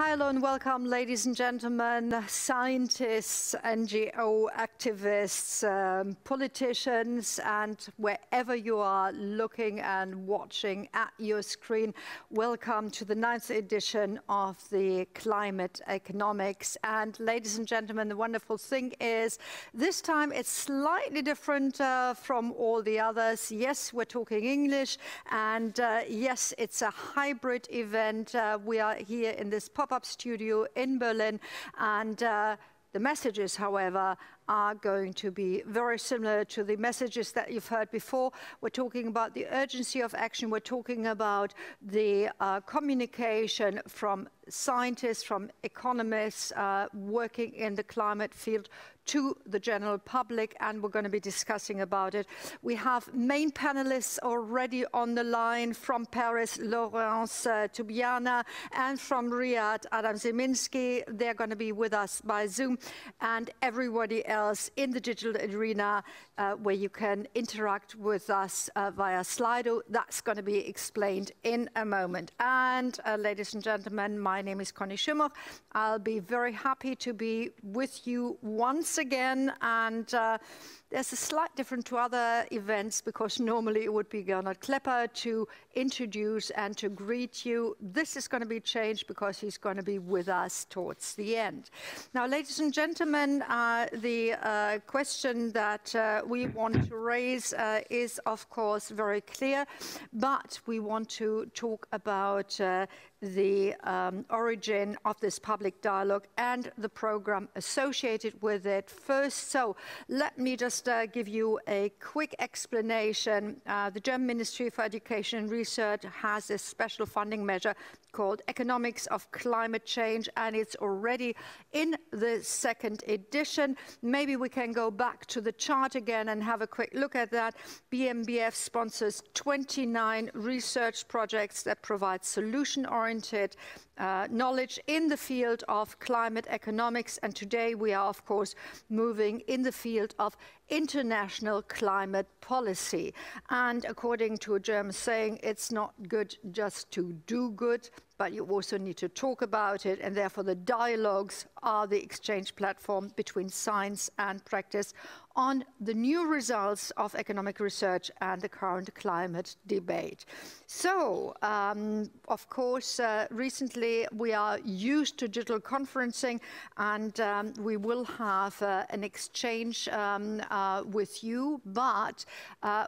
Hello and welcome, ladies and gentlemen, scientists, NGO activists, politicians, and wherever you are looking and watching at your screen. Welcome to the 9th edition of the Climate Economics. And ladies and gentlemen, the wonderful thing is this time it's slightly different from all the others. Yes, we're talking English, and yes, it's a hybrid event. We are here in this pop-up studio in Berlin, and the messages, however, are going to be very similar to the messages that you've heard before. We're talking about the urgency of action. We're talking about the communication from scientists, from economists working in the climate field to the general public, and we're going to be discussing about it. We have main panelists already on the line. From Paris, Laurance Tubiana, and from Riyadh, Sieminski. They're going to be with us by Zoom, and everybody else in the digital arena where you can interact with us via Slido. That's going to be explained in a moment. And ladies and gentlemen, my name is Conny Schimmer. I'll be very happy to be with you once again, and there's a slight difference to other events because normally it would be Gernot Klepper to introduce and to greet you. This is going to be changed because he's going to be with us towards the end. Now, ladies and gentlemen, the question that we want to raise is, of course, very clear, but we want to talk about the origin of this public dialogue and the program associated with it first. So let me just give you a quick explanation. The German Ministry for Education and Research has a special funding measure called Economics of Climate Change, and it's already in the 2nd edition. Maybe we can go back to the chart again and have a quick look at that. BMBF sponsors 29 research projects that provide solution-oriented knowledge in the field of climate economics, and today we are, of course, moving in the field of international climate policy. And according to a German saying, it's not good just to do good, but you also need to talk about it, and therefore the dialogues are the exchange platform between science and practice on the new results of economic research and the current climate debate. So, of course, recently we are used to digital conferencing, and we will have an exchange with you, but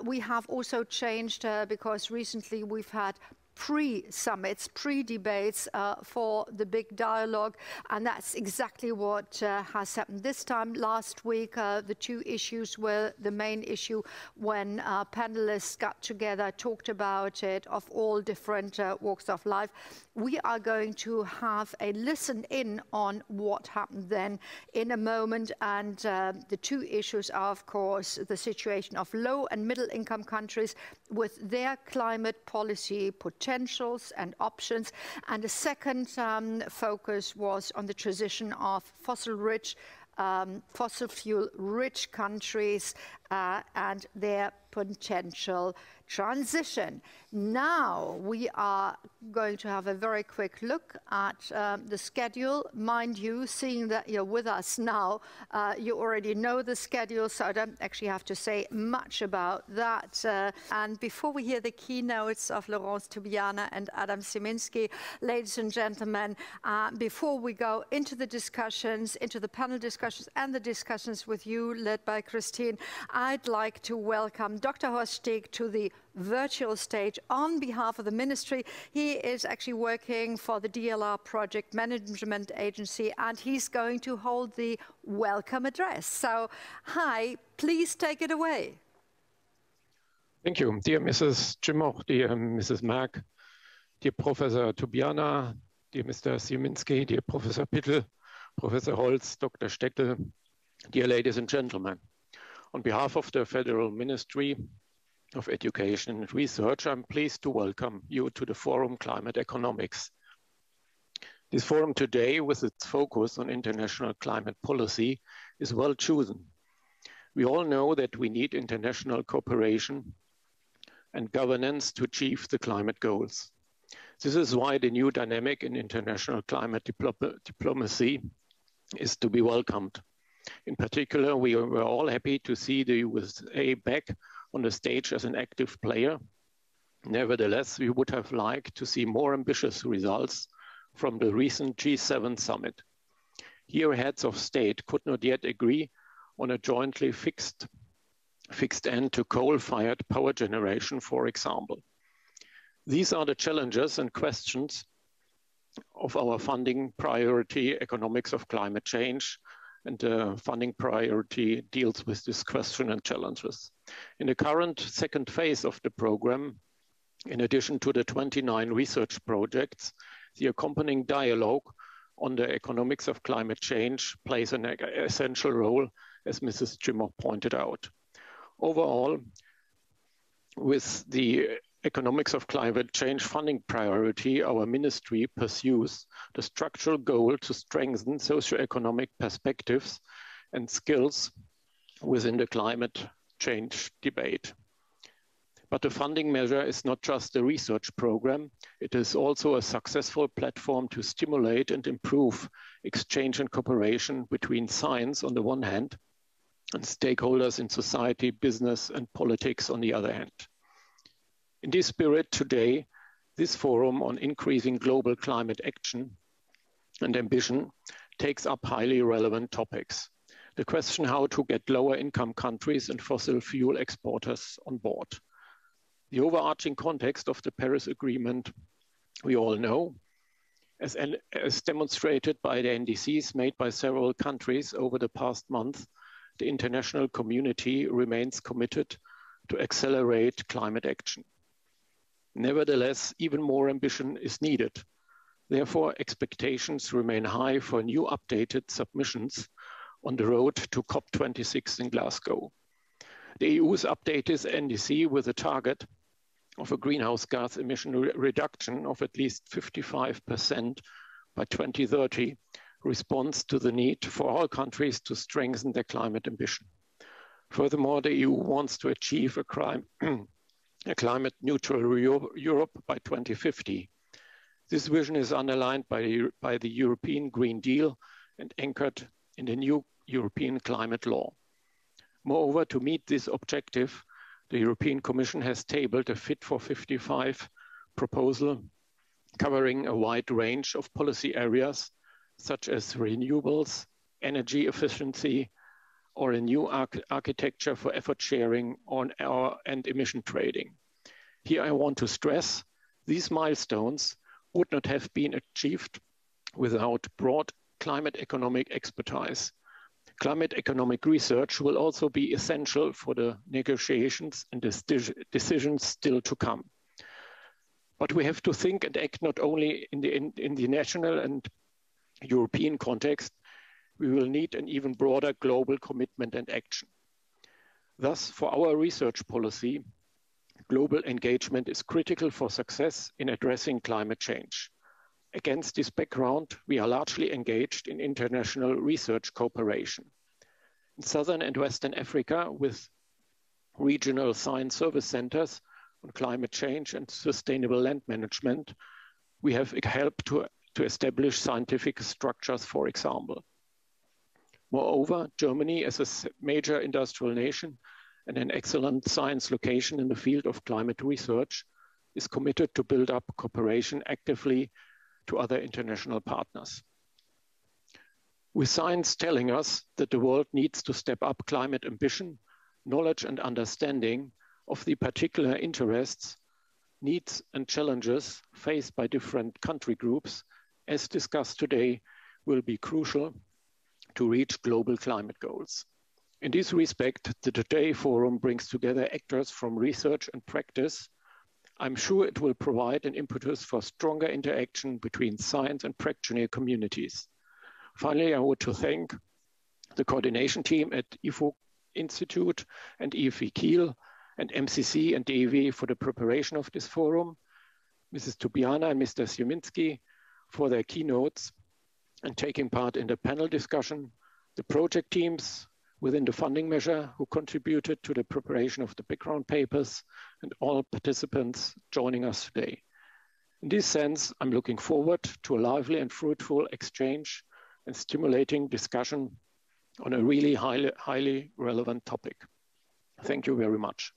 we have also changed because recently we've had pre-summits, pre-debates for the big dialogue, and that's exactly what has happened this time. Last week, the two issues were the main issue when panelists got together, talked about it, of all different walks of life. We are going to have a listen-in on what happened then in a moment, and the two issues are, of course, the situation of low and middle-income countries with their climate policy potentials and options, and the second focus was on the transition of fossil fuel-rich countries and their potential transition. Now we are going to have a very quick look at the schedule. Mind you, seeing that you're with us now, you already know the schedule, so I don't actually have to say much about that. And before we hear the keynotes of Laurance Tubiana and Sieminski, ladies and gentlemen, before we go into the discussions, into the panel discussions and the discussions with you led by Christine, I'd like to welcome Dr. Horst Steg to the virtual stage on behalf of the ministry. He is actually working for the DLR Project Management Agency, and he's going to hold the welcome address. So, hi, please take it away. Thank you, dear Mrs. Schimmer, dear Mrs. Mack, dear Professor Tubiana, dear Mr. Sieminski, dear Professor Pittel, Professor Holz, Dr. Steckel, dear ladies and gentlemen. On behalf of the Federal Ministry of Education and Research, I'm pleased to welcome you to the Forum Climate Economics. This forum today, with its focus on international climate policy, is well chosen. We all know that we need international cooperation and governance to achieve the climate goals. This is why the new dynamic in international climate diplomacy is to be welcomed. In particular, we were all happy to see the USA back on the stage as an active player. Nevertheless, we would have liked to see more ambitious results from the recent G7 summit. Here, heads of state could not yet agree on a jointly fixed end to coal-fired power generation, for example. These are the challenges and questions of our funding priority, economics of climate change, and the funding priority deals with this question and challenges. In the current second phase of the program, in addition to the 29 research projects, the accompanying dialogue on the economics of climate change plays an essential role, as Mrs. Jimmoch pointed out. Overall, with the economics of climate change funding priority, our ministry pursues the structural goal to strengthen socioeconomic perspectives and skills within the climate change debate. But the funding measure is not just a research program, it is also a successful platform to stimulate and improve exchange and cooperation between science on the one hand, and stakeholders in society, business, and politics on the other hand. In this spirit, today, this forum on increasing global climate action and ambition takes up highly relevant topics. The question how to get lower income countries and fossil fuel exporters on board. The overarching context of the Paris Agreement, we all know, as demonstrated by the NDCs made by several countries over the past month, the international community remains committed to accelerate climate action. Nevertheless, even more ambition is needed. Therefore, expectations remain high for new updated submissions on the road to COP26 in Glasgow. The EU's updated NDC with a target of a greenhouse gas emission reduction of at least 55% by 2030 responds to the need for all countries to strengthen their climate ambition. Furthermore, the EU wants to achieve a climate neutral Europe by 2050. This vision is underlined by the European Green Deal and anchored in the new European climate law. Moreover, to meet this objective, the European Commission has tabled a Fit for 55 proposal covering a wide range of policy areas such as renewables, energy efficiency, or a new architecture for effort sharing and emission trading. Here I want to stress these milestones would not have been achieved without broad climate economic expertise. Climate economic research will also be essential for the negotiations and decisions still to come. But we have to think and act not only in the national and European context, we will need an even broader global commitment and action. Thus, for our research policy, global engagement is critical for success in addressing climate change. Against this background, we are largely engaged in international research cooperation. In Southern and Western Africa, with regional science service centers on climate change and sustainable land management, we have helped to establish scientific structures, for example. Moreover, Germany, as a major industrial nation and an excellent science location in the field of climate research, is committed to build up cooperation actively to other international partners. With science telling us that the world needs to step up climate ambition, knowledge and understanding of the particular interests, needs and challenges faced by different country groups, as discussed today, will be crucial to reach global climate goals. In this respect, the Today Forum brings together actors from research and practice. I'm sure it will provide an impetus for stronger interaction between science and practitioner communities. Finally, I want to thank the coordination team at IFO Institute and EFE Kiel and MCC and DEW for the preparation of this forum, Mrs. Tubiana and Mr. Sieminski for their keynotes and taking part in the panel discussion, the project teams within the funding measure who contributed to the preparation of the background papers, and all participants joining us today. In this sense, I'm looking forward to a lively and fruitful exchange and stimulating discussion on a really highly relevant topic. Thank you very much.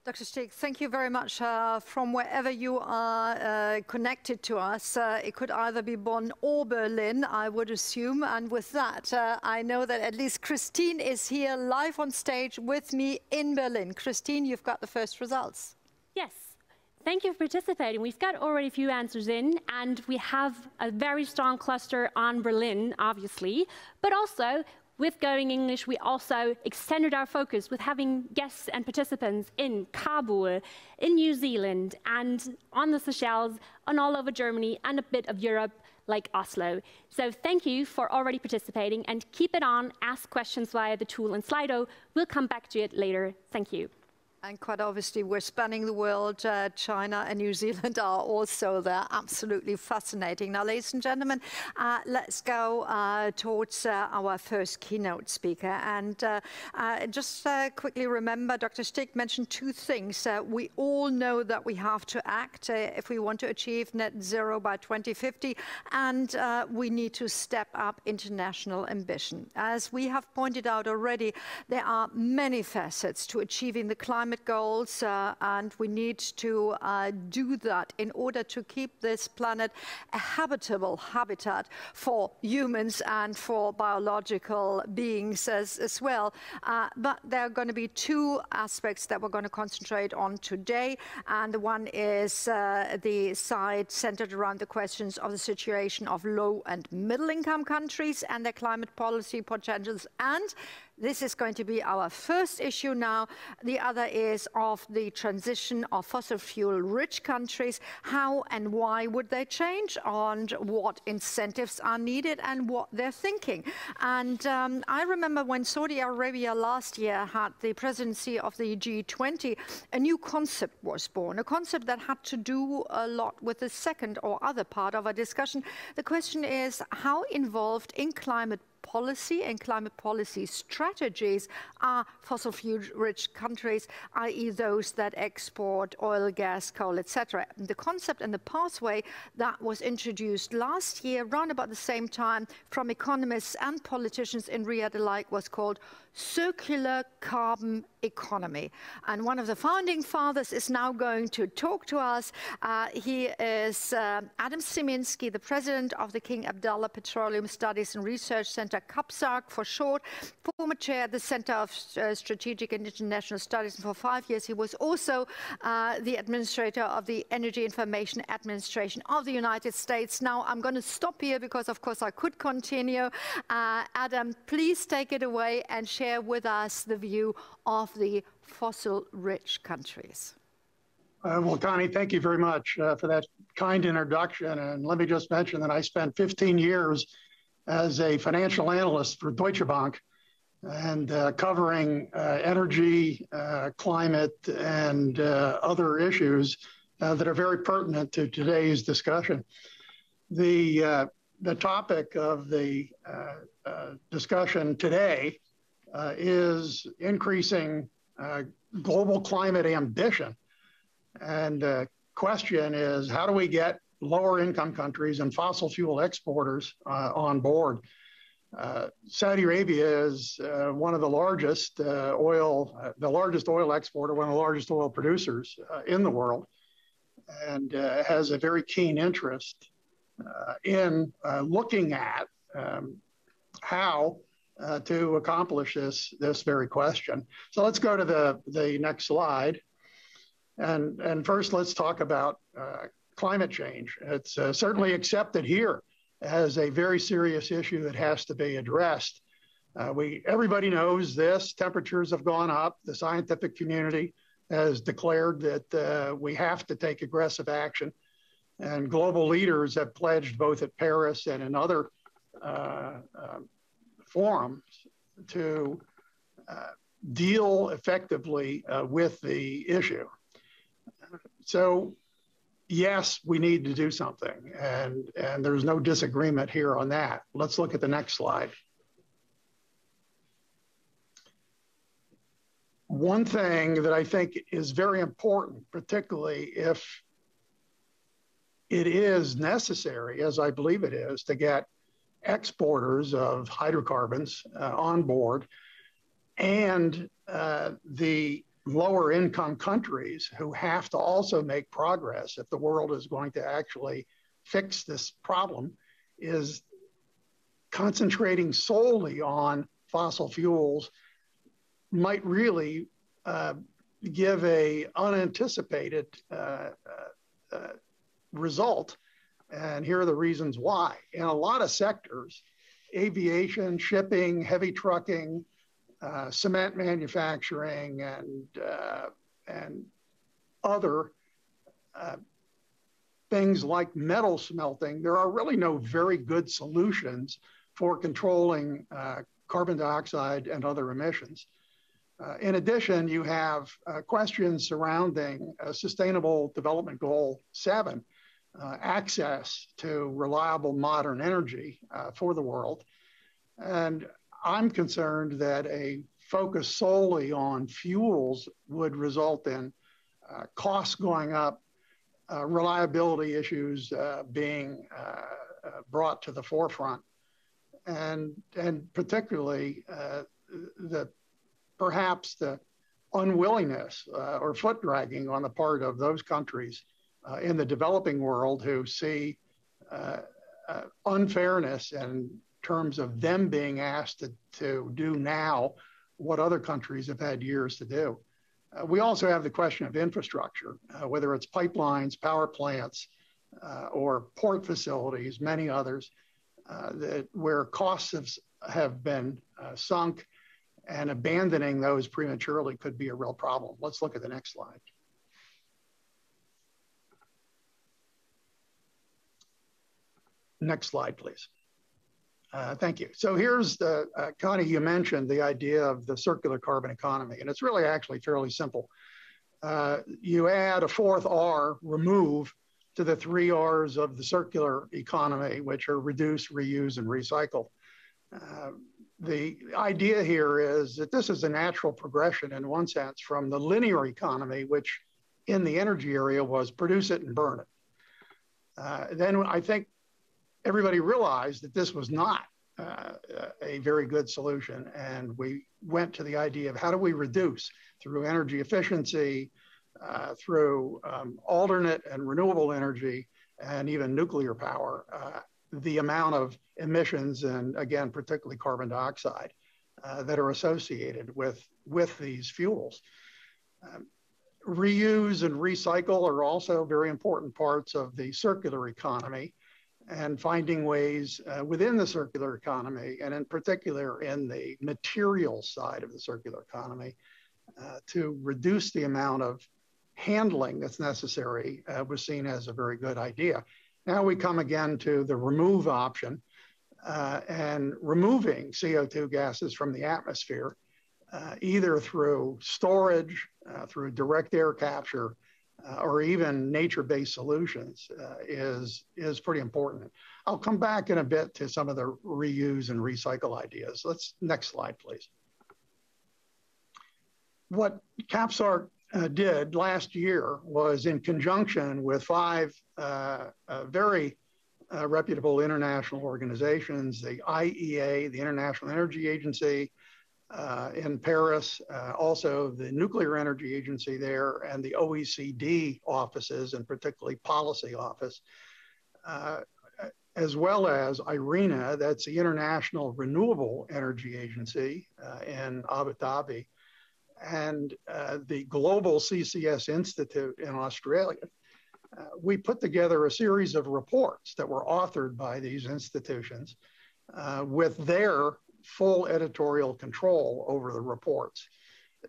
Dr. Steckel, thank you very much. From wherever you are connected to us, it could either be Bonn or Berlin, I would assume. And with that, I know that at least Christine is here live on stage with me in Berlin. Christine, you've got the first results. Yes. Thank you for participating. We've got already a few answers in, and we have a very strong cluster on Berlin, obviously, but also with Going English, we also extended our focus with having guests and participants in Kabul, in New Zealand, and on the Seychelles, and all over Germany, and a bit of Europe, like Oslo. So thank you for already participating, and keep it on, ask questions via the tool and Slido. We'll come back to it later. Thank you. And quite obviously, we're spanning the world. China and New Zealand are also there. Absolutely fascinating. Now, ladies and gentlemen, let's go towards our first keynote speaker. And just quickly remember, Dr. Steckel mentioned two things. We all know that we have to act if we want to achieve net zero by 2050. And we need to step up international ambition. As we have pointed out already, there are many facets to achieving the climate goals, and we need to do that in order to keep this planet a habitable habitat for humans and for biological beings as well. But there are going to be two aspects that we're going to concentrate on today, and one is the side centered around the questions of the situation of low and middle income countries and their climate policy potentials, and this is going to be our first issue now. The other is of the transition of fossil fuel-rich countries. How and why would they change, and what incentives are needed, and what they're thinking. And I remember when Saudi Arabia last year had the presidency of the G20, a new concept was born, a concept that had to do a lot with the second or other part of our discussion. The question is, how involved in climate policy and climate policy strategies are fossil fuel-rich countries, i.e. those that export oil, gas, coal, etc. The concept and the pathway that was introduced last year, around about the same time, from economists and politicians in Riyadh alike, was called circular carbon economy. And one of the founding fathers is now going to talk to us. He is Adam Sieminski, the president of the King Abdullah Petroleum Studies and Research Center, CAPSARC for short, former chair at the Center of Strategic and International Studies, and for 5 years he was also the administrator of the Energy Information Administration of the United States. Now I'm going to stop here because of course I could continue. Adam, please take it away and share with us the view of the fossil-rich countries. Well, Connie, thank you very much for that kind introduction. And let me just mention that I spent 15 years as a financial analyst for Deutsche Bank, and covering energy, climate, and other issues that are very pertinent to today's discussion. The topic of the discussion today is increasing global climate ambition. And the question is, how do we get lower income countries and fossil fuel exporters on board? Saudi Arabia is one of the largest oil exporter, one of the largest oil producers in the world, and has a very keen interest in looking at how to accomplish this very question. So let's go to the next slide. And first, let's talk about climate change. It's certainly accepted here as a very serious issue that has to be addressed. Everybody knows this. Temperatures have gone up. The scientific community has declared that we have to take aggressive action. And global leaders have pledged both at Paris and in other forums to deal effectively with the issue. So yes, we need to do something, and there's no disagreement here on that. Let's look at the next slide. One thing that I think is very important, particularly if it is necessary, as I believe it is, to get exporters of hydrocarbons on board, and the lower income countries who have to also make progress if the world is going to actually fix this problem, is concentrating solely on fossil fuels might really give a unanticipated result. And here are the reasons why. In a lot of sectors, aviation, shipping, heavy trucking, cement manufacturing, and other things like metal smelting, there are really no very good solutions for controlling carbon dioxide and other emissions. In addition, you have questions surrounding Sustainable Development Goal 7, access to reliable modern energy for the world. And I'm concerned that a focus solely on fuels would result in costs going up, reliability issues being brought to the forefront, and particularly perhaps the unwillingness or foot dragging on the part of those countries in the developing world who see unfairness in terms of them being asked to do now what other countries have had years to do. We also have the question of infrastructure, whether it's pipelines, power plants, or port facilities, many others, where costs have been sunk, and abandoning those prematurely could be a real problem. Let's look at the next slide. Next slide, please. Thank you. So here's the, Connie, you mentioned the idea of the circular carbon economy, and it's really actually fairly simple. You add a fourth R, remove, to the 3 R's of the circular economy, which are reduce, reuse, and recycle. The idea here is that this is a natural progression in one sense from the linear economy, which in the energy area was produce it and burn it. Then I think everybody realized that this was not a very good solution. And we went to the idea of how do we reduce through energy efficiency, through alternate and renewable energy, and even nuclear power, the amount of emissions, and again, particularly carbon dioxide, that are associated with these fuels. Reuse and recycle are also very important parts of the circular economy, and finding ways within the circular economy, and in particular in the materials side of the circular economy, to reduce the amount of handling that's necessary was seen as a very good idea. Now we come again to the remove option, and removing CO2 gases from the atmosphere, either through storage, through direct air capture, or even nature-based solutions is pretty important. I'll come back in a bit to some of the reuse and recycle ideas. Next slide, please. What CAPSARC did last year was, in conjunction with 5 very reputable international organizations, the IEA, the International Energy Agency in Paris, also the Nuclear Energy Agency there, and the OECD offices, and particularly Policy Office, as well as IRENA, that's the International Renewable Energy Agency in Abu Dhabi, and the Global CCS Institute in Australia. We put together a series of reports that were authored by these institutions with their full editorial control over the reports.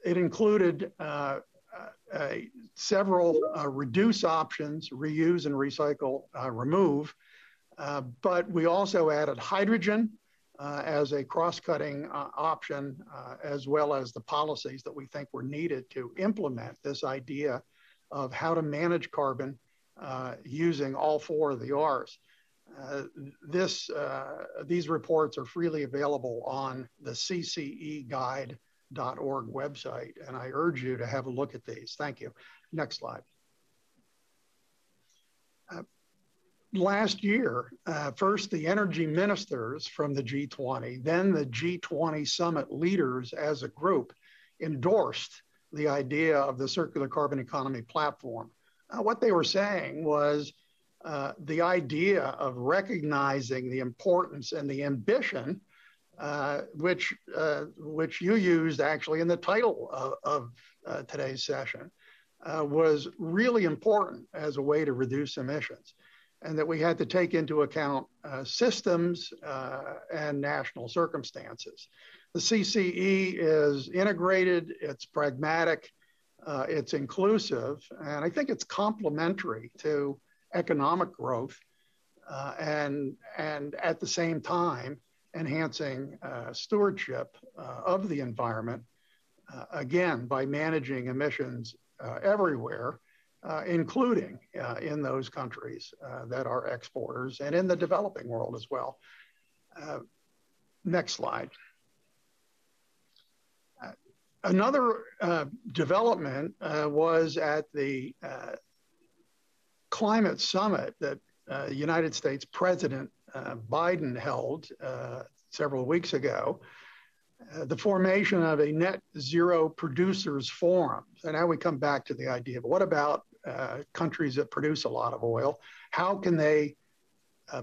It included several reduce options, reuse and recycle, remove, but we also added hydrogen as a cross-cutting option, as well as the policies that we think were needed to implement this idea of how to manage carbon using all 4 of the R's. These reports are freely available on the cceguide.org website, and I urge you to have a look at these. Thank you. Next slide. last year, first the energy ministers from the G20, then the G20 summit leaders as a group endorsed the idea of the circular carbon economy platform. What they were saying was the idea of recognizing the importance and the ambition, which you used actually in the title of today's session, was really important as a way to reduce emissions, and that we had to take into account systems and national circumstances. The CCE is integrated, it's pragmatic, it's inclusive, and I think it's complementary to economic growth and at the same time enhancing stewardship of the environment, again, by managing emissions everywhere, including in those countries that are exporters and in the developing world as well. Next slide. Another development was at the climate summit that United States President Biden held several weeks ago, the formation of a net zero producers forum. So now we come back to the idea of what about countries that produce a lot of oil? How can they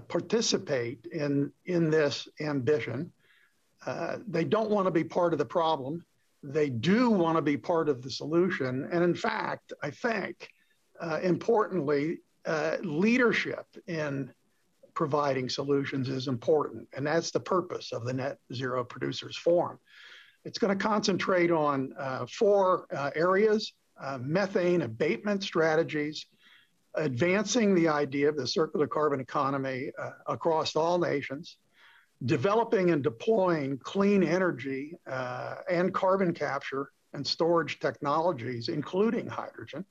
participate in this ambition? They don't want to be part of the problem. They do want to be part of the solution. And in fact, I think, importantly, leadership in providing solutions is important. And that's the purpose of the Net Zero Producers Forum. It's going to concentrate on 4 areas: methane abatement strategies, advancing the idea of the circular carbon economy across all nations, developing and deploying clean energy and carbon capture and storage technologies, including hydrogen.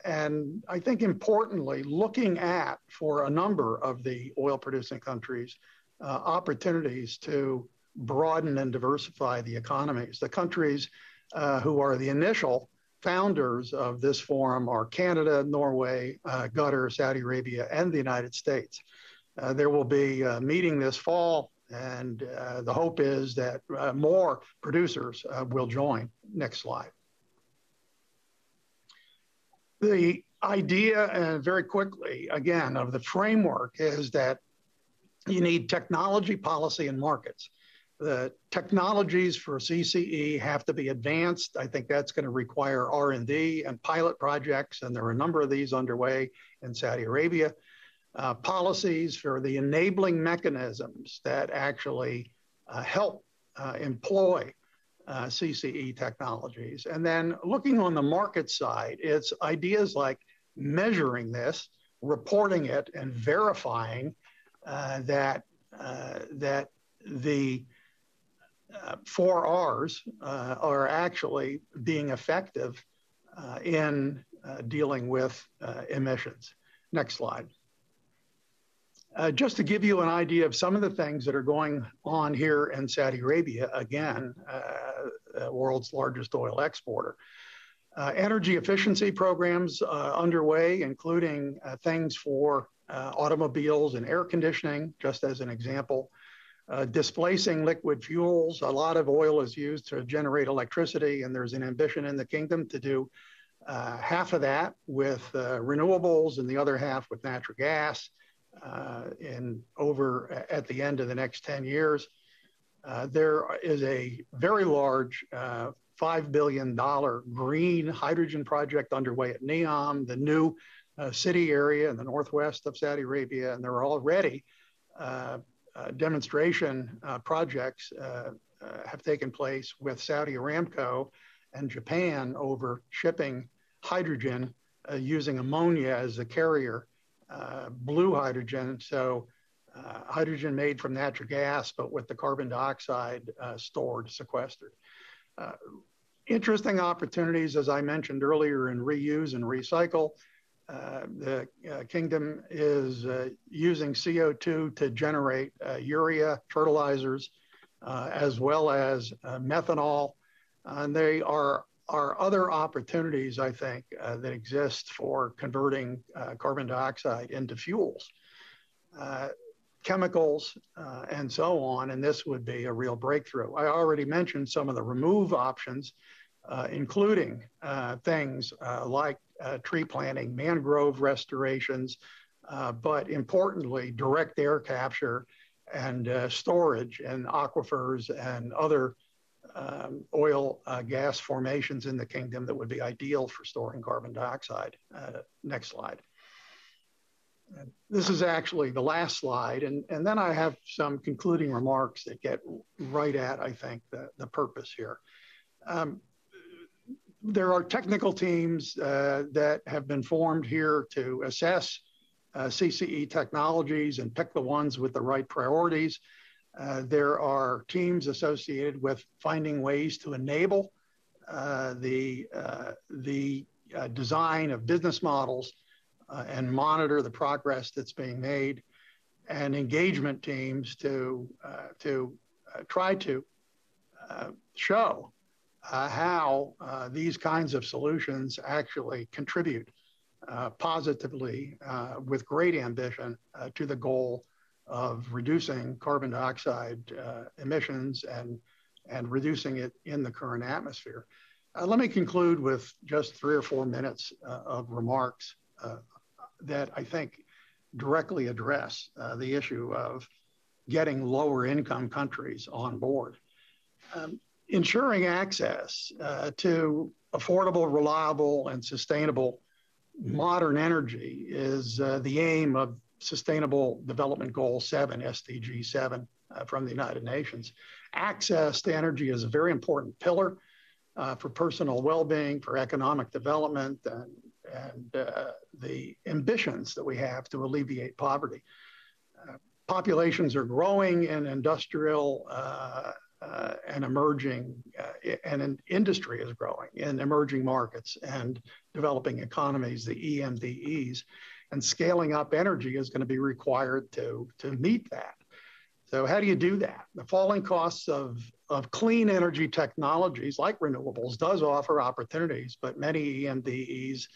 And I think importantly, looking at, for a number of the oil producing countries, opportunities to broaden and diversify the economies. The countries who are the initial founders of this forum are Canada, Norway, Qatar, Saudi Arabia, and the United States. There will be a meeting this fall, and the hope is that more producers will join. Next slide. The idea, very quickly, again, of the framework is that you need technology, policy, and markets. The technologies for CCE have to be advanced. I think that's going to require R&D and pilot projects, and there are a number of these underway in Saudi Arabia. Policies for the enabling mechanisms that actually help employ CCE technologies. And then looking on the market side, it's ideas like measuring this, reporting it, and verifying that the 4 R's are actually being effective in dealing with emissions. Next slide. Just to give you an idea of some of the things that are going on here in Saudi Arabia, again, world's largest oil exporter. Energy efficiency programs underway, including things for automobiles and air conditioning, just as an example. Displacing liquid fuels. A lot of oil is used to generate electricity, and there's an ambition in the kingdom to do half of that with renewables and the other half with natural gas at the end of the next 10 years. There is a very large $5 billion green hydrogen project underway at Neom, the new city area in the northwest of Saudi Arabia, and there are already demonstration projects have taken place with Saudi Aramco and Japan over shipping hydrogen using ammonia as the carrier, blue hydrogen, so hydrogen made from natural gas, but with the carbon dioxide stored, sequestered. Interesting opportunities, as I mentioned earlier, in reuse and recycle. The kingdom is using CO2 to generate urea fertilizers, as well as methanol. And they are are other opportunities, I think, that exist for converting carbon dioxide into fuels, chemicals, and so on, and this would be a real breakthrough. I already mentioned some of the remove options, including things like tree planting, mangrove restorations, but importantly, direct air capture and storage in aquifers and other oil gas formations in the kingdom that would be ideal for storing carbon dioxide. Next slide. This is actually the last slide, and then I have some concluding remarks that get right at, I think, the purpose here. There are technical teams that have been formed here to assess CCE technologies and pick the ones with the right priorities. There are teams associated with finding ways to enable the design of business models and monitor the progress that's being made, and engagement teams to try to show how these kinds of solutions actually contribute positively with great ambition to the goal of reducing carbon dioxide emissions and reducing it in the current atmosphere. Let me conclude with just 3 or 4 minutes of remarks that I think directly address the issue of getting lower income countries on board. Ensuring access to affordable, reliable, and sustainable modern energy is the aim of Sustainable Development Goal 7, SDG 7, from the United Nations. Access to energy is a very important pillar for personal well-being, for economic development, and the ambitions that we have to alleviate poverty. Populations are growing in industrial and emerging, and industry is growing in emerging markets and developing economies, the EMDEs, and scaling up energy is going to be required to meet that. So how do you do that? The falling costs of clean energy technologies like renewables does offer opportunities, but many EMDEs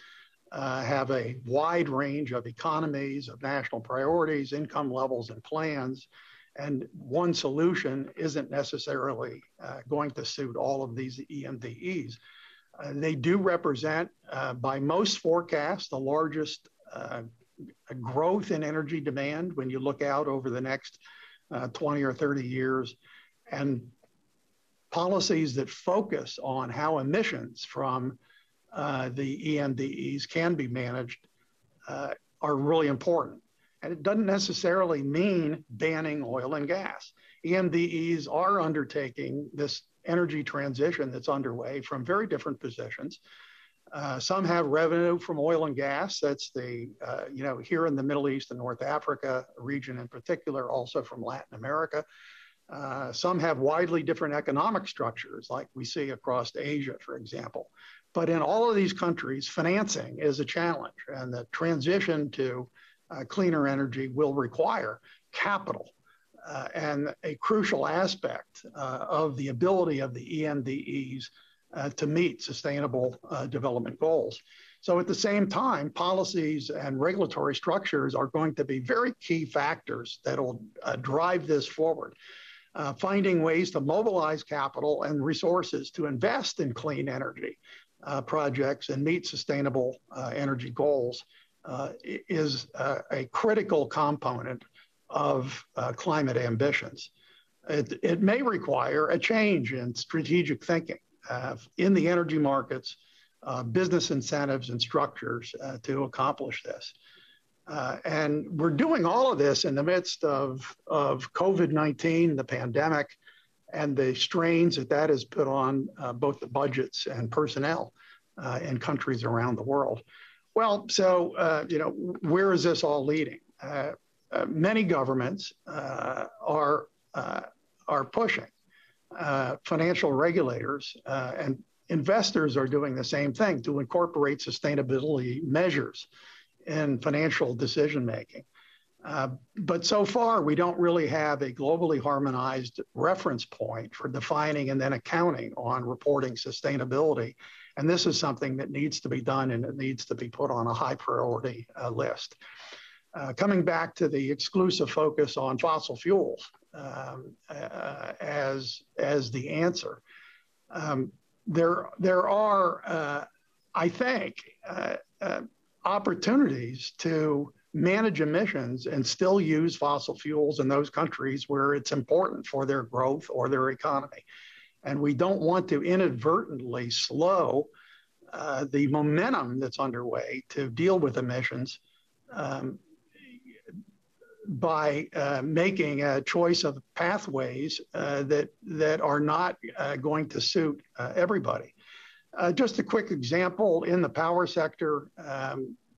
have a wide range of economies, of national priorities, income levels, and plans. And one solution isn't necessarily going to suit all of these EMDEs. They do represent, by most forecasts, the largest growth in energy demand when you look out over the next 20 or 30 years. And policies that focus on how emissions from the EMDEs can be managed are really important. And it doesn't necessarily mean banning oil and gas. EMDEs are undertaking this energy transition that's underway from very different positions. Some have revenue from oil and gas. That's the, here in the Middle East and North Africa region in particular, also from Latin America. Some have widely different economic structures, like we see across Asia, for example. But in all of these countries, financing is a challenge, and the transition to cleaner energy will require capital. And a crucial aspect of the ability of the EMDEs to meet sustainable development goals. So at the same time, policies and regulatory structures are going to be very key factors that will drive this forward. Finding ways to mobilize capital and resources to invest in clean energy projects and meet sustainable energy goals is a critical component of climate ambitions. It may require a change in strategic thinking in the energy markets, business incentives and structures to accomplish this. And we're doing all of this in the midst of COVID-19, the pandemic, and the strains that has put on both the budgets and personnel in countries around the world. Well, so, where is this all leading? Many governments are pushing. Financial regulators and investors are doing the same thing to incorporate sustainability measures in financial decision-making. But so far, we don't really have a globally harmonized reference point for defining and then accounting on reporting sustainability And this is something that needs to be done, and it needs to be put on a high priority list. Coming back to the exclusive focus on fossil fuels as the answer, there are, I think, opportunities to manage emissions and still use fossil fuels in those countries where it's important for their growth or their economy. And we don't want to inadvertently slow the momentum that's underway to deal with emissions by making a choice of pathways that are not going to suit everybody. Just a quick example, in the power sector,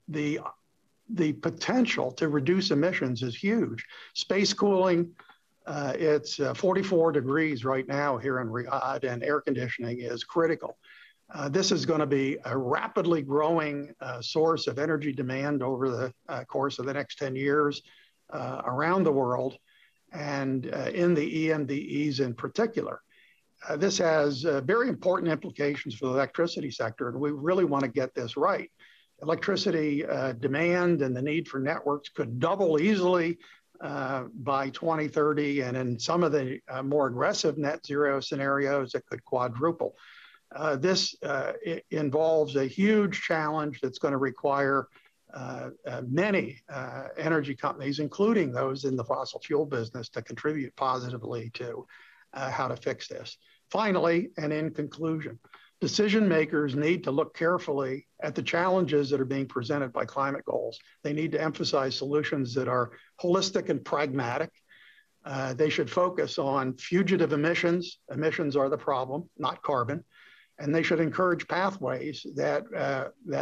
the potential to reduce emissions is huge. Space cooling, it's 44 degrees right now here in Riyadh, and air conditioning is critical. This is going to be a rapidly growing source of energy demand over the course of the next 10 years around the world, and in the EMDEs in particular. This has very important implications for the electricity sector, and we really want to get this right. Electricity demand and the need for networks could double easily by 2030, and in some of the more aggressive net zero scenarios, it could quadruple. This involves a huge challenge that's going to require many energy companies, including those in the fossil fuel business, to contribute positively to how to fix this. Finally, and in conclusion, decision makers need to look carefully at the challenges that are being presented by climate goals. They need to emphasize solutions that are holistic and pragmatic. They should focus on fugitive emissions. Emissions are the problem, not carbon. And they should encourage pathways that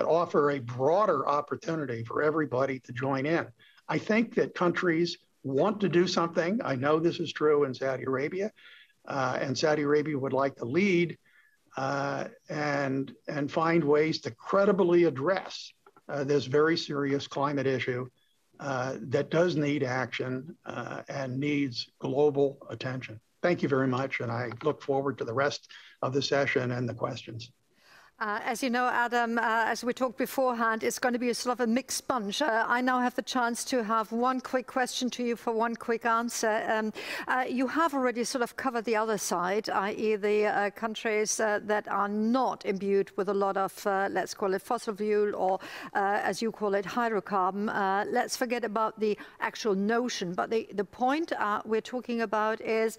offer a broader opportunity for everybody to join in. I think that countries want to do something. I know this is true in Saudi Arabia, and Saudi Arabia would like to lead and find ways to credibly address this very serious climate issue that does need action and needs global attention. Thank you very much, and I look forward to the rest of the session and the questions. As you know, Adam, as we talked beforehand, it's going to be a sort of a mixed bunch. I now have the chance to have one quick question to you for one quick answer. You have already sort of covered the other side, i.e. the countries that are not imbued with a lot of, let's call it fossil fuel, or as you call it, hydrocarbon. Let's forget about the actual notion, but the point we're talking about is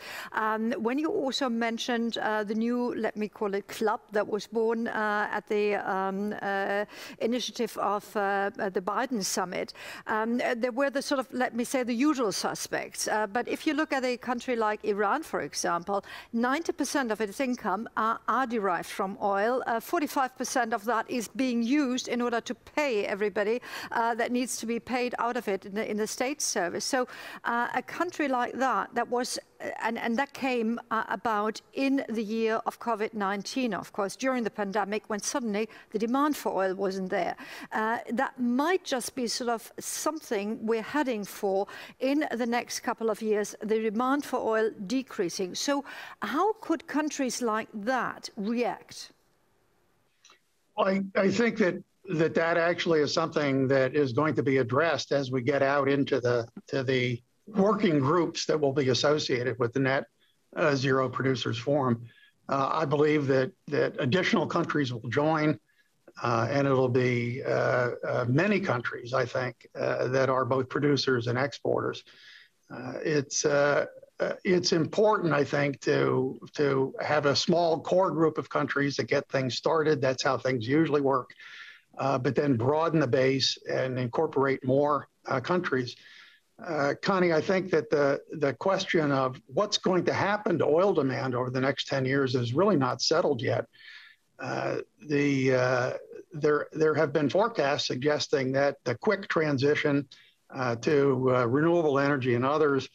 when you also mentioned the new, let me call it, club that was born at the initiative of the Biden summit. There were the sort of, let me say, the usual suspects. But if you look at a country like Iran, for example, 90% of its income are derived from oil. 45% of that is being used in order to pay everybody that needs to be paid out of it in the state service. So a country like that was, and that came about in the year of COVID-19, of course, during the pandemic, when suddenly the demand for oil wasn't there. That might just be sort of something we're heading for in the next couple of years, the demand for oil decreasing. So how could countries like that react? Well, I think that actually is something that is going to be addressed as we get out into the working groups that will be associated with the Net Zero Producers Forum. I believe that additional countries will join, and it'll be many countries, I think, that are both producers and exporters. It's important, I think, to have a small core group of countries that get things started. That's how things usually work, but then broaden the base and incorporate more countries. Connie, I think that the question of what's going to happen to oil demand over the next 10 years is really not settled yet. There have been forecasts suggesting that the quick transition to renewable energy and others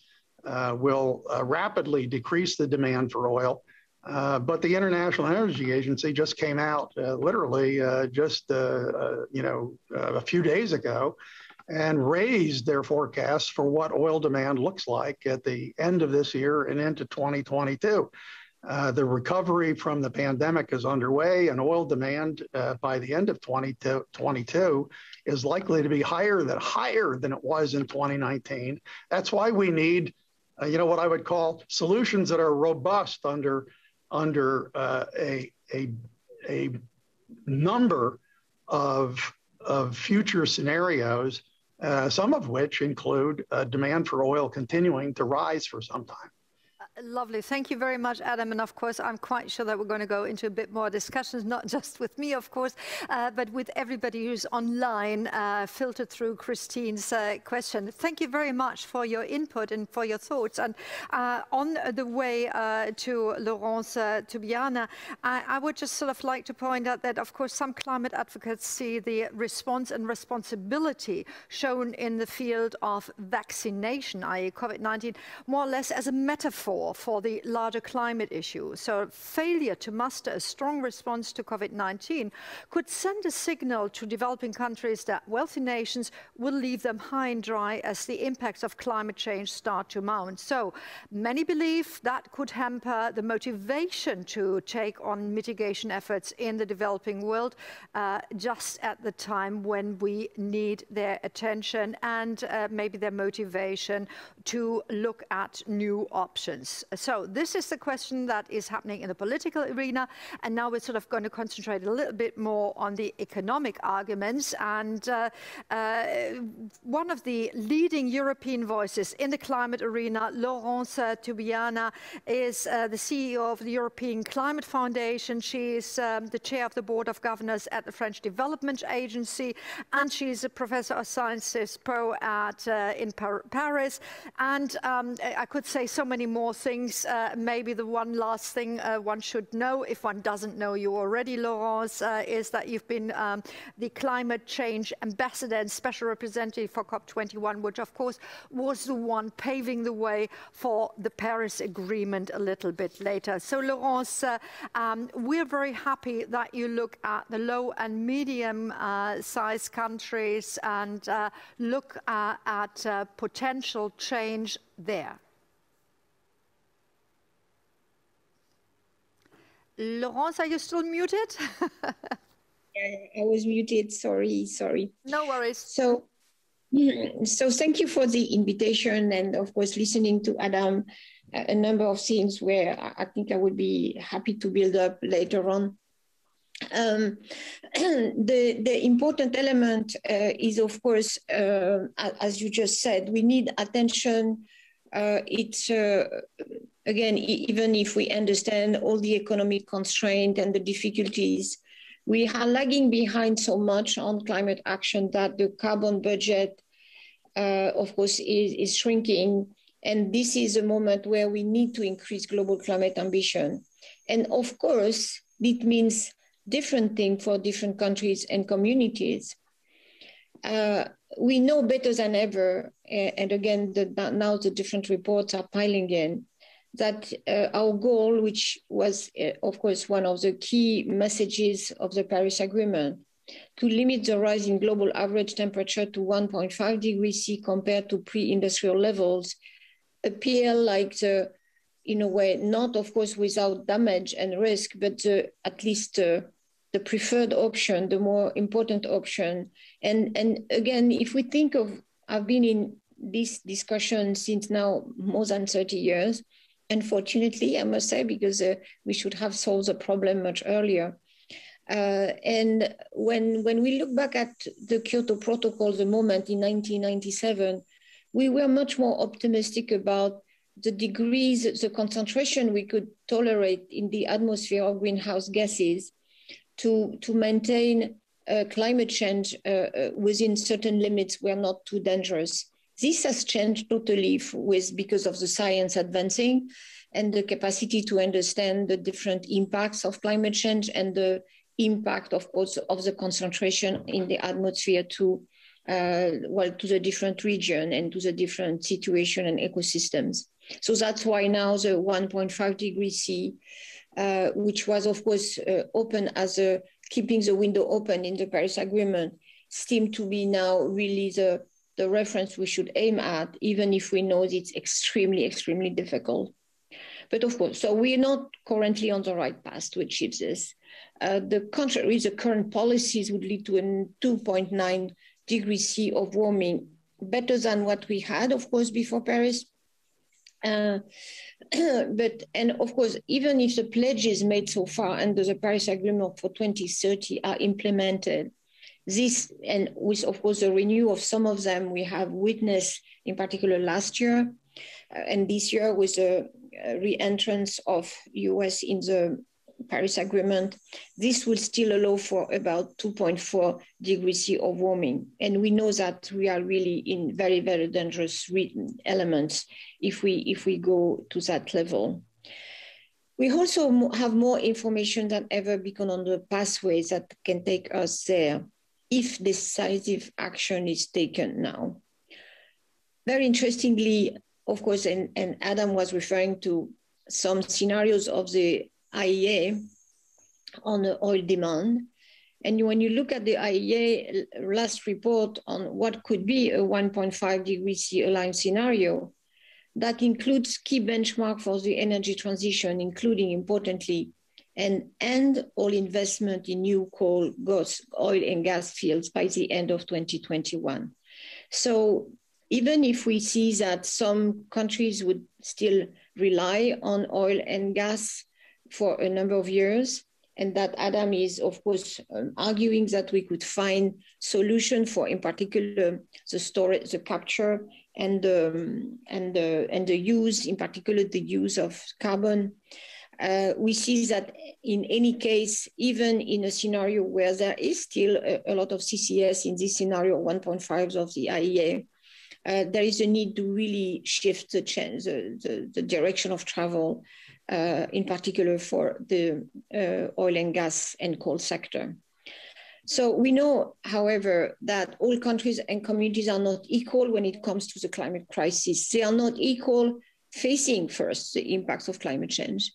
will rapidly decrease the demand for oil. But the International Energy Agency just came out literally just a few days ago and raised their forecasts for what oil demand looks like at the end of this year and into 2022. The recovery from the pandemic is underway, and oil demand by the end of 2022 is likely to be higher than it was in 2019. That's why we need, what I would call solutions that are robust under a number of future scenarios, some of which include demand for oil continuing to rise for some time. Lovely. Thank you very much, Adam. And of course, I'm quite sure that we're going to go into a bit more discussions, not just with me, of course, but with everybody who's online, filtered through Christine's question. Thank you very much for your input and for your thoughts. And on the way to Laurance Tubiana, I would just sort of like to point out that, of course, some climate advocates see the response and responsibility shown in the field of vaccination, i.e. COVID-19, more or less as a metaphor for the larger climate issue. So failure to muster a strong response to COVID-19 could send a signal to developing countries that wealthy nations will leave them high and dry as the impacts of climate change start to mount. So many believe that could hamper the motivation to take on mitigation efforts in the developing world just at the time when we need their attention and maybe their motivation to look at new options. So this is the question that is happening in the political arena, and now we're sort of going to concentrate a little bit more on the economic arguments. And one of the leading European voices in the climate arena, Laurance Tubiana, is the CEO of the European Climate Foundation. She is the chair of the board of governors at the French Development Agency, and she's a professor of sciences pro at in Paris. And I could say so many more things. Maybe the one last thing one should know, if one doesn't know you already, Laurance, is that you've been the climate change ambassador and special representative for COP21, which of course was the one paving the way for the Paris Agreement a little bit later. So Laurance, we're very happy that you look at the low and medium sized countries and look at potential change there. Laurance, are you still muted? I was muted. Sorry. No worries. So thank you for the invitation, and of course, listening to Adam, a number of things where I think I would be happy to build up later on. The important element is, of course, as you just said, we need attention. It's again, even if we understand all the economic constraints and the difficulties, we are lagging behind so much on climate action that the carbon budget, of course, is shrinking. And this is a moment where we need to increase global climate ambition. And of course, it means different things for different countries and communities. We know better than ever, and again, now the different reports are piling in, that our goal, which was, of course, one of the key messages of the Paris Agreement, to limit the rise in global average temperature to 1.5 degrees C compared to pre-industrial levels, appear like the, in a way, not, of course, without damage and risk, but at least the preferred option, the more important option. And again, if we think of, I've been in this discussion since now more than 30 years, unfortunately, I must say, because we should have solved the problem much earlier. And when we look back at the Kyoto Protocol, the moment in 1997, we were much more optimistic about the degrees, the concentration we could tolerate in the atmosphere of greenhouse gases to maintain climate change within certain limits were not too dangerous. This has changed totally because of the science advancing and the capacity to understand the different impacts of climate change and the impact, of course, of the concentration in the atmosphere to the different region and to the different situation and ecosystems. So that's why now the 1.5 degrees C, which was, of course, open as keeping the window open in the Paris Agreement, seem to be now really the reference we should aim at, even if we know it's extremely, extremely difficult. But of course, so we're not currently on the right path to achieve this. The contrary, the current policies would lead to a 2.9 degrees C of warming, better than what we had, of course, before Paris. And of course, even if the pledges made so far under the Paris Agreement for 2030 are implemented, this, and with, of course, the renewal of some of them we have witnessed, in particular last year, and this year with the re-entrance of US in the Paris Agreement, this will still allow for about 2.4 degrees C of warming. And we know that we are really in very, very dangerous elements if we go to that level. We also have more information than ever beacon on the pathways that can take us there if decisive action is taken now. Very interestingly, of course, and Adam was referring to some scenarios of the IEA on the oil demand. And when you look at the IEA last report on what could be a 1.5 degrees C aligned scenario, that includes key benchmark for the energy transition, including, importantly, an end all investment in new coal, gas, oil and gas fields by the end of 2021. So even if we see that some countries would still rely on oil and gas for a number of years, and that Adam is, of course, arguing that we could find solution for, in particular, the storage, the capture, and the use, in particular, the use of carbon. We see that in any case, even in a scenario where there is still a lot of CCS in this scenario, 1.5 of the IEA, there is a need to really shift the direction of travel, in particular for the oil and gas and coal sector. So we know, however, that all countries and communities are not equal when it comes to the climate crisis. They are not equal facing first the impacts of climate change.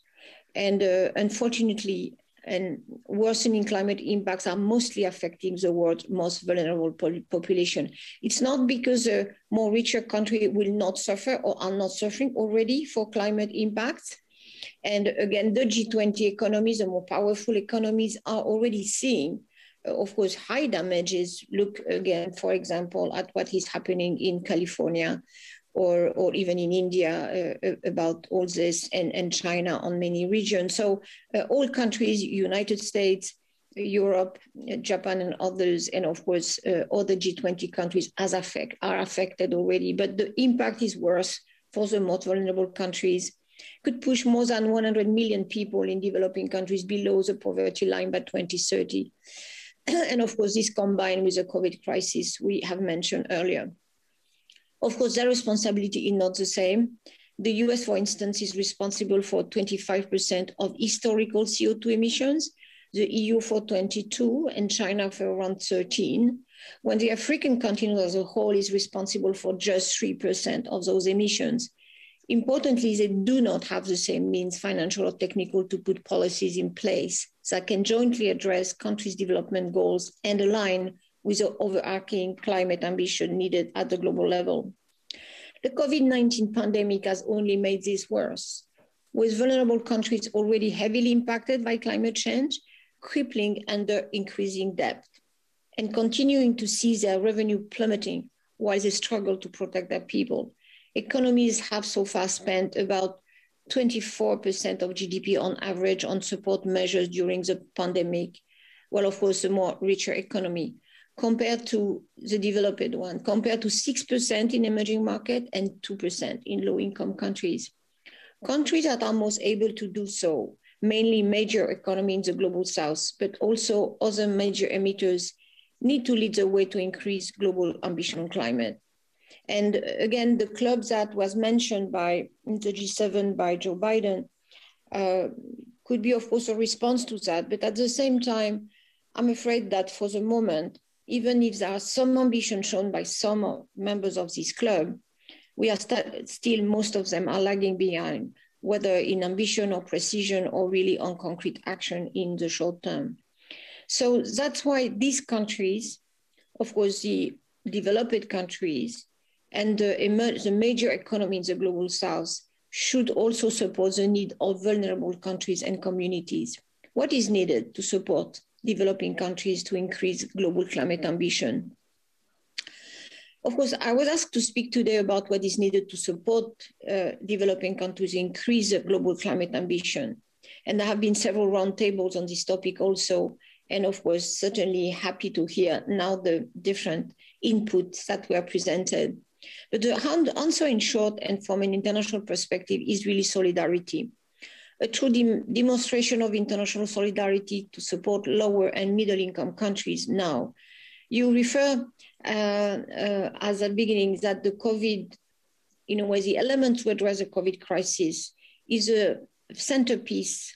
And unfortunately, and worsening climate impacts are mostly affecting the world's most vulnerable population. It's not because a more richer country will not suffer or are not suffering already for climate impacts. And again, the G20 economies, the more powerful economies, are already seeing, of course, high damages. Look again, for example, at what is happening in California, or even in India about all this, and China on many regions. So all countries, United States, Europe, Japan and others, and of course, other G20 countries are affected already, but the impact is worse for the most vulnerable countries. Could push more than 100 million people in developing countries below the poverty line by 2030. And of course, this combined with the COVID crisis we have mentioned earlier. Of course, their responsibility is not the same. The US, for instance, is responsible for 25% of historical CO2 emissions, the EU for 22%, and China for around 13%, when the African continent as a whole is responsible for just 3% of those emissions. Importantly, they do not have the same means, financial or technical, to put policies in place that can jointly address countries' development goals and align with the overarching climate ambition needed at the global level. The COVID-19 pandemic has only made this worse, with vulnerable countries already heavily impacted by climate change, crippling under increasing debt, and continuing to see their revenue plummeting while they struggle to protect their people. Economies have so far spent about 24% of GDP on average on support measures during the pandemic. Well, of course, the more richer economy, compared to the developed one, compared to 6% in emerging markets and 2% in low-income countries. Countries that are most able to do so, mainly major economies in the global south, but also other major emitters, need to lead the way to increase global ambition on climate. And again, the club that was mentioned by the G7 by Joe Biden could be, of course, a response to that. But at the same time, I'm afraid that for the moment, even if there are some ambition shown by some members of this club, we are still, most of them are lagging behind, whether in ambition or precision or really on concrete action in the short term. So that's why these countries, of course, the developed countries and the major economy in the global south should also support the need of vulnerable countries and communities. What is needed to support developing countries to increase global climate ambition? Of course, I was asked to speak today about what is needed to support developing countries to increase global climate ambition. And there have been several roundtables on this topic also. And of course, certainly happy to hear now the different inputs that were presented. But the answer in short and from an international perspective is really solidarity. A true demonstration of international solidarity to support lower and middle income countries now. You refer as at the beginning that the COVID, in a way, the element to address the COVID crisis is a centerpiece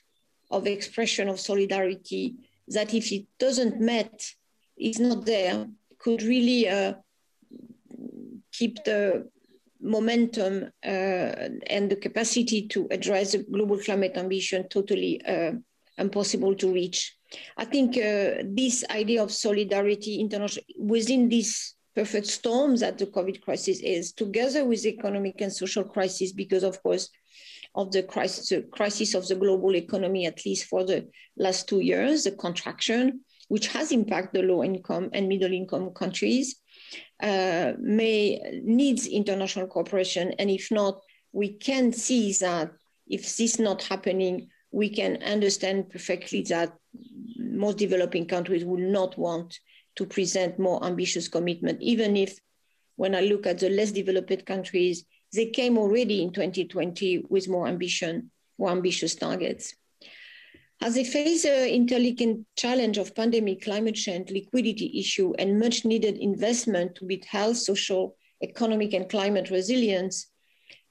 of expression of solidarity that if it doesn't met, is not there, could really keep the momentum and the capacity to address the global climate ambition totally impossible to reach. I think this idea of solidarity international within this perfect storm that the COVID crisis is, together with the economic and social crisis, because of course of the crisis of the global economy, at least for the last 2 years, the contraction, which has impacted the low income and middle income countries, needs international cooperation. And if not, we can see that if this is not happening, we can understand perfectly that most developing countries will not want to present more ambitious commitment, even if when I look at the less developed countries, they came already in 2020 with more ambitious targets. As they face the interlinking challenge of pandemic, climate change, liquidity issue, and much needed investment to build health, social, economic, and climate resilience,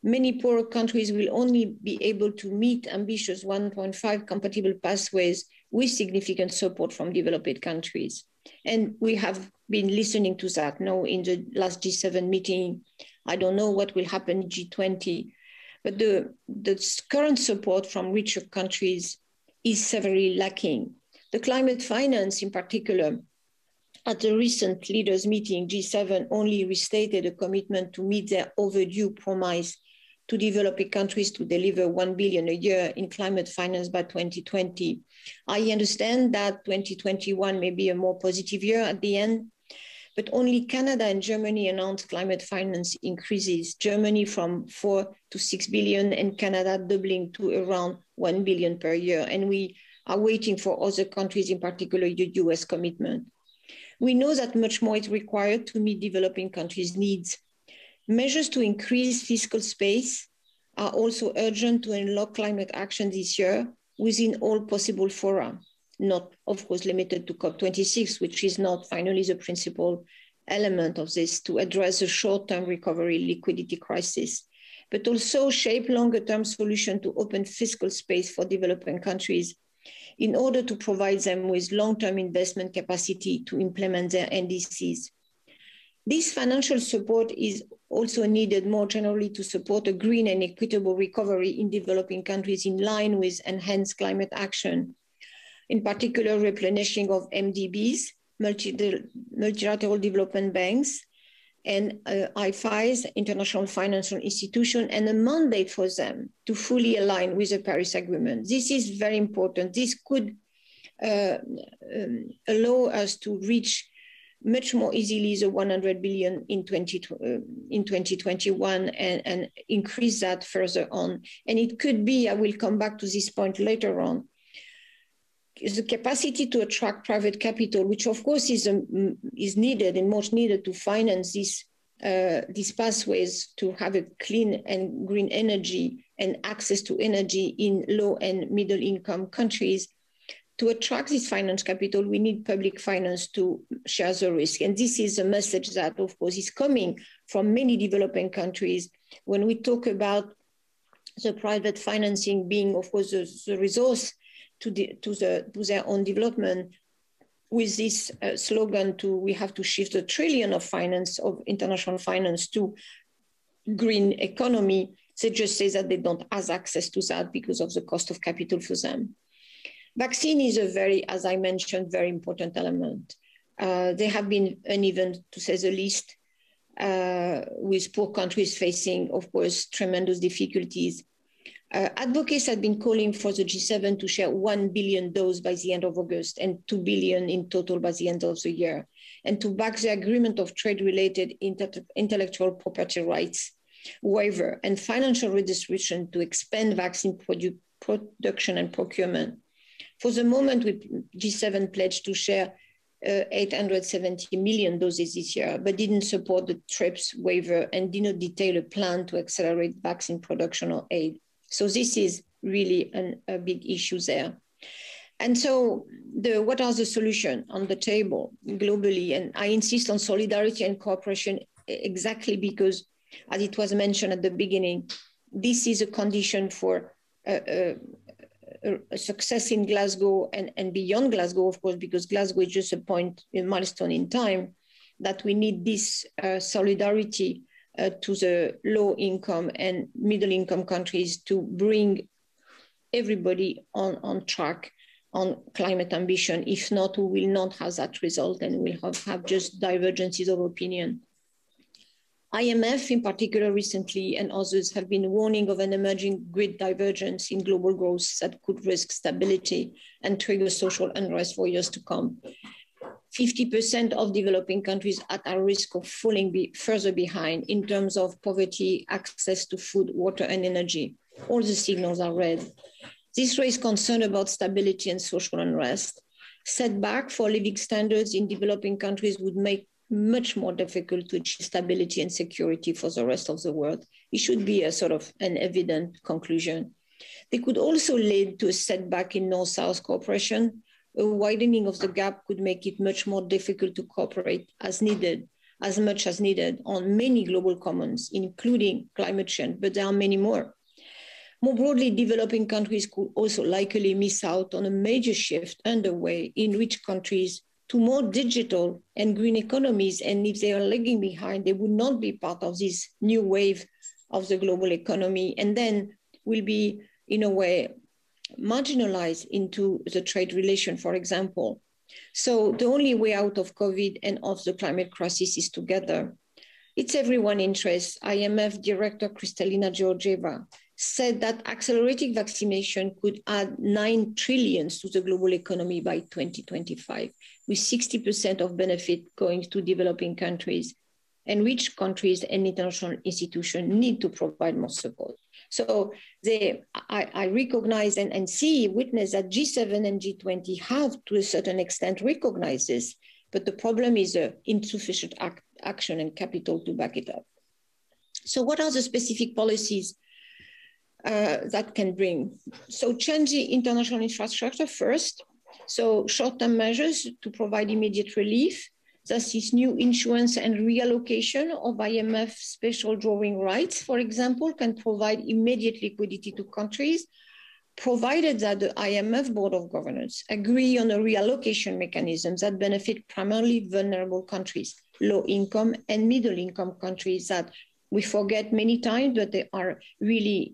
many poorer countries will only be able to meet ambitious 1.5 compatible pathways with significant support from developed countries. And we have been listening to that now in the last G7 meeting. I don't know what will happen in G20, but the current support from richer countries is severely lacking. The climate finance in particular, at the recent leaders meeting, G7 only restated a commitment to meet their overdue promise to developing countries to deliver 1 billion a year in climate finance by 2020. I understand that 2021 may be a more positive year at the end, but only Canada and Germany announced climate finance increases. Germany from 4 to 6 billion and Canada doubling to around 1 billion per year. And we are waiting for other countries, in particular the US commitment. We know that much more is required to meet developing countries' needs. Measures to increase fiscal space are also urgent to unlock climate action this year within all possible fora, not of course limited to COP26, which is not finally the principal element of this to address the short-term recovery liquidity crisis, but also shape longer-term solution to open fiscal space for developing countries in order to provide them with long-term investment capacity to implement their NDCs. This financial support is also needed more generally to support a green and equitable recovery in developing countries in line with enhanced climate action. In particular, replenishing of MDBs, multilateral development banks, and IFIs, international financial institution, and a mandate for them to fully align with the Paris Agreement. This is very important. This could allow us to reach much more easily the 100 billion in 2021 and increase that further on. And it could be, I will come back to this point later on, is the capacity to attract private capital, which of course is needed and much needed to finance these pathways to have a clean and green energy and access to energy in low and middle income countries. To attract this finance capital, we need public finance to share the risk. And this is a message that, of course, is coming from many developing countries. When we talk about the private financing being, of course, the resource to their own development, with this slogan we have to shift $1 trillion of international finance to green economy, they just say that they don't have access to that because of the cost of capital for them. Vaccine is a very, as I mentioned, very important element. They have been uneven, to say the least, with poor countries facing, of course, tremendous difficulties. Advocates had been calling for the G7 to share 1 billion doses by the end of August and 2 billion in total by the end of the year, and to back the agreement of trade-related intellectual property rights waiver and financial redistribution to expand vaccine production and procurement. For the moment, G7 pledged to share 870 million doses this year, but didn't support the TRIPS waiver and did not detail a plan to accelerate vaccine production or aid. So this is really a big issue there. And so what are the solutions on the table globally? And I insist on solidarity and cooperation exactly because, as it was mentioned at the beginning, this is a condition for a success in Glasgow and beyond Glasgow, of course, because Glasgow is just a milestone in time, that we need this solidarity to the low income and middle income countries to bring everybody on track on climate ambition. If not, we will not have that result and we'll have just divergences of opinion. IMF in particular recently and others have been warning of an emerging great divergence in global growth that could risk stability and trigger social unrest for years to come. 50% of developing countries are at risk of falling further behind in terms of poverty, access to food, water, and energy. All the signals are red. This raises concern about stability and social unrest. Setback for living standards in developing countries would make much more difficult to achieve stability and security for the rest of the world. It should be a sort of an evident conclusion. They could also lead to a setback in North-South cooperation. A widening of the gap could make it much more difficult to cooperate as much as needed on many global commons, including climate change, but there are many more. More broadly, developing countries could also likely miss out on a major shift underway in rich countries to more digital and green economies. And if they are lagging behind, they would not be part of this new wave of the global economy, and then will be, in a way, marginalized into the trade relation, for example. So the only way out of COVID and of the climate crisis is together. It's everyone's interest. IMF Director Kristalina Georgieva said that accelerating vaccination could add 9 trillion to the global economy by 2025, with 60% of benefit going to developing countries. And rich countries and international institutions need to provide more support. So I recognize and witness that G7 and G20 have, to a certain extent, recognized this, but the problem is insufficient action and capital to back it up. So what are the specific policies that can bring? So change the international infrastructure first. So short-term measures to provide immediate relief. Thus, this new issuance and reallocation of IMF special drawing rights, for example, can provide immediate liquidity to countries, provided that the IMF Board of Governors agree on a reallocation mechanism that benefit primarily vulnerable countries, low-income and middle-income countries that we forget many times, but they are really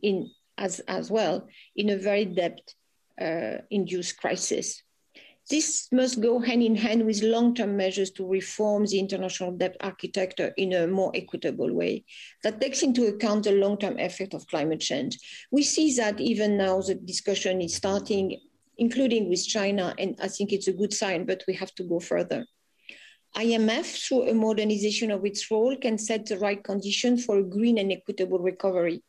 as well in a very debt-induced crisis. This must go hand in hand with long-term measures to reform the international debt architecture in a more equitable way that takes into account the long-term effect of climate change. We see that even now the discussion is starting, including with China, and I think it's a good sign, but we have to go further. IMF, through a modernization of its role, can set the right conditions for a green and equitable recovery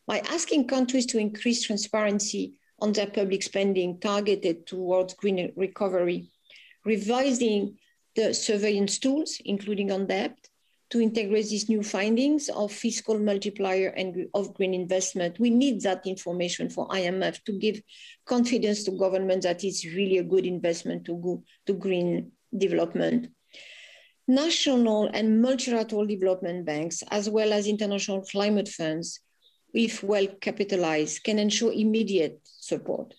by asking countries to increase transparency on their public spending targeted towards green recovery, revising the surveillance tools, including on debt, to integrate these new findings of fiscal multiplier and of green investment. We need that information for IMF to give confidence to government that it's really a good investment to go to green development. National and multilateral development banks, as well as international climate funds, if well capitalized, can ensure immediate support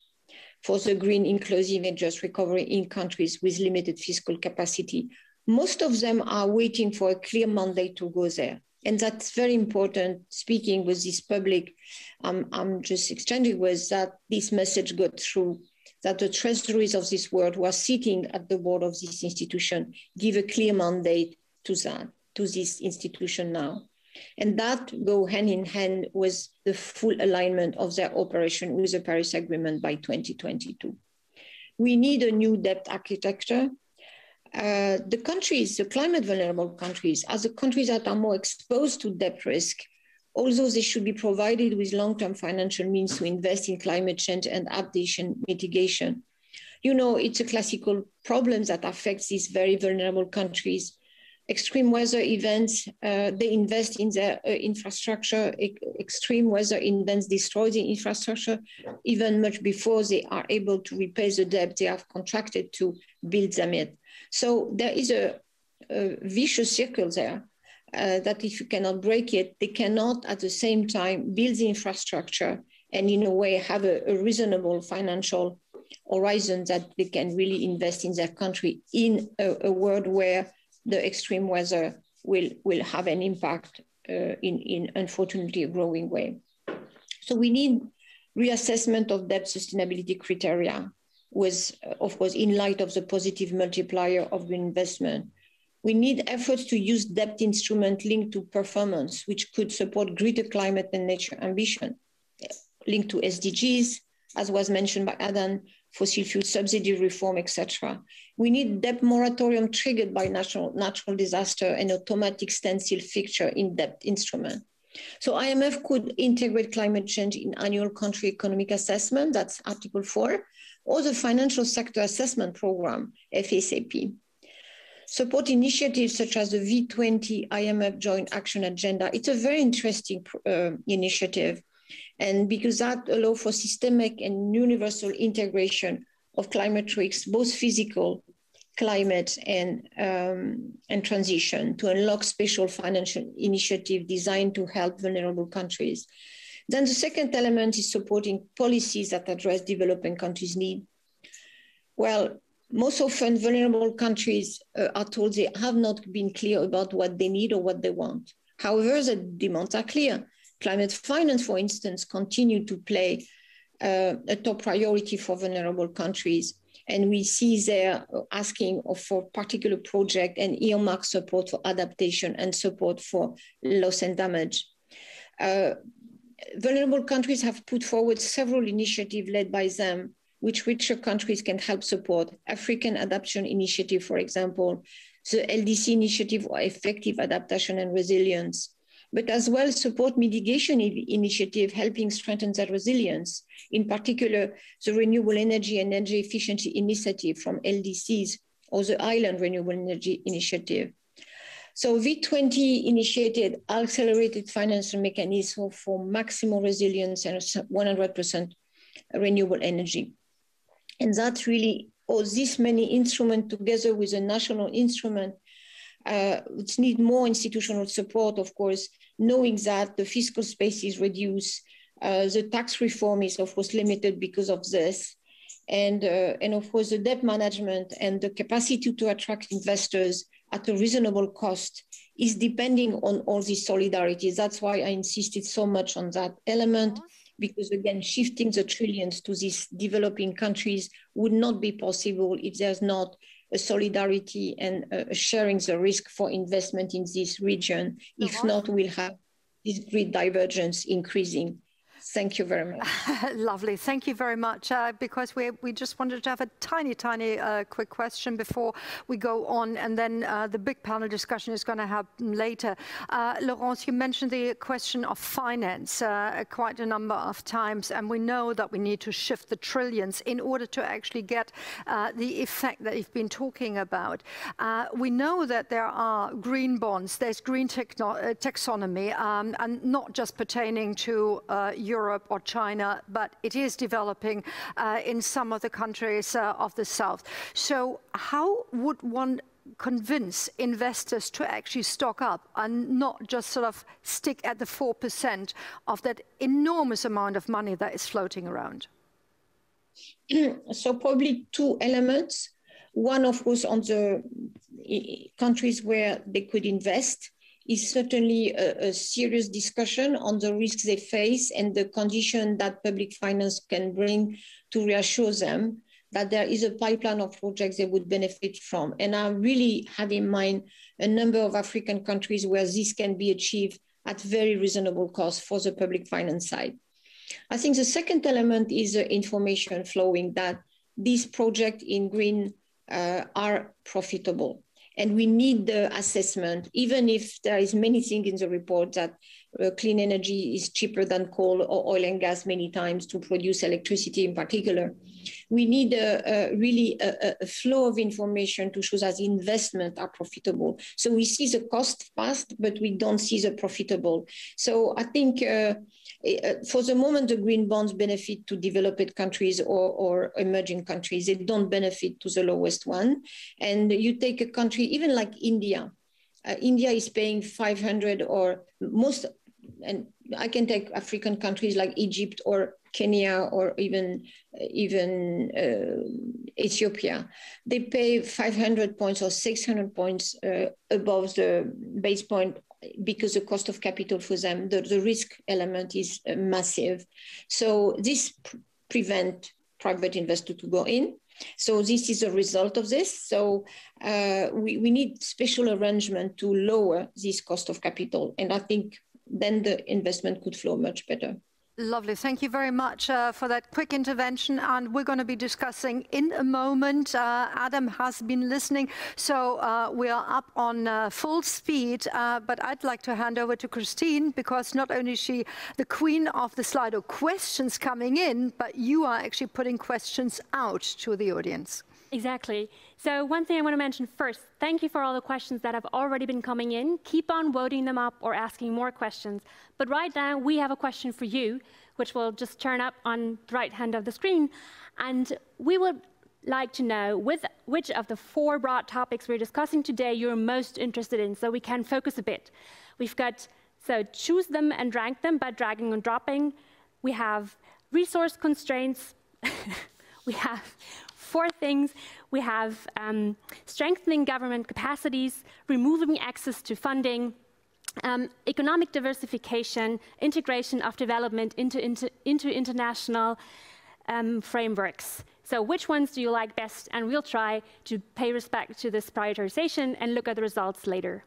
for the green, inclusive and just recovery in countries with limited fiscal capacity. Most of them are waiting for a clear mandate to go there. And that's very important, speaking with this public, I'm just exchanging with, that this message got through, that the treasuries of this world who are sitting at the board of this institution give a clear mandate to this institution now. And that go hand in hand with the full alignment of their operation with the Paris Agreement by 2022. We need a new debt architecture. The countries, the climate vulnerable countries, are the countries that are more exposed to debt risk, although they should be provided with long-term financial means to invest in climate change and adaptation mitigation. You know, it's a classical problem that affects these very vulnerable countries. Extreme weather events, they invest in their infrastructure. Extreme weather events destroy the infrastructure even much before they are able to repay the debt they have contracted to build them in. So there is a vicious circle there that if you cannot break it, they cannot at the same time build the infrastructure and in a way have a reasonable financial horizon that they can really invest in their country in a world where the extreme weather will have an impact in unfortunately a growing way. So we need reassessment of debt sustainability criteria with, of course, in light of the positive multiplier of green investment. We need efforts to use debt instrument linked to performance, which could support greater climate and nature ambition, linked to SDGs, as was mentioned by Adam, fossil fuel subsidy reform, etc. We need debt moratorium triggered by natural disaster and automatic standstill fixture in debt instrument. So IMF could integrate climate change in annual country economic assessment, that's Article 4, or the financial sector assessment program, FSAP. Support initiatives such as the V20 IMF Joint Action Agenda. It's a very interesting initiative, and because that allows for systemic and universal integration of climate risks, both physical, climate, and transition, to unlock special financial initiative designed to help vulnerable countries. Then the second element is supporting policies that address developing countries' needs. Well, most often vulnerable countries are told they have not been clear about what they need or what they want. However, the demands are clear. Climate finance, for instance, continue to play a top priority for vulnerable countries. And we see there asking for particular project and earmark support for adaptation and support for loss and damage. Vulnerable countries have put forward several initiatives led by them, which richer countries can help support. African Adaptation Initiative, for example, the LDC Initiative for Effective Adaptation and Resilience, but as well support mitigation initiative helping strengthen that resilience, in particular, the Renewable Energy and Energy Efficiency Initiative from LDCs or the Island Renewable Energy Initiative. So V20 initiated accelerated financial mechanism for maximum resilience and 100% renewable energy. And that's really, this many instruments together with a national instrument, which need more institutional support, of course, knowing that the fiscal space is reduced, the tax reform is of course limited because of this, and of course the debt management and the capacity to attract investors at a reasonable cost is depending on all these solidarities. That's why I insisted so much on that element, because again, shifting the trillions to these developing countries would not be possible if there's not a solidarity and sharing the risk for investment in this region. If not, we'll have this great divergence increasing. Thank you very much. Lovely. Thank you very much. Because we just wanted to have a tiny quick question before we go on, and then the big panel discussion is going to happen later. Laurence, you mentioned the question of finance quite a number of times, and we know that we need to shift the trillions in order to actually get the effect that you've been talking about. We know that there are green bonds, there's green taxonomy, and not just pertaining to Europe or China, but it is developing in some of the countries of the South. So how would one convince investors to actually stock up and not just sort of stick at the 4% of that enormous amount of money that is floating around? So probably two elements. One, of course, on the countries where they could invest, is certainly a serious discussion on the risks they face and the condition that public finance can bring to reassure them that there is a pipeline of projects they would benefit from. And I really had in mind a number of African countries where this can be achieved at very reasonable cost for the public finance side. I think the second element is the information flowing, that these projects in green are profitable. And we need the assessment, even if there is many things in the report that clean energy is cheaper than coal or oil and gas many times to produce electricity in particular. We need really a flow of information to show that the investments are profitable. So we see the cost fast, but we don't see the profitable. So I think for the moment, the green bonds benefit to developed countries or emerging countries. They don't benefit to the lowest one. And you take a country, even like India. India is paying 500 or most, and I can take African countries like Egypt or Kenya or even Ethiopia. They pay 500 points or 600 points above the base point, because the cost of capital for them, the risk element is massive. So this prevents private investors to go in. So this is a result of this. So we need special arrangement to lower this cost of capital. And I think then the investment could flow much better. Lovely. Thank you very much for that quick intervention. And we're going to be discussing in a moment. Adam has been listening, so we are up on full speed. But I'd like to hand over to Christine, because not only is she the queen of the Slido questions coming in, but you are actually putting questions out to the audience. Exactly. So one thing I want to mention first, thank you for all the questions that have already been coming in. Keep on voting them up or asking more questions. But right now, we have a question for you, which will just turn up on the right hand of the screen. And we would like to know which of the 4 broad topics we're discussing today you're most interested in, so we can focus a bit. We've got, so choose them and rank them by dragging and dropping. We have resource constraints. We have 4 things. We have strengthening government capacities, removing access to funding, economic diversification, integration of development into international frameworks. So which ones do you like best? And we'll try to pay respect to this prioritization and look at the results later.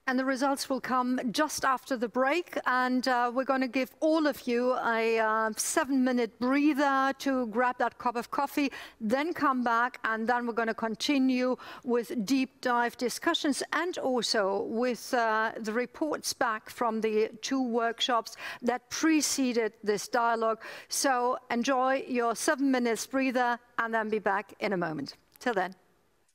And the results will come just after the break. And we're going to give all of you a 7-minute breather to grab that cup of coffee, then come back, and then we're going to continue with deep dive discussions and also with the reports back from the 2 workshops that preceded this dialogue. So enjoy your 7 minutes breather and then be back in a moment. Till then.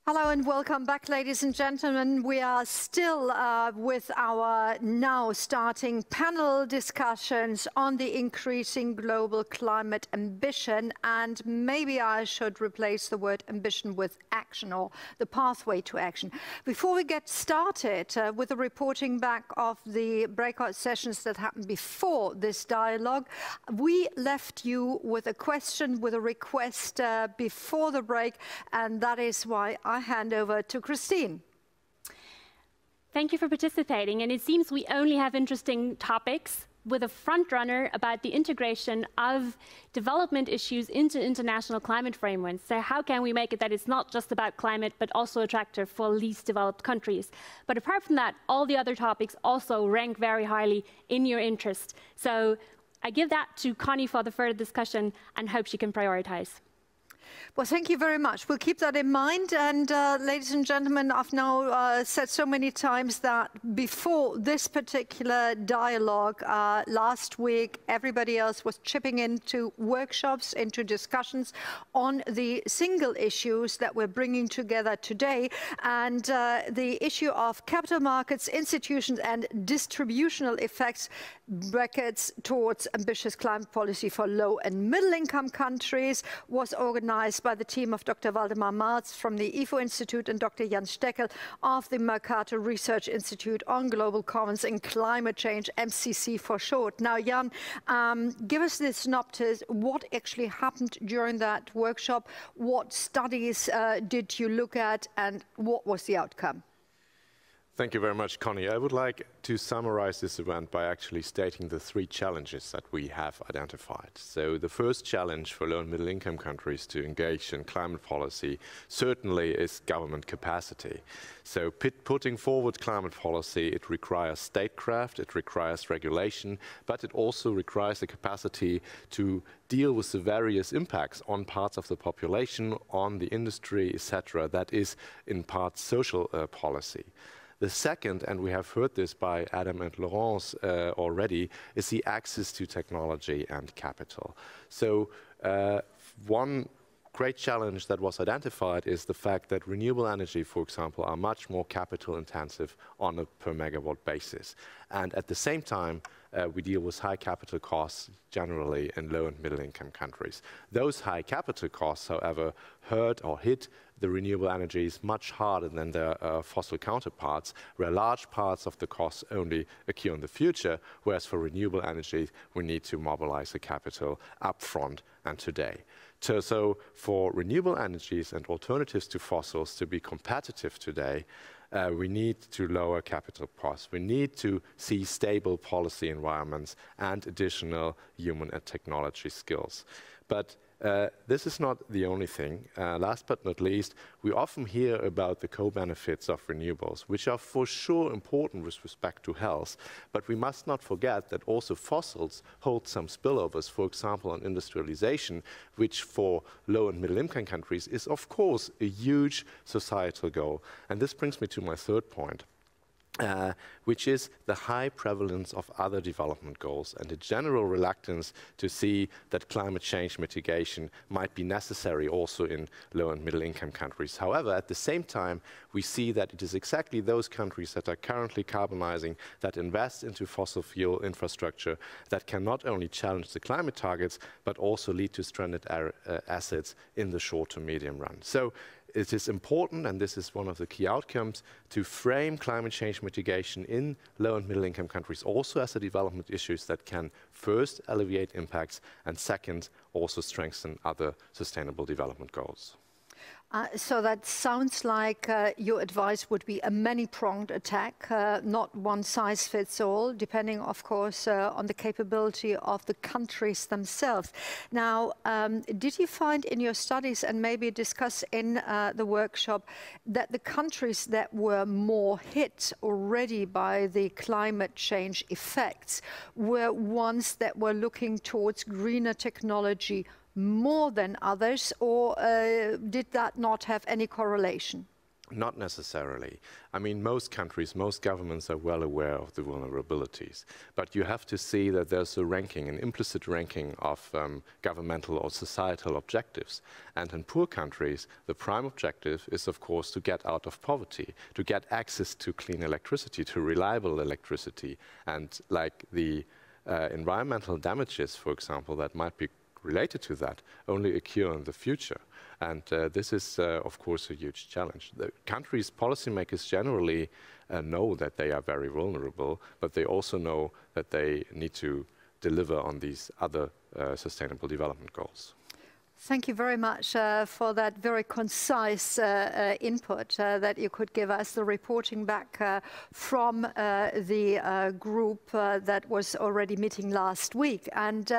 Hello and welcome back, ladies and gentlemen. We are still with our now starting panel discussions on the increasing global climate ambition, and maybe I should replace the word ambition with action, or the pathway to action. Before we get started with the reporting back of the breakout sessions that happened before this dialogue, we left you with a question, with a request before the break, and that is why I hand over to Christine. Thank you for participating. And it seems we only have interesting topics, with a front runner about the integration of development issues into international climate frameworks. So how can we make it that it's not just about climate, but also attractive for least developed countries? But apart from that, all the other topics also rank very highly in your interest. So I give that to Connie for the further discussion and hope she can prioritize. Well, thank you very much. We'll keep that in mind. And ladies and gentlemen, I've now said so many times that before this particular dialogue last week, everybody else was chipping into workshops, into discussions on the single issues that we're bringing together today. And the issue of capital markets, institutions, and distributional effects brackets towards ambitious climate policy for low and middle income countries was organized by the team of Dr. Waldemar Marz from the IFO Institute and Dr. Jan Steckel of the Mercator Research Institute on Global Commons and Climate Change, MCC for short. Now, Jan, give us the synopsis. What actually happened during that workshop? What studies did you look at, and what was the outcome? Thank you very much, Connie. I would like to summarize this event by actually stating the 3 challenges that we have identified. So the first challenge for low and middle income countries to engage in climate policy certainly is government capacity. So putting forward climate policy, it requires statecraft, it requires regulation, but it also requires the capacity to deal with the various impacts on parts of the population, on the industry, etc. That is in part social policy. The second, and we have heard this by Adam and Laurence already, is the access to technology and capital. So one great challenge that was identified is the fact that renewable energy, for example, are much more capital intensive on a per megawatt basis. And at the same time, we deal with high capital costs generally in low and middle income countries. Those high capital costs, however, hurt or hit the renewable energies much harder than their fossil counterparts, where large parts of the costs only occur in the future, whereas for renewable energy, we need to mobilize the capital upfront and today. So for renewable energies and alternatives to fossils to be competitive today, we need to lower capital costs. We need to see stable policy environments and additional human and technology skills. But this is not the only thing. Last but not least, we often hear about the co-benefits of renewables, which are for sure important with respect to health, but we must not forget that also fossils hold some spillovers, for example, on industrialization, which for low and middle income countries is of course a huge societal goal. And this brings me to my third point. Which is the high prevalence of other development goals and the general reluctance to see that climate change mitigation might be necessary also in low and middle income countries. However, at the same time, we see that it is exactly those countries that are currently carbonizing, that invest into fossil fuel infrastructure, that can not only challenge the climate targets, but also lead to stranded assets in the short to medium run. So it is important, and this is one of the key outcomes, to frame climate change mitigation in low and middle income countries also as a development issues that can first alleviate impacts and second also strengthen other sustainable development goals. So that sounds like your advice would be a many-pronged attack, not one size fits all, depending, of course, on the capability of the countries themselves. Now, did you find in your studies, and maybe discuss in the workshop, that the countries that were more hit already by the climate change effects were ones that were looking towards greener technology more than others, or did that not have any correlation? Not necessarily. I mean, most countries, most governments are well aware of the vulnerabilities, but you have to see that there's a ranking, an implicit ranking of governmental or societal objectives. And in poor countries, the prime objective is, of course, to get out of poverty, to get access to clean electricity, to reliable electricity. And like the environmental damages, for example, that might be related to that only occur in the future. And this is, of course, a huge challenge. The countries' policymakers generally know that they are very vulnerable, but they also know that they need to deliver on these other sustainable development goals. Thank you very much for that very concise input that you could give us, the reporting back from the group that was already meeting last week. And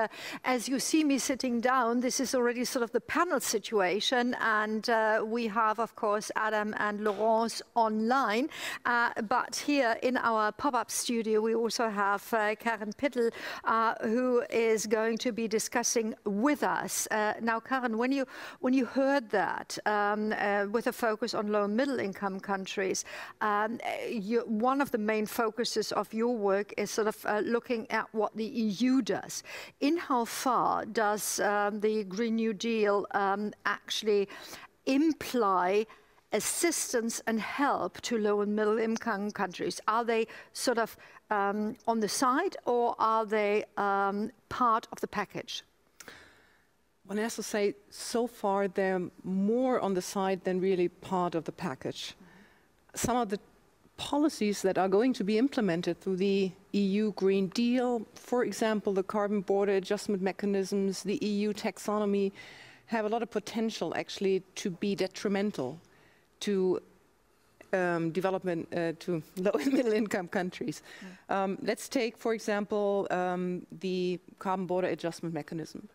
as you see me sitting down, this is already sort of the panel situation. And we have, of course, Adam and Laurence online. But here in our pop-up studio, we also have Karen Pittel, who is going to be discussing with us. Now, Karen, when you heard that, with a focus on low and middle income countries, one of the main focuses of your work is sort of looking at what the EU does. In how far does the Green New Deal actually imply assistance and help to low and middle income countries? Are they sort of on the side, or are they part of the package? One has to say, so far they're more on the side than really part of the package. Some of the policies that are going to be implemented through the EU Green Deal, for example, the carbon border adjustment mechanisms, the EU taxonomy, have a lot of potential actually to be detrimental to development to low and middle income countries. Let's take, for example, the carbon border adjustment mechanism.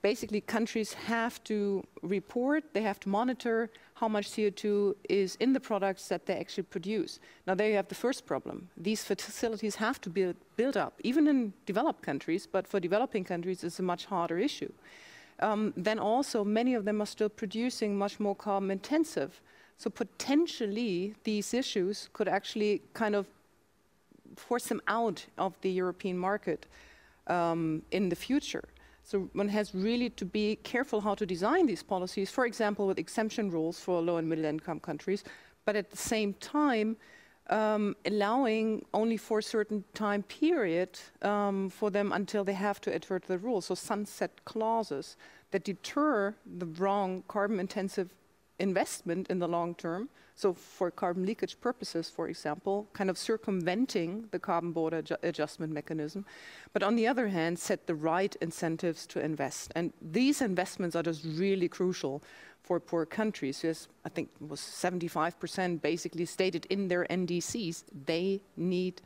Basically, countries have to report, they have to monitor how much CO2 is in the products that they actually produce. Now, there you have the first problem. These facilities have to be built up, even in developed countries, but for developing countries, it's a much harder issue. Then also, many of them are still producing much more carbon intensive. So potentially, these issues could actually kind of force them out of the European market in the future. So one has really to be careful how to design these policies, for example, with exemption rules for low and middle income countries, but at the same time, allowing only for a certain time period for them until they have to adhere to the rules. So sunset clauses that deter the wrong carbon intensive investment in the long term. So for carbon leakage purposes, for example, kind of circumventing the carbon border adjustment mechanism. But on the other hand, set the right incentives to invest. And these investments are just really crucial for poor countries. Yes, I think it was 75% basically stated in their NDCs, they need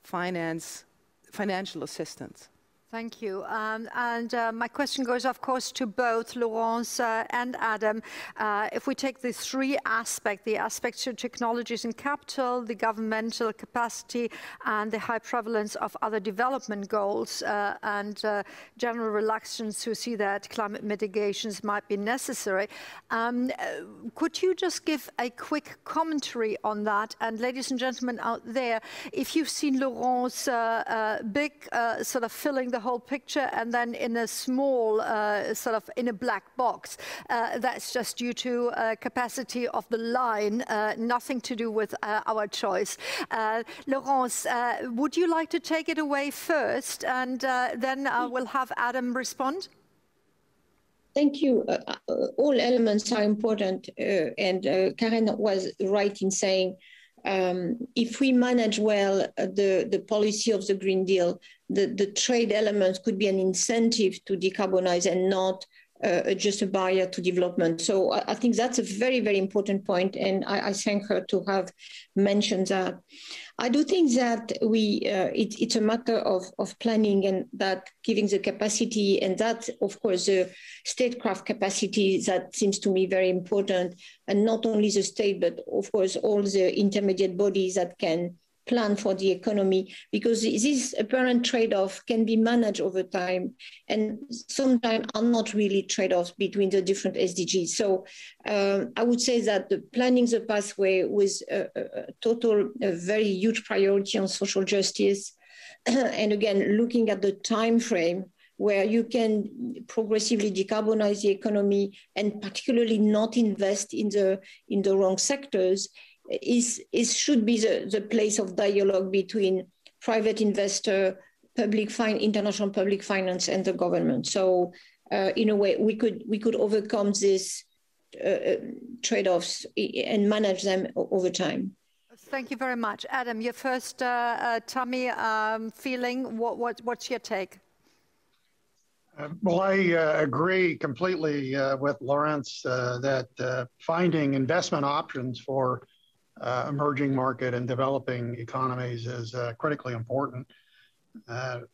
financial assistance. Thank you. My question goes, of course, to both Laurence and Adam. If we take the three aspects, the aspects to technologies and capital, the governmental capacity, and the high prevalence of other development goals, and general reluctance to see that climate mitigations might be necessary, could you just give a quick commentary on that? And ladies and gentlemen out there, if you've seen Laurence big sort of filling the whole picture and then in a small sort of in a black box, that's just due to capacity of the line, nothing to do with our choice. Laurence, would you like to take it away first, and then we'll have Adam respond? Thank you. All elements are important, and Karen was right in saying if we manage well the policy of the Green Deal, the trade elements could be an incentive to decarbonize and not just a barrier to development. So I think that's a very, very important point, and I thank her to have mentioned that. I do think that it's a matter of planning, and that giving the capacity, and that, of course, the statecraft capacity, that seems to me very important, and not only the state, but of course all the intermediate bodies that can plan for the economy, because this apparent trade-off can be managed over time, and sometimes are not really trade-offs between the different SDGs. So I would say that the planning the pathway with a very huge priority on social justice, and again, looking at the time frame where you can progressively decarbonize the economy and particularly not invest in the wrong sectors, should be the place of dialogue between private investor, international public finance, and the government. So, in a way, we could overcome these trade-offs and manage them over time. Thank you very much, Adam. Your first tummy feeling. What's your take? Well, I agree completely with Laurence that finding investment options for emerging market and developing economies is critically important.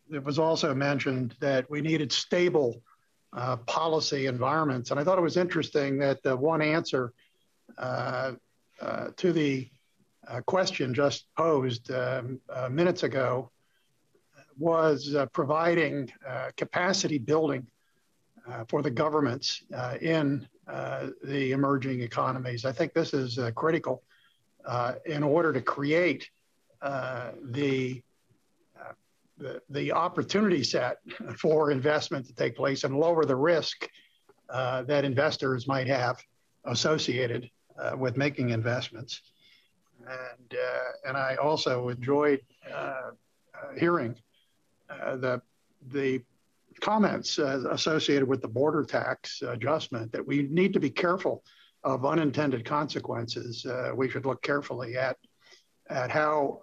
It was also mentioned that we needed stable policy environments. And I thought it was interesting that the one answer to the question just posed minutes ago was providing capacity building for the governments in the emerging economies. I think this is critical in order to create the opportunity set for investment to take place and lower the risk that investors might have associated with making investments. And I also enjoyed hearing the comments associated with the border tax adjustment, that we need to be careful of unintended consequences. We should look carefully at how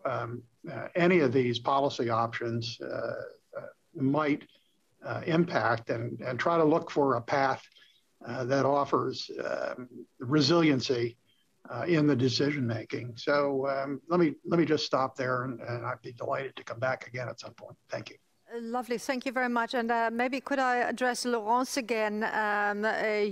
any of these policy options might impact, and try to look for a path that offers resiliency in the decision making. So let me just stop there, and I'd be delighted to come back again at some point. Thank you. Lovely, thank you very much. And maybe could I address Laurence again?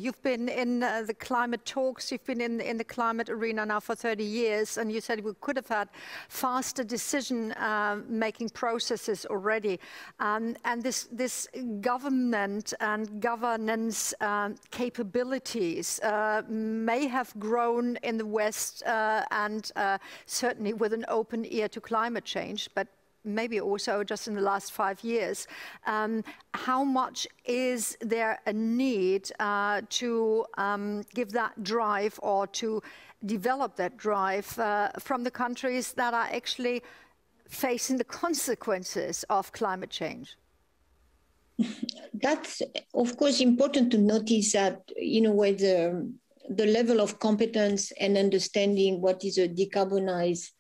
You've been in the climate talks, you've been in the climate arena now for 30 years, and you said we could have had faster decision-making processes already. And this government and governance capabilities may have grown in the West and certainly with an open ear to climate change, but maybe also just in the last 5 years. How much is there a need to give that drive or to develop that drive from the countries that are actually facing the consequences of climate change? That's, of course, important to notice that, you know, where the level of competence and understanding what is a decarbonized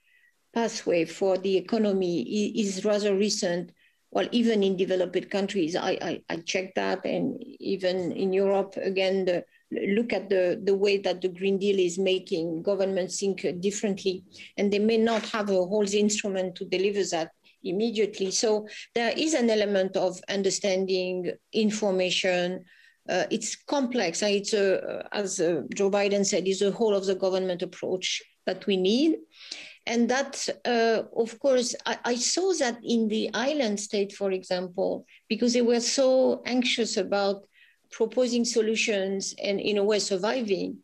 pathway for the economy is rather recent. Well, even in developed countries, I checked that, and even in Europe, again, look at the way that the Green Deal is making governments think differently, and they may not have a whole instrument to deliver that immediately. So there is an element of understanding, information. It's complex. It's as Joe Biden said, is a whole of the government approach that we need. And that, of course, I saw that in the island state, for example, because they were so anxious about proposing solutions and, in a way, surviving.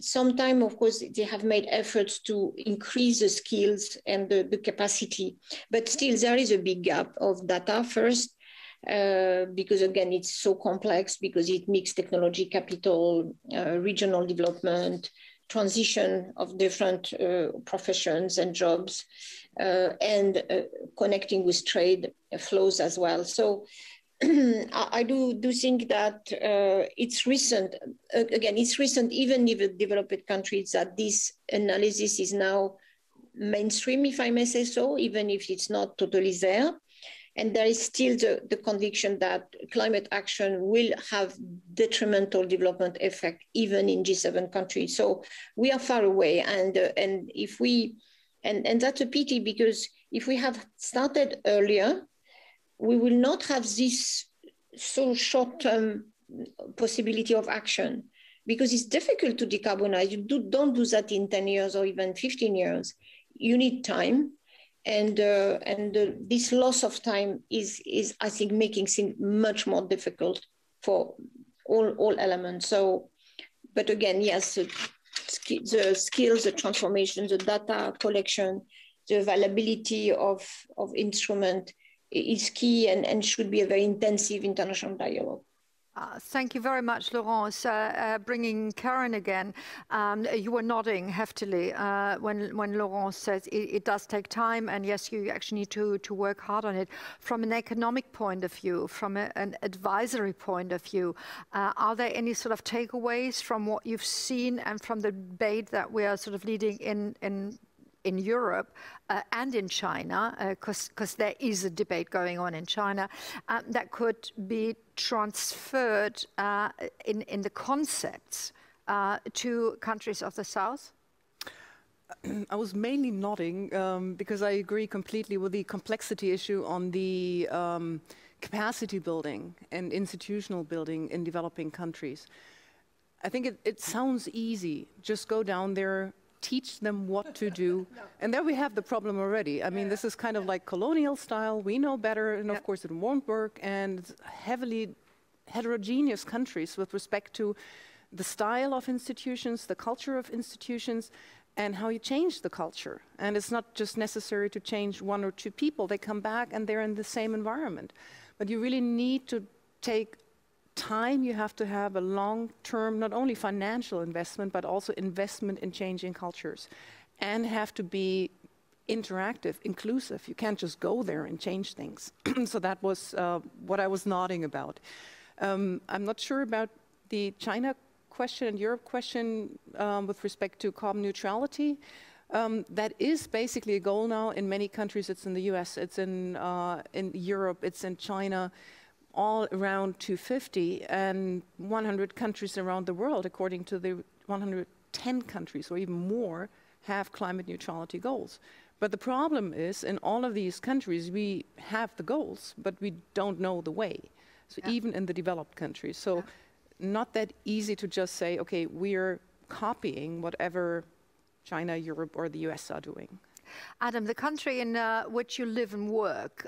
Sometimes, of course, they have made efforts to increase the skills and the capacity, but still there is a big gap of data first, because, again, it's so complex because it mixes technology, capital, regional development, transition of different professions and jobs, and connecting with trade flows as well. So I do think that it's recent. Again, it's recent even in the developed countries that this analysis is now mainstream, if I may say so, even if it's not totally there. And there is still the conviction that climate action will have detrimental development effect, even in G7 countries. So we are far away. And if we, and that's a pity, because if we have started earlier, we will not have this so short-term possibility of action, because it's difficult to decarbonize. You don't do that in 10 years or even 15 years. You need time. And this loss of time is, I think, making things much more difficult for all elements. So, but again, yes, the skills, the transformation, the data collection, the availability of instrument is key and should be a very intensive international dialogue. Thank you very much, Laurence. Bringing Karen again, you were nodding heftily when Laurence says it does take time, and yes, you actually need to work hard on it. From an economic point of view, from an advisory point of view, are there any sort of takeaways from what you've seen and from the debate that we are sort of leading in Europe and in China, because there is a debate going on in China, that could be transferred in the concepts to countries of the South? I was mainly nodding because I agree completely with the complexity issue on the capacity building and institutional building in developing countries. I think it sounds easy. Just go down there, teach them what to do. No. And there we have the problem already. I mean, this is kind of like colonial style. We know better, and of course it won't work. And heavily heterogeneous countries with respect to the style of institutions, the culture of institutions, and how you change the culture. And it's not just necessary to change one or two people. They come back and they're in the same environment. But you really need to take time. You have to have a long-term, not only financial investment, but also investment in changing cultures, and have to be interactive, inclusive. You can't just go there and change things. So that was what I was nodding about. I'm not sure about the China question and Europe question with respect to carbon neutrality. That is basically a goal now in many countries. It's in the US, it's in Europe, it's in China, all around 250, and 100 countries around the world, according to the 100 10 countries or even more have climate neutrality goals. But the problem is, in all of these countries, we have the goals, but we don't know the way. So even in the developed countries. So not that easy to just say, okay, we're copying whatever China, Europe, or the US are doing. Adam, the country in which you live and work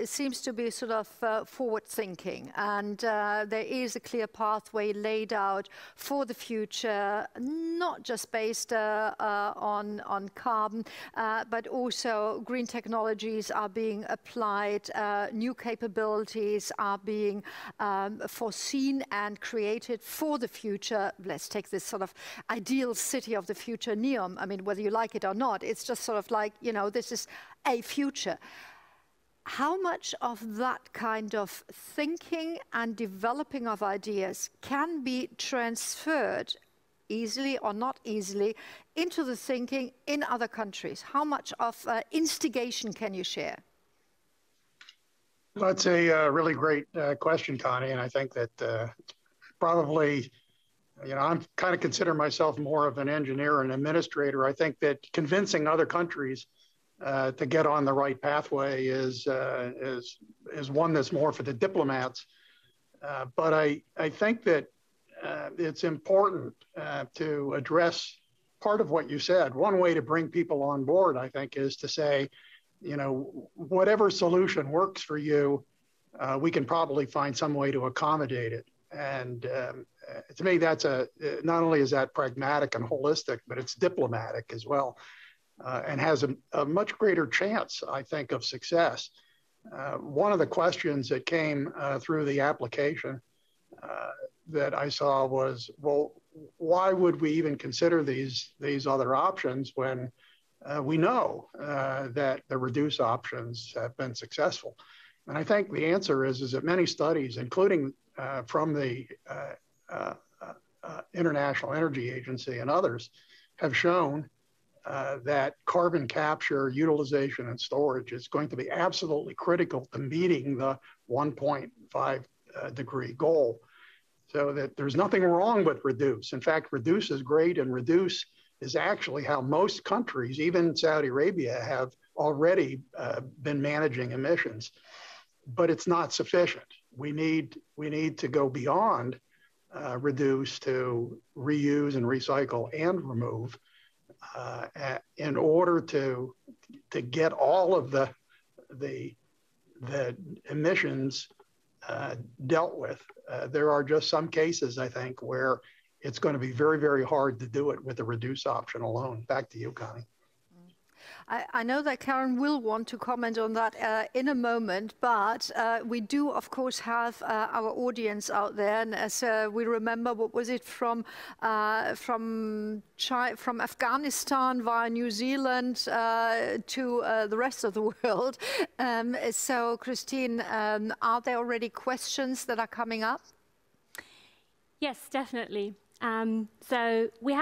seems to be sort of forward-thinking, and there is a clear pathway laid out for the future, not just based on carbon, but also green technologies are being applied, new capabilities are being foreseen and created for the future. Let's take this sort of ideal city of the future, NEOM. I mean, whether you like it or not, it's just sort of like, you know, this is a future. How much of that kind of thinking and developing of ideas can be transferred easily or not easily into the thinking in other countries? How much of instigation can you share? Well, that's a really great question, Connie, and I think that probably, you know, I'm kind of consider myself more of an engineer and administrator. I think that convincing other countries to get on the right pathway is one that's more for the diplomats. But I think that it's important to address part of what you said. One way to bring people on board, I think, is to say, you know, whatever solution works for you, we can probably find some way to accommodate it. And to me, that's not only is that pragmatic and holistic, but it's diplomatic as well, and has a much greater chance, I think, of success. One of the questions that came through the application that I saw was, well, why would we even consider these other options when we know that the reduce options have been successful? And I think the answer is that many studies, including from the International Energy Agency and others, have shown that carbon capture, utilization, and storage is going to be absolutely critical to meeting the 1.5 degree goal. So that there's nothing wrong with reduce. In fact, reduce is great, and reduce is actually how most countries, even Saudi Arabia, have already been managing emissions. But it's not sufficient. We need to go beyond reduce to reuse and recycle and remove in order to get all of the emissions dealt with. There are just some cases, I think, where it's going to be very, very hard to do it with the reduce option alone. Back to you, Connie. I know that Karen will want to comment on that in a moment, but we do, of course, have our audience out there. And as we remember, what was it, from Afghanistan via New Zealand to the rest of the world. So, Christine, are there already questions that are coming up? Yes, definitely. So we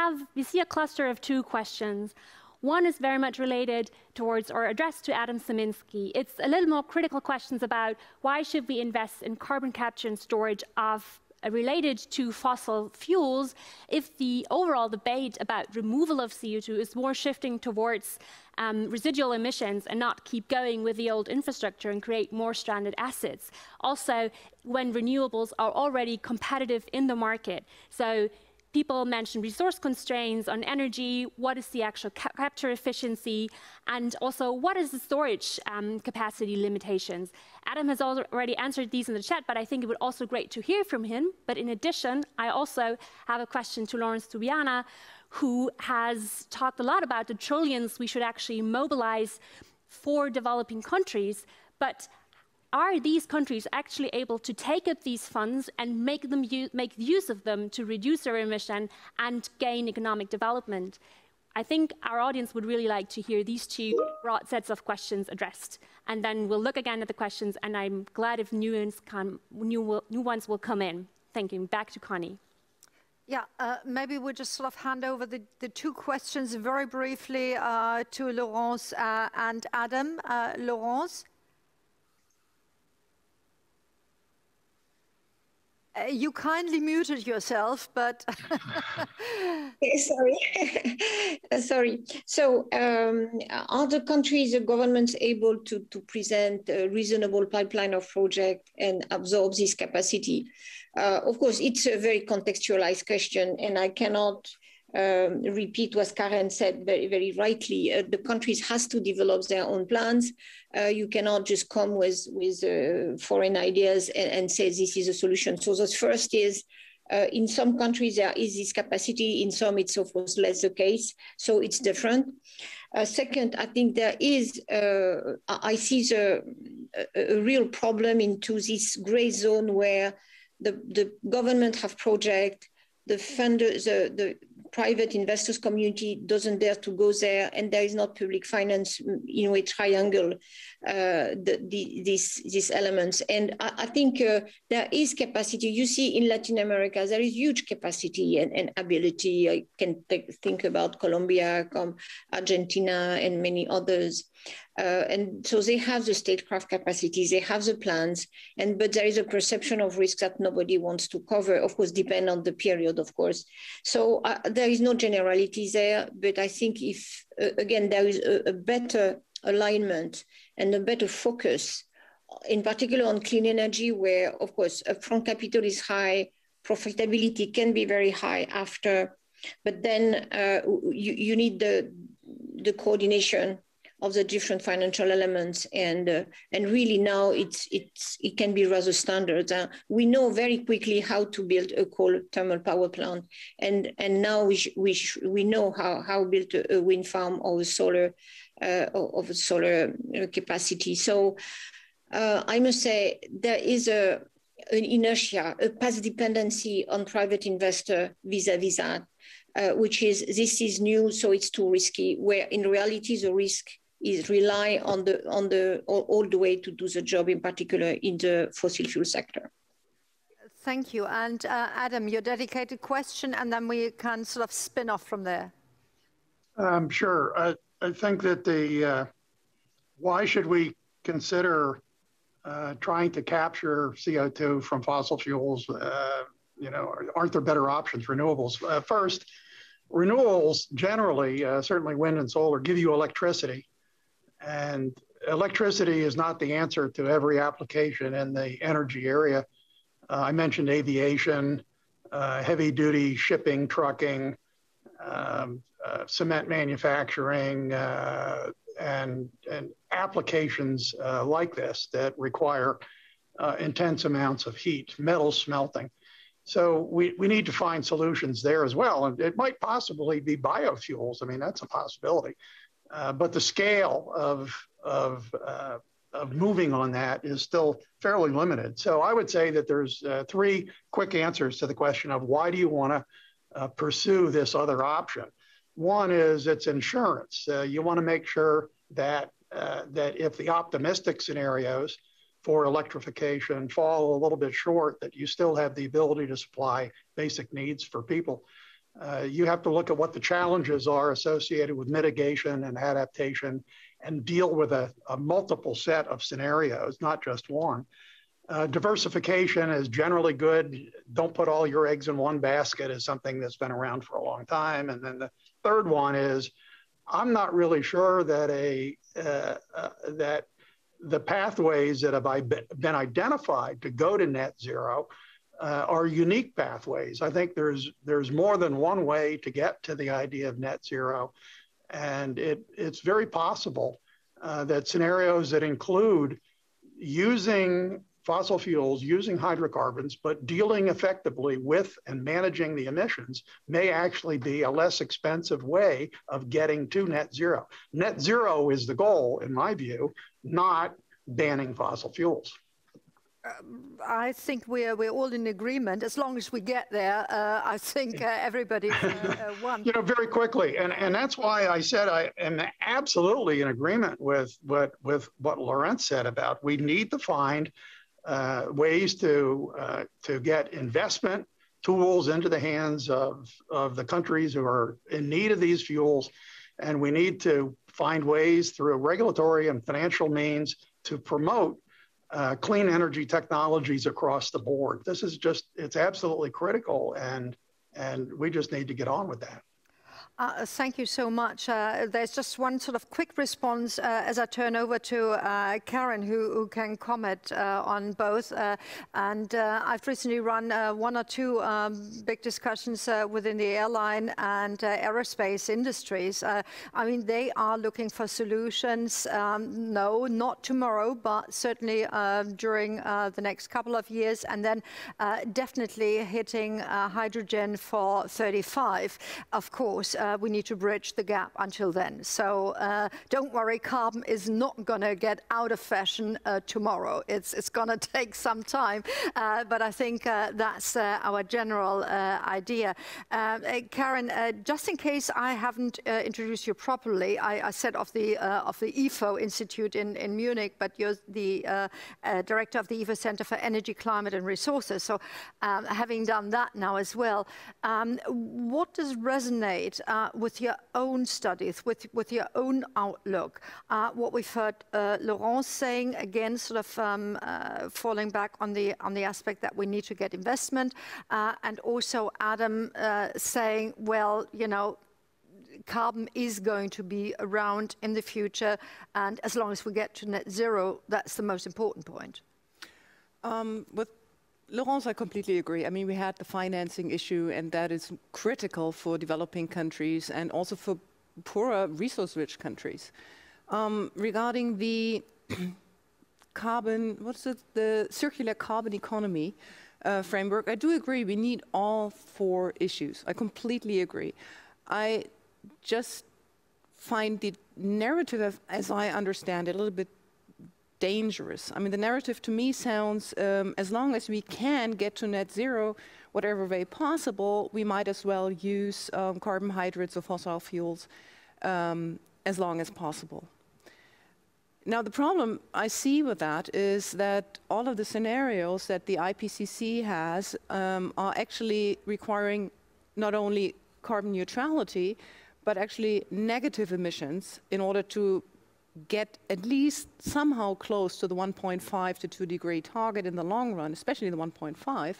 see a cluster of 2 questions. One is very much related towards or addressed to Adam Sieminski. It's a little more critical questions about why should we invest in carbon capture and storage of related to fossil fuels if the overall debate about removal of CO2 is more shifting towards residual emissions and not keep going with the old infrastructure and create more stranded assets. Also, when renewables are already competitive in the market. So people mention resource constraints on energy, what is the actual capture efficiency, and also what is the storage capacity limitations. Adam has already answered these in the chat, but I think it would also be great to hear from him. But in addition, I also have a question to Laurance Tubiana, who has talked a lot about the trillions we should actually mobilize for developing countries, but are these countries actually able to take up these funds and make use of them to reduce their emission and gain economic development? I think our audience would really like to hear these 2 broad sets of questions addressed. And then we'll look again at the questions, and I'm glad if new ones will come in. Thank you. Back to Connie. Yeah, maybe we'll just sort of hand over the 2 questions very briefly to Laurence and Adam. Laurence? You kindly muted yourself, but... Sorry. Sorry. So are the countries, the governments able to present a reasonable pipeline of project and absorb this capacity? Of course, it's a very contextualized question, and I cannot repeat what Karen said very, very rightly. The countries has to develop their own plans. You cannot just come with foreign ideas and say this is a solution. So the first is, in some countries there is this capacity, in some it's of course less the case, so it's different. Second, I think there is, I see a real problem into this gray zone where the government have project, the funders, the private investors community doesn't dare to go there, and there is not public finance, in a way, triangle these elements. And I think there is capacity. You see in Latin America, there is huge capacity and ability. I can think about Colombia, Argentina, and many others. And so they have the statecraft capacity, they have the plans, but there is a perception of risk that nobody wants to cover, of course, depend on the period, of course. So there is no generality there, but I think if, again, there is a better alignment and a better focus, in particular on clean energy, where, of course, upfront capital is high, profitability can be very high after, but then you need the coordination of the different financial elements, and really now it can be rather standard. We know very quickly how to build a coal thermal power plant, and now we know how to build a wind farm or a solar capacity. So I must say there is an inertia, a past dependency on private investor vis-a-vis that, which is this is new, so it's too risky. Where in reality the risk is rely on all the way to do the job, in particular in the fossil fuel sector. Thank you. And Adam, your dedicated question, and then we can sort of spin off from there. Sure. I think that why should we consider trying to capture CO2 from fossil fuels? Aren't there better options, renewables? First, renewables generally, certainly wind and solar, give you electricity. And electricity is not the answer to every application in the energy area. I mentioned aviation, heavy-duty shipping, trucking, cement manufacturing, and applications like this that require intense amounts of heat, metal smelting. So we need to find solutions there as well. And it might possibly be biofuels. I mean, that's a possibility. But the scale of moving on that is still fairly limited. So I would say that there's three quick answers to the question of why do you want to pursue this other option. One is it's insurance. You want to make sure that if the optimistic scenarios for electrification fall a little bit short, that you still have the ability to supply basic needs for people. You have to look at what the challenges are associated with mitigation and adaptation and deal with a multiple set of scenarios, not just one. Diversification is generally good. Don't put all your eggs in one basket is something that's been around for a long time. And then the third one is, I'm not really sure that that the pathways that have been identified to go to net zero are unique pathways. I think there's more than one way to get to the idea of net zero. And it's very possible that scenarios that include using fossil fuels, using hydrocarbons, but dealing effectively with and managing the emissions may actually be a less expensive way of getting to net zero. Net zero is the goal, in my view, not banning fossil fuels. I think we're all in agreement. As long as we get there, I think everybody's won. Very quickly, and that's why I said I am absolutely in agreement with what Laurence said about we need to find ways to get investment tools into the hands of the countries who are in need of these fuels, and we need to find ways through regulatory and financial means to promote clean energy technologies across the board. This is just, it's absolutely critical, and we just need to get on with that. Thank you so much. There's just one sort of quick response as I turn over to Karen, who can comment on both. I've recently run one or two big discussions within the airline and aerospace industries. I mean, they are looking for solutions, no, not tomorrow, but certainly during the next couple of years, and then definitely hitting hydrogen for 35, of course. We need to bridge the gap until then. So don't worry, carbon is not going to get out of fashion tomorrow. It's going to take some time, but I think that's our general idea. Karen, just in case I haven't introduced you properly, I said of the IFO Institute in Munich, but you're the director of the IFO Center for Energy, Climate and Resources. So having done that now as well, what does resonate with your own studies, with your own outlook? What we've heard Laurence saying, again, sort of falling back on the aspect that we need to get investment, and also Adam saying, well, you know, carbon is going to be around in the future, and as long as we get to net zero, that's the most important point. With Laurence, I completely agree. I mean, we had the financing issue, and that is critical for developing countries and also for poorer, resource-rich countries. Regarding the carbon, what's it, the circular carbon economy framework, I do agree we need all four issues. I completely agree. I just find the narrative, as I understand it, a little bit dangerous. I mean, the narrative to me sounds, as long as we can get to net zero, whatever way possible, we might as well use carbohydrates or fossil fuels as long as possible. Now, the problem I see with that is that all of the scenarios that the IPCC has are actually requiring not only carbon neutrality, but actually negative emissions in order to get at least somehow close to the 1.5 to 2 degree target in the long run, especially the 1.5.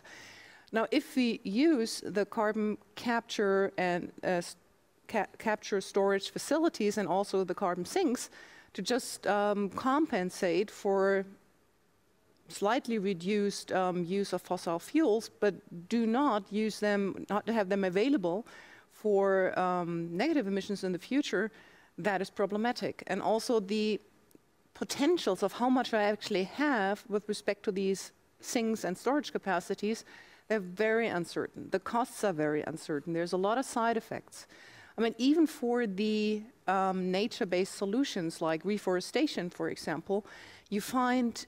Now, if we use the carbon capture and capture storage facilities and also the carbon sinks to just compensate for slightly reduced use of fossil fuels, but do not use them, not have them available for negative emissions in the future, that is problematic. And also the potentials of how much I actually have with respect to these sinks and storage capacities, they're very uncertain. The costs are very uncertain. There's a lot of side effects. I mean, even for the nature-based solutions like reforestation, for example, you find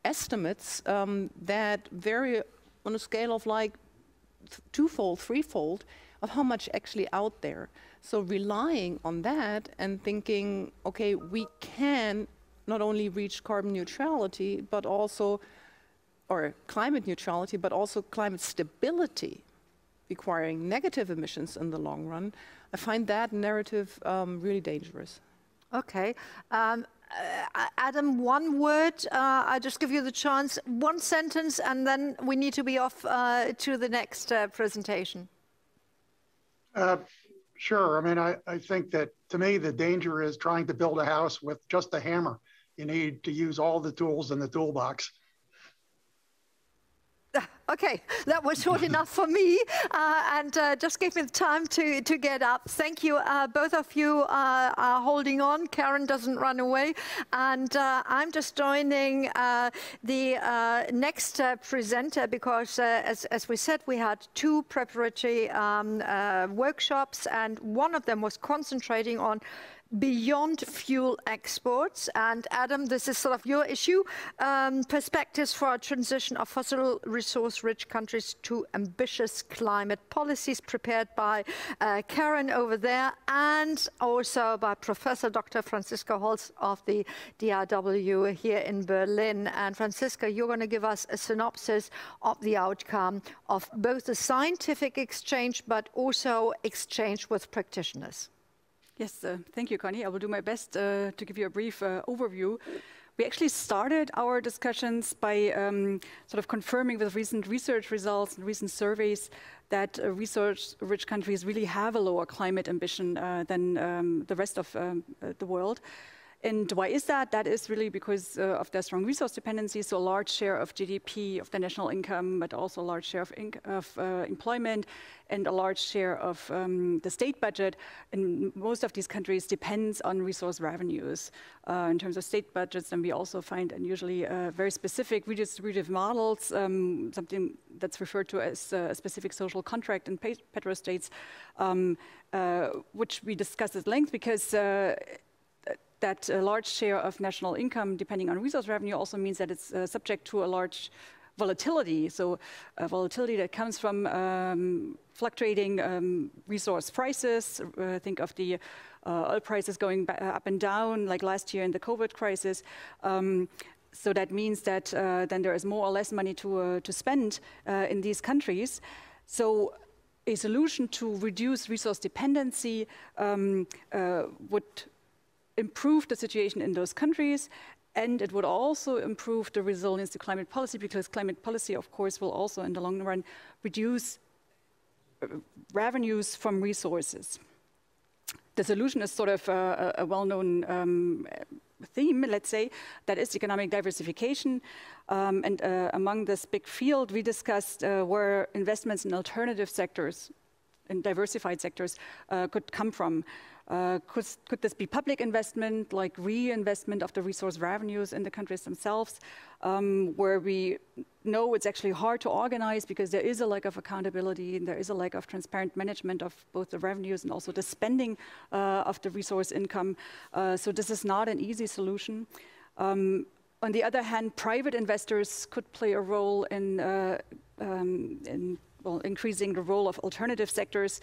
estimates that vary on a scale of like twofold, threefold of how much actually out there. So relying on that and thinking, okay, we can not only reach carbon neutrality, but also, or climate neutrality, but also climate stability, requiring negative emissions in the long run, I find that narrative really dangerous. Okay. Adam, one word, I'll just give you the chance, one sentence, and then we need to be off to the next presentation. Sure. I mean, I think that, to me, the danger is trying to build a house with just a hammer. You need to use all the tools in the toolbox. Okay, that was short enough for me, and just gave me the time to get up. Thank you. Both of you are holding on. Karen doesn't run away. And I'm just joining the next presenter because, as we said, we had two preparatory workshops, and one of them was concentrating on beyond fuel exports. And Adam, this is sort of your issue, perspectives for a transition of fossil resource-rich countries to ambitious climate policies, prepared by Karen over there, and also by Professor Dr. Franziska Holz of the DRW here in Berlin. And Franziska, you're going to give us a synopsis of the outcome of both the scientific exchange, but also exchange with practitioners. Yes, thank you, Connie. I will do my best to give you a brief overview. We actually started our discussions by sort of confirming with recent research results and recent surveys that resource-rich countries really have a lower climate ambition than the rest of the world. And why is that? That is really because of their strong resource dependency, so a large share of GDP, of the national income, but also a large share of employment, and a large share of the state budget. And most of these countries depends on resource revenues. In terms of state budgets, and we also find unusually very specific redistributive models, something that's referred to as a specific social contract in petrostates, which we discussed at length because that a large share of national income, depending on resource revenue, also means that it's subject to a large volatility. So volatility that comes from fluctuating resource prices. Think of the oil prices going up and down, like last year in the COVID crisis. So that means that then there is more or less money to spend in these countries. So a solution to reduce resource dependency would improve the situation in those countries, and it would also improve the resilience to climate policy, because climate policy, of course, will also, in the long run, reduce revenues from resources. The solution is sort of a well-known theme, let's say, that is economic diversification. And among this big field, we discussed where investments in alternative sectors, in diversified sectors, could come from. Could this be public investment, like reinvestment of the resource revenues in the countries themselves, where we know it's actually hard to organize because there is a lack of accountability and there is a lack of transparent management of both the revenues and also the spending of the resource income. So this is not an easy solution. On the other hand, private investors could play a role in increasing the role of alternative sectors.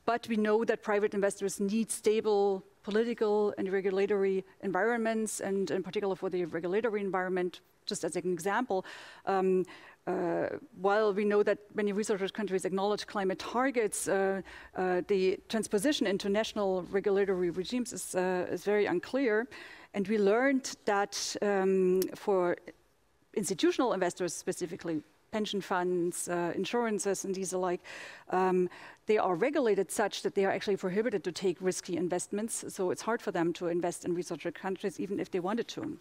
But we know that private investors need stable political and regulatory environments, and in particular for the regulatory environment, just as an example, while we know that many resource-rich countries acknowledge climate targets, the transposition into national regulatory regimes is very unclear. And we learned that for institutional investors specifically, pension funds, insurances, and these alike, they are regulated such that they are actually prohibited to take risky investments. So it's hard for them to invest in resource-rich countries, even if they wanted to.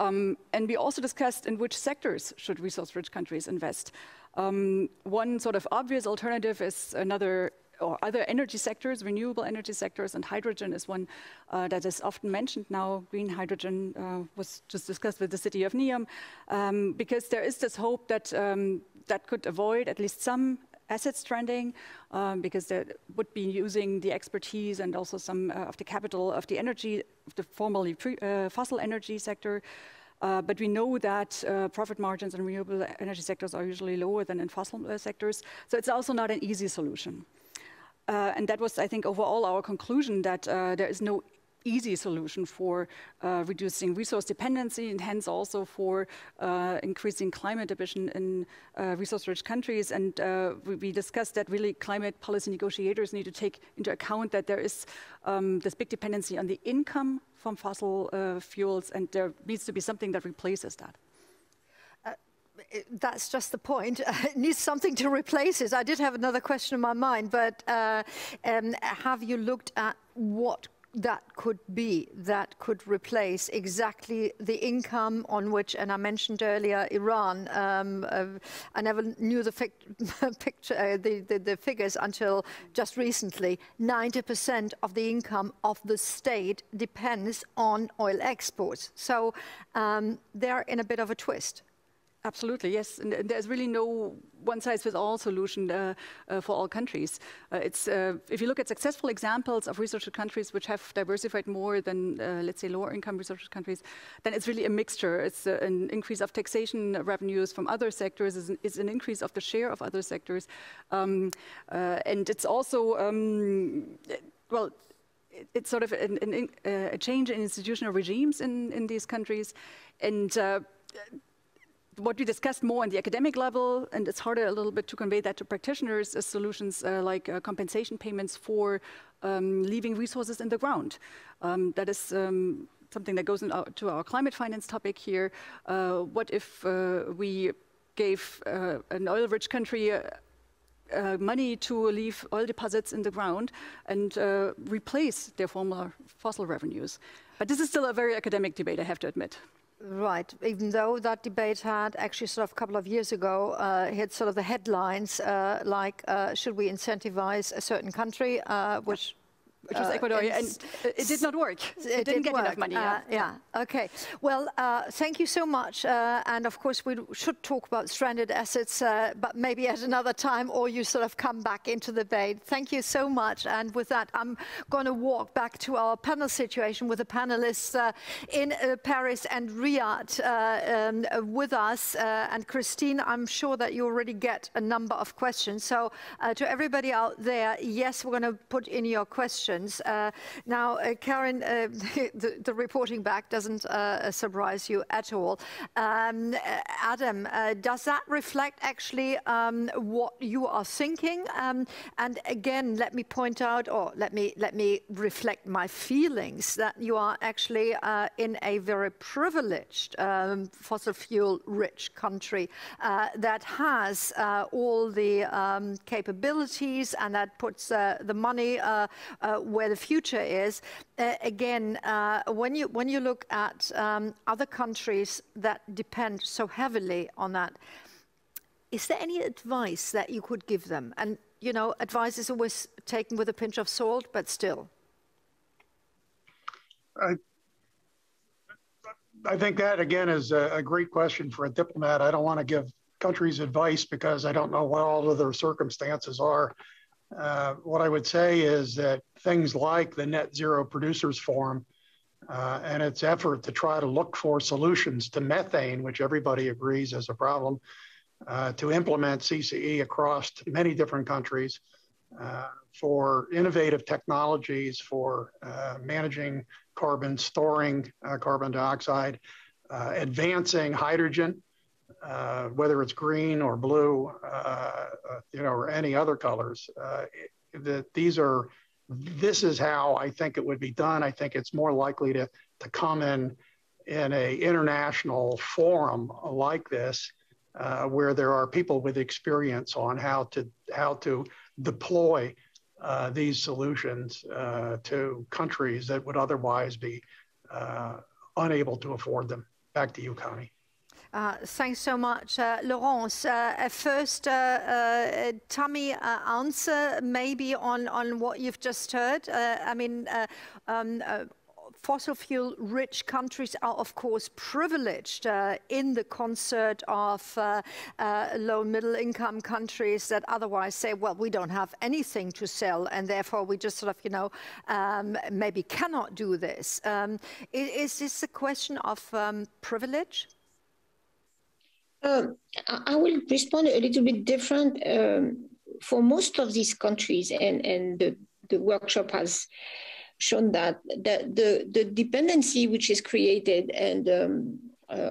And we also discussed in which sectors should resource-rich countries invest. One sort of obvious alternative is other energy sectors, renewable energy sectors, and hydrogen is one that is often mentioned now. Green hydrogen was just discussed with the city of Neom, because there is this hope that that could avoid at least some asset stranding, because they would be using the expertise and also some of the capital of the energy, of the formerly fossil energy sector. But we know that profit margins in renewable energy sectors are usually lower than in fossil sectors. So it's also not an easy solution. And that was, I think, overall our conclusion that there is no easy solution for reducing resource dependency, and hence also for increasing climate ambition in resource-rich countries. And we discussed that really climate policy negotiators need to take into account that there is this big dependency on the income from fossil fuels, and there needs to be something that replaces that. That's just the point. It needs something to replace it. I did have another question in my mind, but have you looked at what that could be that could replace exactly the income on which, and I mentioned earlier Iran. I never knew the figures until just recently. 90% of the income of the state depends on oil exports. So they're in a bit of a twist. Absolutely, yes. And there's really no one-size-fits-all solution for all countries. If you look at successful examples of resource countries which have diversified more than, let's say, lower-income resource countries, then it's really a mixture. It's an increase of taxation revenues from other sectors, it's an increase of the share of other sectors. And it's also, well, it's sort of a change in institutional regimes in these countries. And what we discussed more on the academic level, and it's harder a little bit to convey that to practitioners, is solutions like compensation payments for leaving resources in the ground. That is something that goes into our climate finance topic here. What if we gave an oil-rich country money to leave oil deposits in the ground and replace their former fossil revenues? But this is still a very academic debate, I have to admit. Right, even though that debate had actually sort of a couple of years ago hit sort of the headlines like should we incentivize a certain country, which was Ecuador, and it did not work. It didn't get enough money. Yeah, okay. Well, thank you so much. And of course, we should talk about stranded assets, but maybe at another time, or you sort of come back into the debate. Thank you so much. And with that, I'm going to walk back to our panel situation with the panelists in Paris and Riyadh with us. And Christine, I'm sure that you already get a number of questions. So to everybody out there, yes, we're going to put in your questions. Now, Karen, the reporting back doesn't surprise you at all. Adam, does that reflect actually what you are thinking? And again, let me point out, or let me reflect my feelings that you are actually in a very privileged fossil fuel-rich country that has all the capabilities and that puts the money where the future is. Again, when you look at other countries that depend so heavily on that, is there any advice that you could give them? And, you know, advice is always taken with a pinch of salt, but still. I think that, again, is a great question for a diplomat. I don't want to give countries advice because I don't know what all of their circumstances are. What I would say is that things like the Net Zero Producers Forum and its effort to try to look for solutions to methane, which everybody agrees is a problem, to implement CCE across many different countries, for innovative technologies for managing carbon, storing carbon dioxide, advancing hydrogen, whether it's green or blue, or any other colors. This is how I think it would be done. I think it's more likely to come in an international forum like this, where there are people with experience on how to deploy these solutions to countries that would otherwise be unable to afford them. Back to you, Connie. Thanks so much, Laurence. First, Tammy, answer maybe on what you've just heard. Fossil fuel-rich countries are, of course, privileged in the concert of low and middle-income countries that otherwise say, well, we don't have anything to sell, and therefore we just sort of, maybe cannot do this. Is this a question of privilege? I will respond a little bit different. For most of these countries, and the workshop has shown that the dependency which is created, and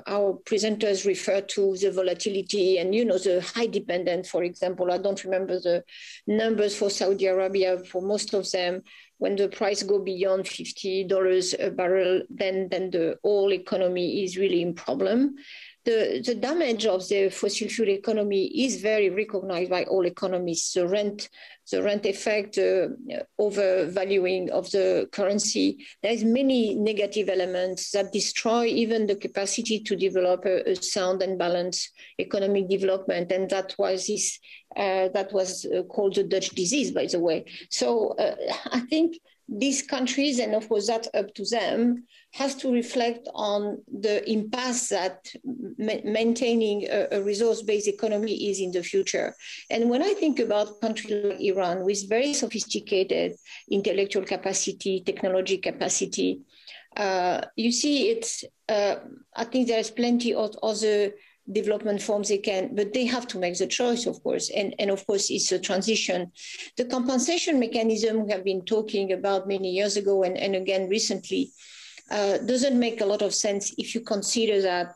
our presenters refer to the volatility and, the high dependence, for example. I don't remember the numbers for Saudi Arabia. For most of them, when the price go beyond $50 a barrel, then the whole economy is really in problem. The damage of the fossil fuel economy is very recognized by all economists. The rent effect, overvaluing of the currency. There's many negative elements that destroy even the capacity to develop a sound and balanced economic development. And that was called the Dutch disease, by the way. So I think these countries, and of course that's up to them, has to reflect on the impasse that maintaining a resource-based economy is in the future. And when I think about countries like Iran with very sophisticated intellectual capacity, technology capacity, you see I think there's plenty of other development forms they can, but they have to make the choice, of course. And of course, it's a transition. The compensation mechanism we have been talking about many years ago and again recently doesn't make a lot of sense if you consider that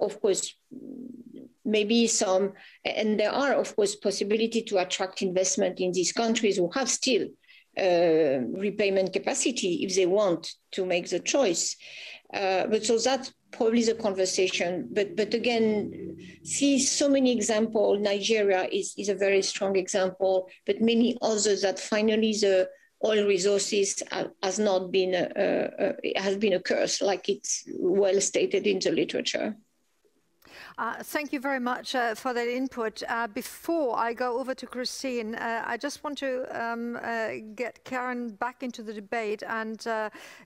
of course, maybe some, and there are, of course, possibility to attract investment in these countries who have still repayment capacity if they want to make the choice. But so that's probably the conversation. But again, see so many examples. Nigeria is a very strong example, but many others that finally the oil resources has not been has been a curse, like it's well stated in the literature. Thank you very much for that input. Before I go over to Christine, I just want to get Karen back into the debate and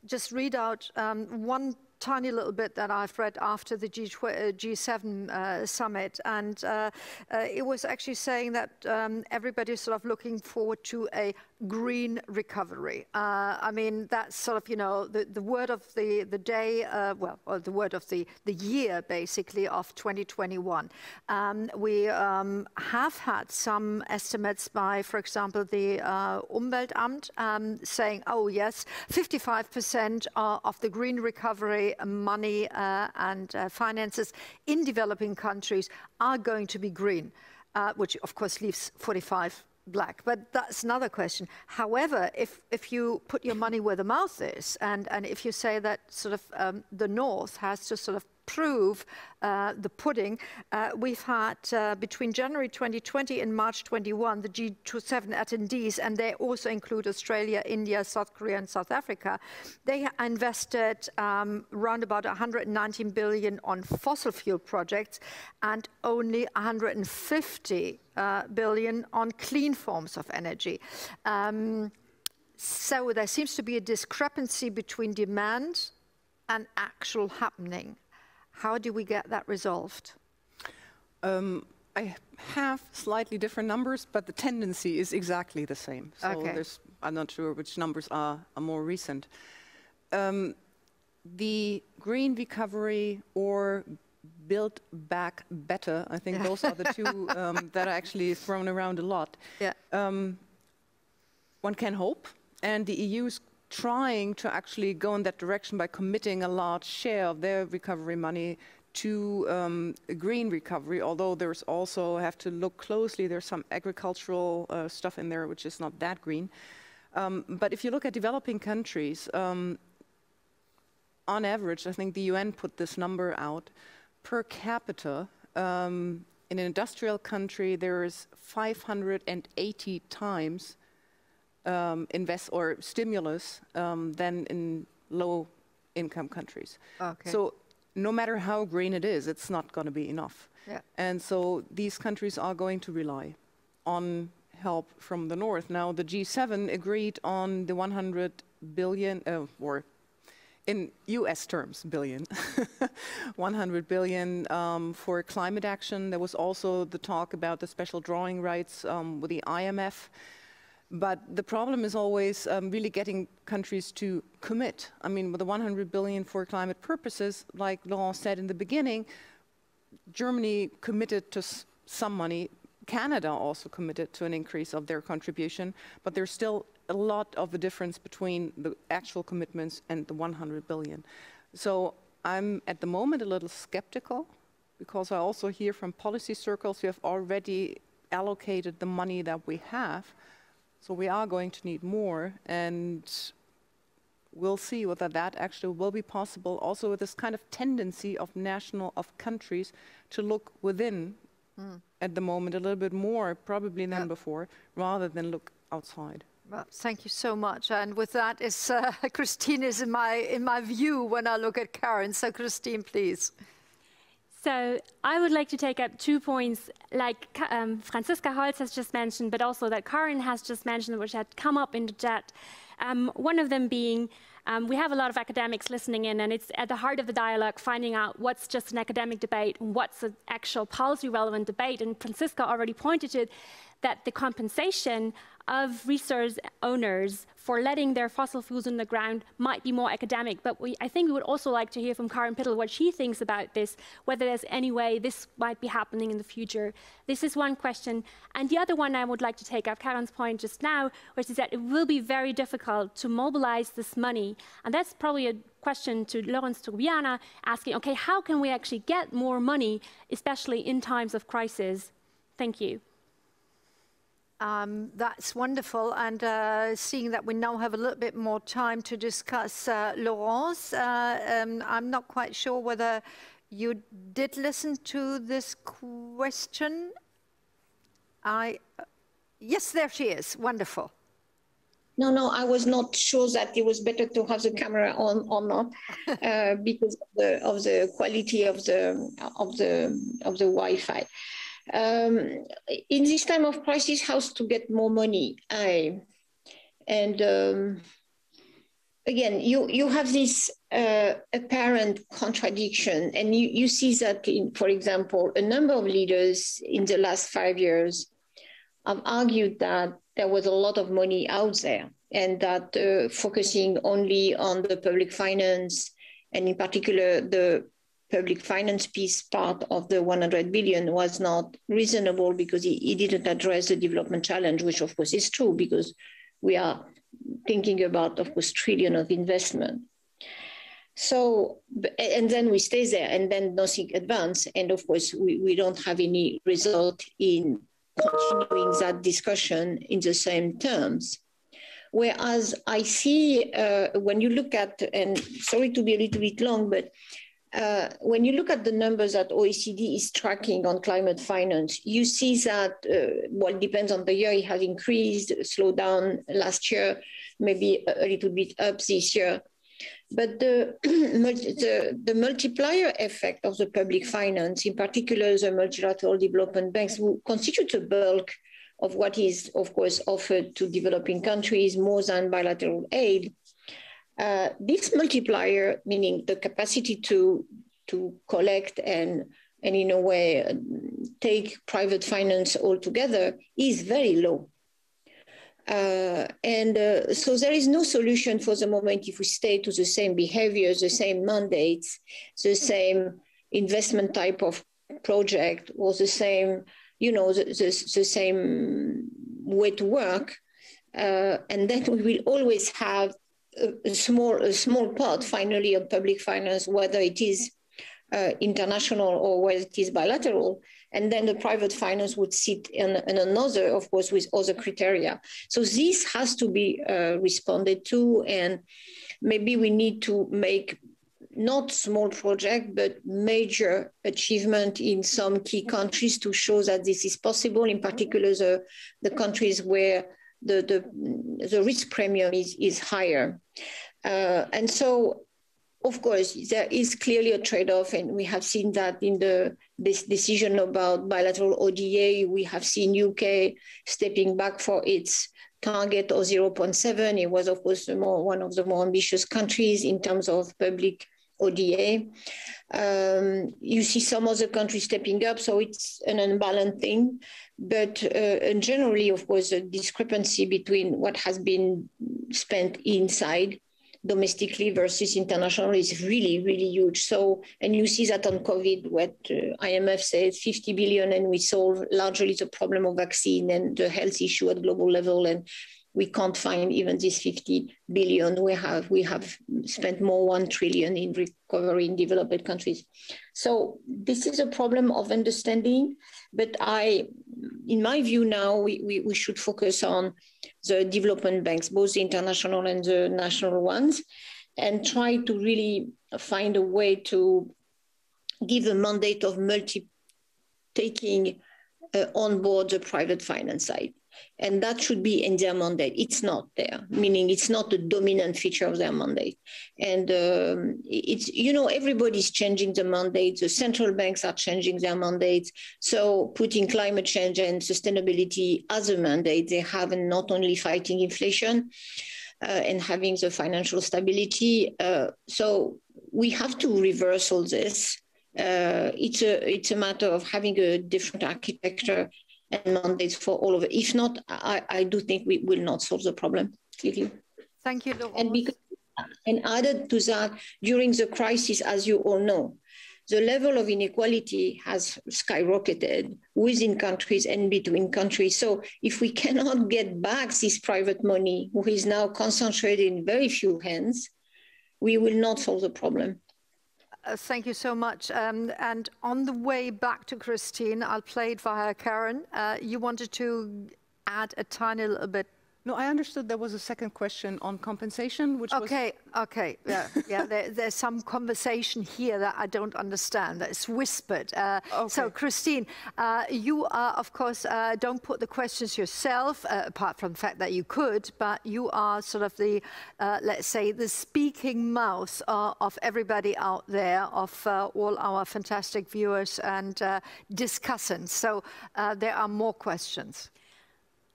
just read out one tiny little bit that I've read after the G7 summit, and it was actually saying that everybody's sort of looking forward to a green recovery. I mean, that's sort of, you know, the word of the day, well, or the word of the year, basically, of 2021. We have had some estimates by, for example, the Umweltamt saying, oh yes, 55% of the green recovery money and finances in developing countries are going to be green, which of course leaves 45 black. But that's another question. However, if you put your money where the mouth is, and if you say that sort of the North has to sort of prove the pudding, we've had between January 2020 and March 21, the G7 attendees, and they also include Australia, India, South Korea, and South Africa. They invested around about 119 billion on fossil fuel projects and only 150 billion on clean forms of energy. So there seems to be a discrepancy between demand and actual happening. How do we get that resolved? I have slightly different numbers, but the tendency is exactly the same. So okay. I'm not sure which numbers are more recent. The green recovery or build back better, I think those are the two that are actually thrown around a lot. Yeah. One can hope, and the EU is trying to actually go in that direction by committing a large share of their recovery money to green recovery, although there's also, have to look closely, there's some agricultural stuff in there which is not that green. But if you look at developing countries, on average, I think the UN put this number out, per capita, in an industrial country, there is 580 times invest or stimulus than in low-income countries. Okay. So no matter how green it is, it's not going to be enough. Yeah. And so these countries are going to rely on help from the North. Now, the G7 agreed on the 100 billion, or in US terms, billion, 100 billion for climate action. There was also the talk about the special drawing rights with the IMF. But the problem is always really getting countries to commit. I mean, with the 100 billion for climate purposes, like Laurence said in the beginning, Germany committed to some money. Canada also committed to an increase of their contribution, but there's still a lot of a difference between the actual commitments and the 100 billion. So I'm at the moment a little skeptical, because I also hear from policy circles we have already allocated the money that we have. So we are going to need more, and we'll see whether that actually will be possible, also with this kind of tendency of countries to look within at the moment a little bit more probably than before, rather than look outside. Well, thank you so much. And with that, is Christine is in my view when I look at Karen. So Christine, please. So I would like to take up 2 points, like Franziska Holz has just mentioned, but also that Karen has just mentioned, which had come up in the chat. One of them being, we have a lot of academics listening in, and it's at the heart of the dialogue, finding out what's just an academic debate and what's an actual policy-relevant debate. And Franziska already pointed to that the compensation of resource owners for letting their fossil fuels in the ground might be more academic, but I think we would also like to hear from Karen Pittel what she thinks about this, whether there's any way this might be happening in the future. This is one question. And the other one I would like to take up Karen's point just now, which is that it will be very difficult to mobilize this money. And that's probably a question to Laurence Tubiana, asking, okay, how can we actually get more money, especially in times of crisis? Thank you. That's wonderful. And seeing that we now have a little bit more time to discuss Laurence, I'm not quite sure whether you did listen to this question. Yes, there she is. Wonderful. No, I was not sure that it was better to have the camera on or not because of the quality of the Wi-Fi. In this time of crisis, how to get more money? Again, you have this apparent contradiction, and you see that in, for example, a number of leaders in the last 5 years have argued that there was a lot of money out there, and that focusing only on the public finance, and in particular the public finance piece part of the 100 billion was not reasonable because it didn't address the development challenge, which of course is true because we are thinking about, of course, trillion of investment. So, and then we stay there and then nothing advance. And of course, we don't have any result in continuing that discussion in the same terms. Whereas I see when you look at, and sorry to be a little bit long, but when you look at the numbers that OECD is tracking on climate finance, you see that, well, it depends on the year, it has increased, slowed down last year, maybe a little bit up this year. But the multiplier effect of the public finance, in particular the multilateral development banks, who constitute the bulk of what is, of course, offered to developing countries more than bilateral aid, this multiplier, meaning the capacity to collect and in a way take private finance altogether, is very low. So there is no solution for the moment if we stay to the same behaviors, the same mandates, the same investment type of project, or the same, you know, the same way to work. And then we will always have a small part finally of public finance, whether it is international or whether it is bilateral, and then the private finance would sit in another, of course, with other criteria. So this has to be responded to, and maybe we need to make not small project, but major achievement in some key countries to show that this is possible, in particular the countries where the risk premium is higher. And so, of course, there is clearly a trade-off, and we have seen that in this decision about bilateral ODA. We have seen UK stepping back for its target of 0.7. It was, of course, one of the more ambitious countries in terms of public ODA. You see some other countries stepping up, so it's an unbalanced thing. But generally, of course, the discrepancy between what has been spent inside domestically versus international is really, really huge. So, and you see that on COVID, what IMF says 50 billion, and we solve largely the problem of vaccine and the health issue at global level. And we can't find even this 50 billion. We have spent more 1 trillion in recovery in developed countries. So this is a problem of understanding, but in my view now, we should focus on the development banks, both the international and the national ones, and try to really find a way to give a mandate of taking on board the private finance side. And that should be in their mandate. It's not there, meaning it's not the dominant feature of their mandate. And it's, you know, everybody's changing the mandate. The central banks are changing their mandates. So putting climate change and sustainability as a mandate, they have not only fighting inflation and having the financial stability. So we have to reverse all this. It's a matter of having a different architecture and mandates for all of it. If not, I do think we will not solve the problem, clearly. Thank you, Laurence. And added to that, during the crisis, as you all know, the level of inequality has skyrocketed within countries and between countries. So if we cannot get back this private money, which is now concentrated in very few hands, we will not solve the problem. Thank you so much. And on the way back to Christine, I'll play it via Karen. You wanted to add a tiny little bit? No, I understood there was a second question on compensation, which was... Okay, yeah. There's some conversation here that I don't understand, that is whispered. So, Christine, you are, of course, don't put the questions yourself, apart from the fact that you could, but you are sort of the, let's say, the speaking mouth of everybody out there, of all our fantastic viewers and discussants. So, there are more questions.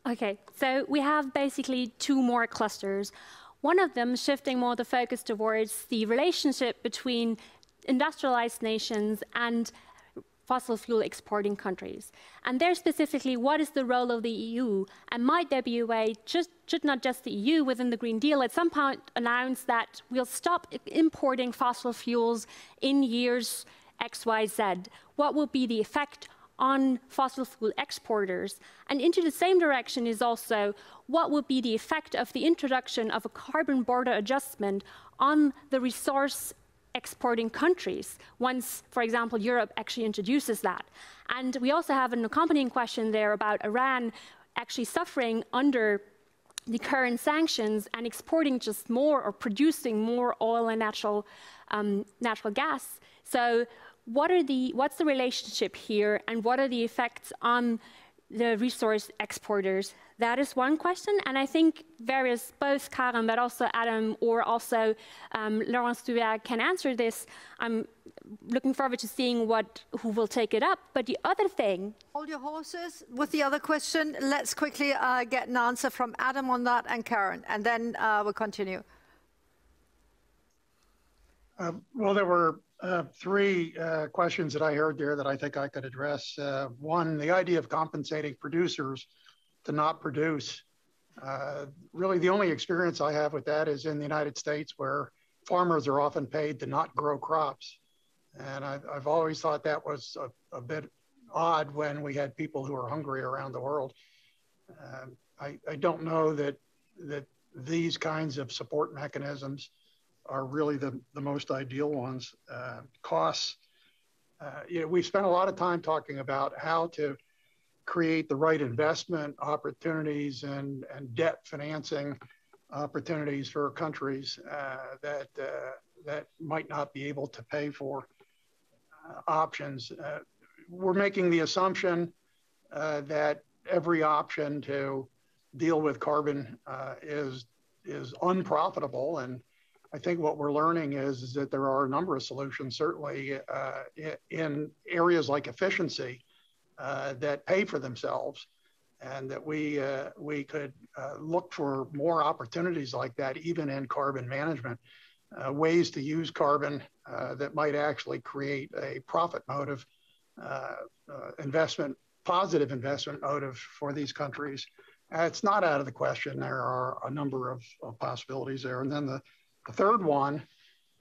Okay, so we have basically two more clusters. One of them shifting more the focus towards the relationship between industrialized nations and fossil fuel exporting countries. And there specifically, what is the role of the EU? And might there be a way, should not just the EU within the Green Deal at some point announce that we'll stop importing fossil fuels in years X, Y, Z? What will be the effect on fossil fuel exporters? And into the same direction is also what would be the effect of the introduction of a carbon border adjustment on the resource exporting countries once, for example, Europe actually introduces that. And we also have an accompanying question there about Iran actually suffering under the current sanctions and exporting just more or producing more oil and natural gas. So what's the relationship here, and what are the effects on the resource exporters? That is one question, and I think both Karen, but also Adam, or also Laurance Tubiana can answer this. I'm looking forward to seeing who will take it up. But the other thing... Hold your horses with the other question. Let's quickly get an answer from Adam on that, and Karen, and then we'll continue. Well, there were three questions that I heard there that I think I could address. One, the idea of compensating producers to not produce. Really, the only experience I have with that is in the United States, where farmers are often paid to not grow crops. And I've always thought that was a bit odd when we had people who are hungry around the world. I don't know that these kinds of support mechanisms are really the most ideal ones. Costs, we've spent a lot of time talking about how to create the right investment opportunities and debt financing opportunities for countries that might not be able to pay for options. We're making the assumption that every option to deal with carbon is unprofitable, and I think what we're learning is that there are a number of solutions, certainly in areas like efficiency, that pay for themselves, and that we could look for more opportunities like that, even in carbon management, ways to use carbon that might actually create a profit motive, positive investment motive for these countries. It's not out of the question. There are a number of possibilities there. And then the third one,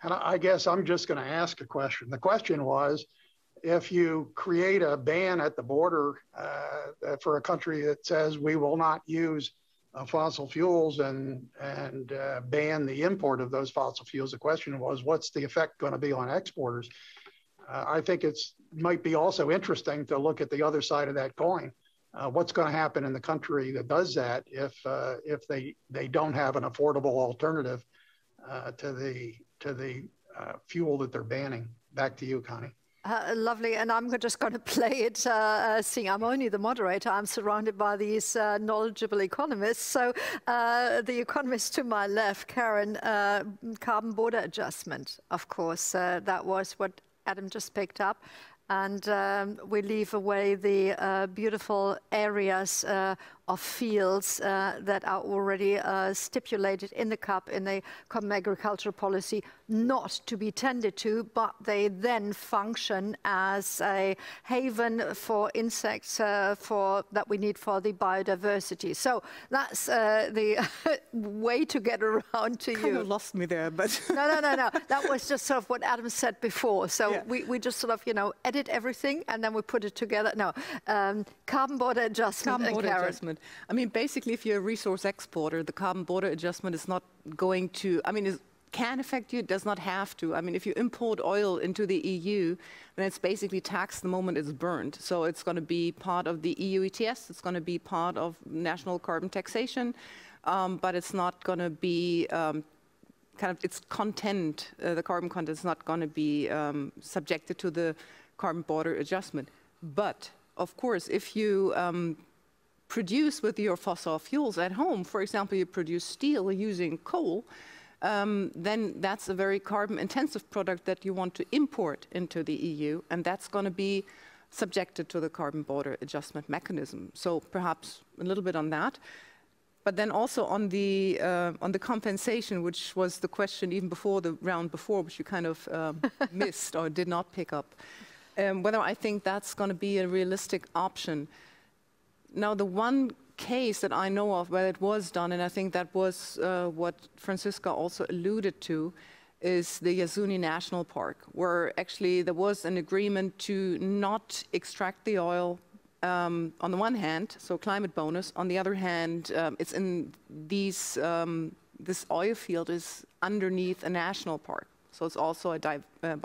and I guess I'm just going to ask a question. The question was, if you create a ban at the border for a country that says we will not use fossil fuels and ban the import of those fossil fuels, the question was, what's the effect going to be on exporters? I think it might be also interesting to look at the other side of that coin. What's going to happen in the country that does that if they don't have an affordable alternative to the fuel that they're banning? Back to you, Connie. Lovely, and I'm just going to play it, seeing I'm only the moderator. I'm surrounded by these knowledgeable economists. So the economist to my left, Karen, carbon border adjustment, of course, that was what Adam just picked up. And we leave away the beautiful areas of fields that are already stipulated in the CAP, in the Common Agricultural Policy, not to be tended to, but they then function as a haven for insects that we need for the biodiversity. So that's the way to get around to you. Kind of lost me there, but... No. That was just sort of what Adam said before. So yeah. we just sort of, edit everything and then we put it together. No, carbon border adjustment. Carbon border adjustment. I mean, basically, if you're a resource exporter, the carbon border adjustment is not going to, can affect you, it does not have to. I mean, if you import oil into the EU, then it's basically taxed the moment it's burned. So it's going to be part of the EU ETS, it's going to be part of national carbon taxation, but it's not going to be kind of its content, the carbon content is not going to be subjected to the carbon border adjustment. But of course, if you produce with your fossil fuels at home, for example, you produce steel using coal, then that's a very carbon intensive product that you want to import into the EU, and that's going to be subjected to the carbon border adjustment mechanism. So perhaps a little bit on that. But then also on the compensation, which was the question even before the round before, which you kind of missed or did not pick up, whether I think that's going to be a realistic option. Now, the one case that I know of where it was done, and I think that was what Franziska also alluded to, is the Yasuni National Park, where actually there was an agreement to not extract the oil on the one hand, so climate bonus. On the other hand, it's in these, this oil field is underneath a national park. So it's also a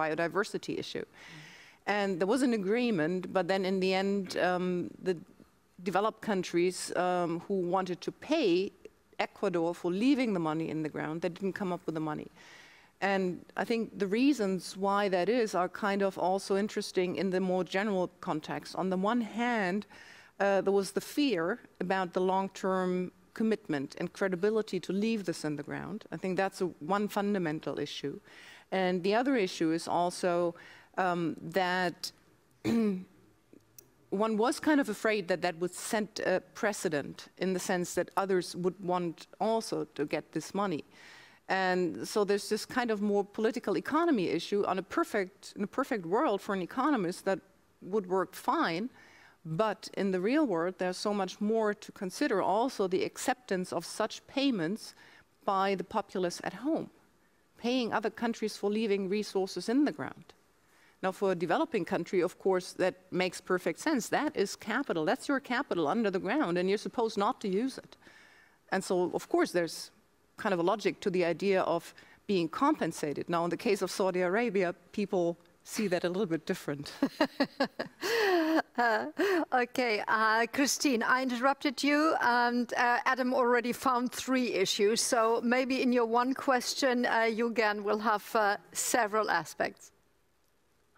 biodiversity issue. And there was an agreement, but then in the end, the developed countries who wanted to pay Ecuador for leaving the money in the ground, they didn't come up with the money. And I think the reasons why that is are kind of also interesting in the more general context. On the one hand, there was the fear about the long-term commitment and credibility to leave this in the ground. I think that's one fundamental issue. And the other issue is also that one was kind of afraid that that would set a precedent in the sense that others would want also to get this money. And so there's this kind of more political economy issue in a perfect world for an economist that would work fine. But in the real world, there's so much more to consider. Also, the acceptance of such payments by the populace at home, paying other countries for leaving resources in the ground. Now, for a developing country, of course, that makes perfect sense. That is capital. That's your capital under the ground, and you're supposed not to use it. And so, of course, there's kind of a logic to the idea of being compensated. Now, in the case of Saudi Arabia, people see that a little bit different. Okay, Christine, I interrupted you, and Adam already found 3 issues. So maybe in your one question, you again will have several aspects.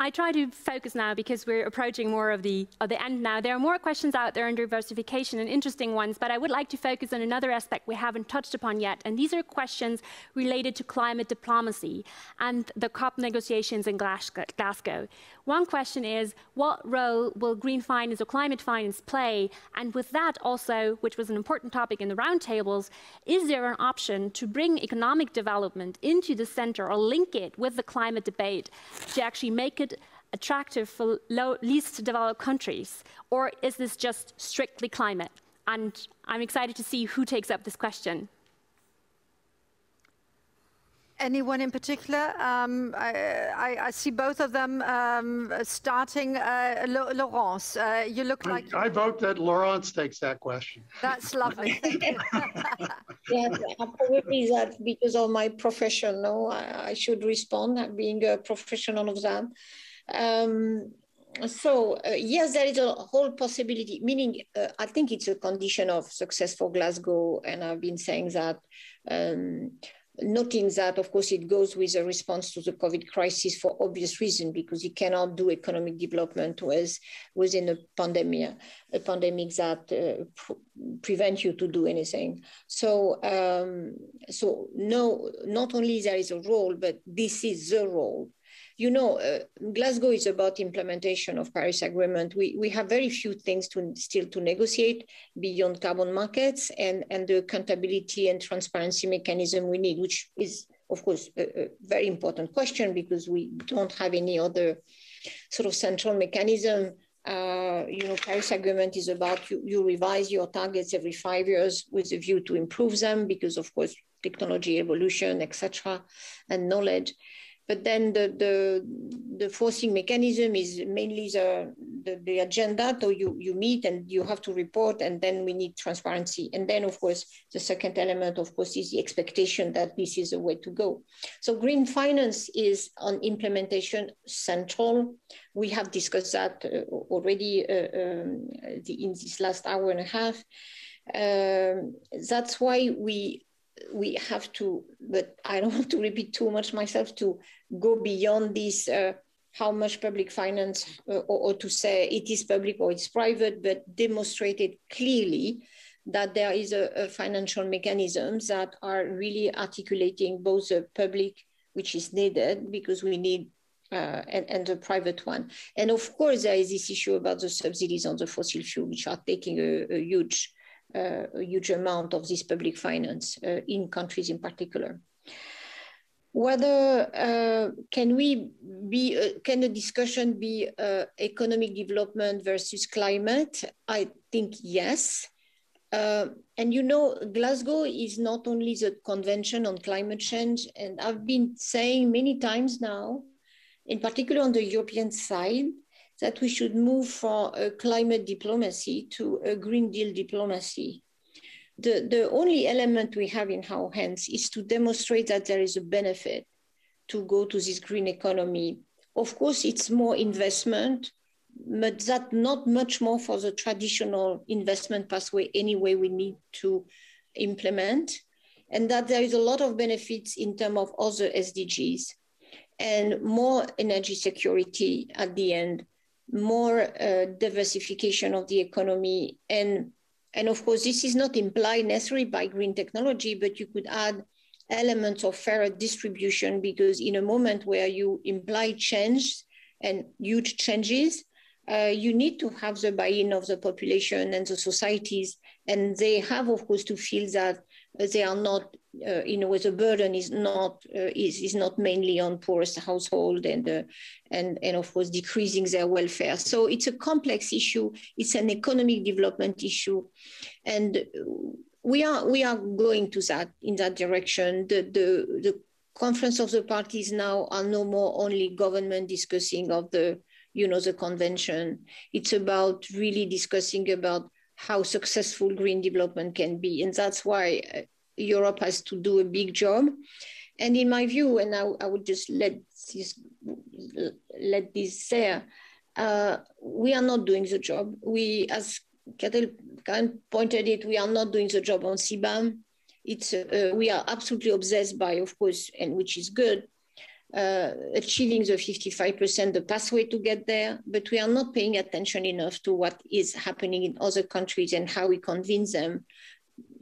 I try to focus now because we're approaching more of the end now. There are more questions out there on diversification and interesting ones, but I would like to focus on another aspect we haven't touched upon yet, and these are questions related to climate diplomacy and the COP negotiations in Glasgow. One question is, what role will green finance or climate finance play? And with that also, which was an important topic in the roundtables, is there an option to bring economic development into the center or link it with the climate debate to actually make it attractive for least developed countries? Or is this just strictly climate? And I'm excited to see who takes up this question. Anyone in particular? I see both of them starting. Laurence, you look like... I vote that Laurence takes that question. That's lovely. Yeah, probably that because of my profession, no, I should respond, being a professional of that. Yes, there is a whole possibility, meaning I think it's a condition of success for Glasgow, and I've been saying that, noting that, of course, it goes with a response to the COVID crisis for obvious reason, because you cannot do economic development within a pandemic that prevents you to do anything. So no, not only there is a role, but this is the role. You know, Glasgow is about implementation of Paris Agreement. We have very few things still to negotiate beyond carbon markets and the accountability and transparency mechanism we need, which is, of course, a very important question because we don't have any other sort of central mechanism. You know, Paris Agreement is about you revise your targets every 5 years with a view to improve them because, of course, technology evolution, etc., and knowledge. But then the forcing mechanism is mainly the agenda, so you meet and you have to report, and then we need transparency. And then, of course, the second element, of course, is the expectation that this is the way to go. So green finance is on implementation central. We have discussed that already in this last hour and a half. That's why we have to, but I don't want to repeat too much myself, to go beyond this how much public finance, or to say it is public or it's private, but demonstrate it clearly that there is a financial mechanisms that are really articulating both the public, which is needed because we need, and the private one. And of course, there is this issue about the subsidies on the fossil fuel, which are taking a huge amount of this public finance in countries in particular. Whether can the discussion be economic development versus climate? I think yes. And you know, Glasgow is not only the convention on climate change, and I've been saying many times now, in particular on the European side, that we should move from a climate diplomacy to a Green Deal diplomacy. The only element we have in our hands is to demonstrate that there is a benefit to go to this green economy. Of course, it's more investment, but that not much more for the traditional investment pathway anyway we need to implement, and that there is a lot of benefits in terms of other SDGs and more energy security at the end, more diversification of the economy. And of course, this is not implied necessarily by green technology, but you could add elements of fairer distribution, because in a moment where you imply change and huge changes, you need to have the buy-in of the population and the societies. And they have, of course, to feel that they are not, in a way, the burden is not mainly on poorest household and of course decreasing their welfare. So it's a complex issue. It's an economic development issue, and we are going to that in that direction. The conference of the parties now are no more only government discussing of the convention. It's about really discussing about how successful green development can be. And that's why Europe has to do a big job. And in my view, and I would just let this there, we are not doing the job. We, as Pittel pointed it, we are not doing the job on CBAM. We are absolutely obsessed by, of course, and which is good, achieving the 55%, the pathway to get there, but we are not paying attention enough to what is happening in other countries and how we convince them,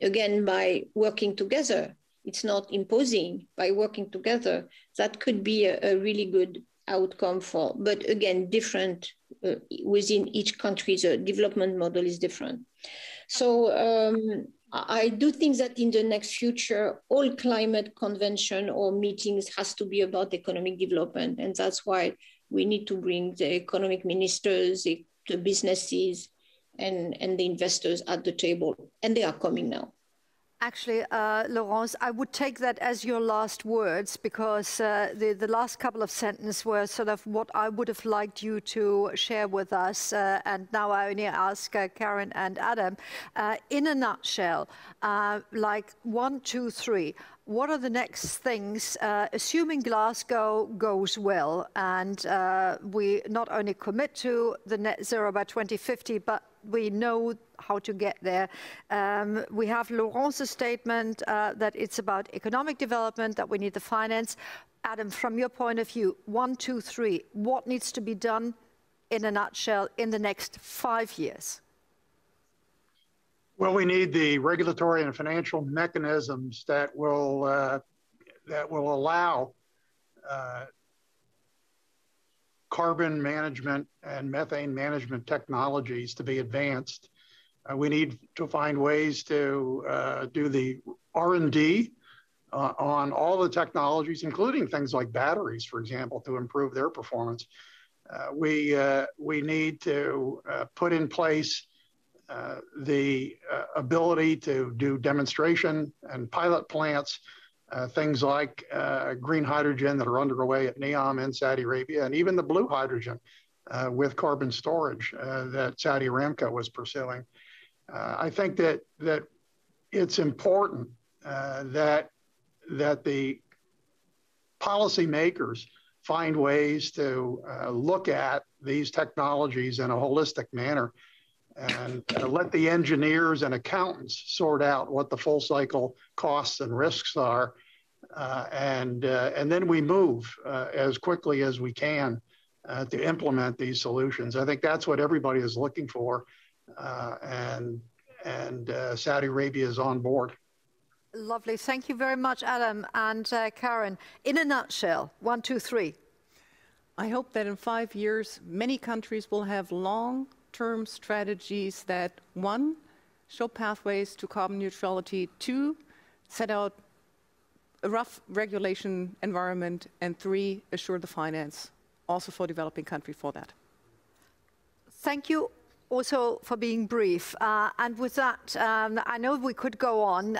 again, by working together. It's not imposing, by working together. That could be a really good outcome for, but again, different within each country, the development model is different. So I do think that in the next future, all climate convention or meetings has to be about economic development. And that's why we need to bring the economic ministers, the businesses, and the investors at the table. And they are coming now. Actually, Laurence, I would take that as your last words, because the last couple of sentences were sort of what I would have liked you to share with us. And now I only ask Karen and Adam, in a nutshell, like 1, 2, 3, what are the next things, assuming Glasgow goes well, and we not only commit to the net zero by 2050, but we know how to get there. We have Laurence's statement that it's about economic development, that we need the finance. Adam, from your point of view, 1, 2, 3, what needs to be done in a nutshell in the next 5 years? Well, we need the regulatory and financial mechanisms that will allow carbon management and methane management technologies to be advanced. We need to find ways to do the R&D on all the technologies, including things like batteries, for example, to improve their performance. We need to put in place the ability to do demonstration and pilot plants, things like green hydrogen that are underway at NEOM in Saudi Arabia, and even the blue hydrogen with carbon storage that Saudi Aramco was pursuing. I think that it's important that the policymakers find ways to look at these technologies in a holistic manner and let the engineers and accountants sort out what the full cycle costs and risks are. And then we move as quickly as we can to implement these solutions. I think that's what everybody is looking for. And Saudi Arabia is on board. Lovely. Thank you very much, Adam and Karen. In a nutshell, 1, 2, 3. I hope that in 5 years, many countries will have long-term strategies that, 1, show pathways to carbon neutrality, 2, set out a rough regulation environment, and 3, assure the finance, also for developing countries for that. Thank you also for being brief. And with that, I know we could go on,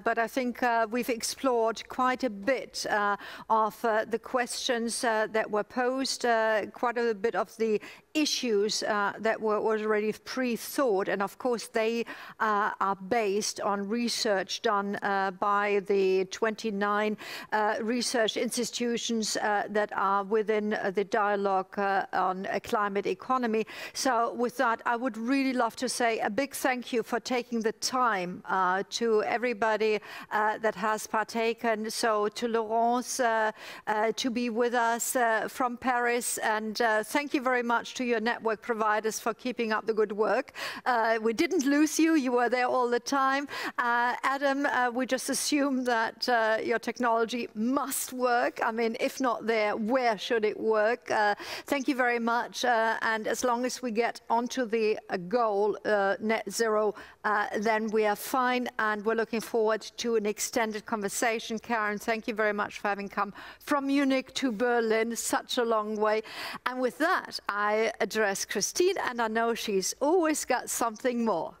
but I think we've explored quite a bit of the questions that were posed, quite a bit of the issues that were already pre-thought, and of course they are based on research done by the 29 research institutions that are within the dialogue on a climate economy. So with that, I would really love to say a big thank you for taking the time to everybody that has partaken. So to Laurence to be with us from Paris, and thank you very much to your network providers for keeping up the good work. We didn't lose you. You were there all the time. Adam, we just assume that your technology must work. I mean, if not there, where should it work? Thank you very much. And as long as we get onto the goal, net zero, then we are fine. And we're looking forward to an extended conversation. Karen, thank you very much for having come from Munich to Berlin, such a long way. And with that, I address Christine, and I know she's always got something more.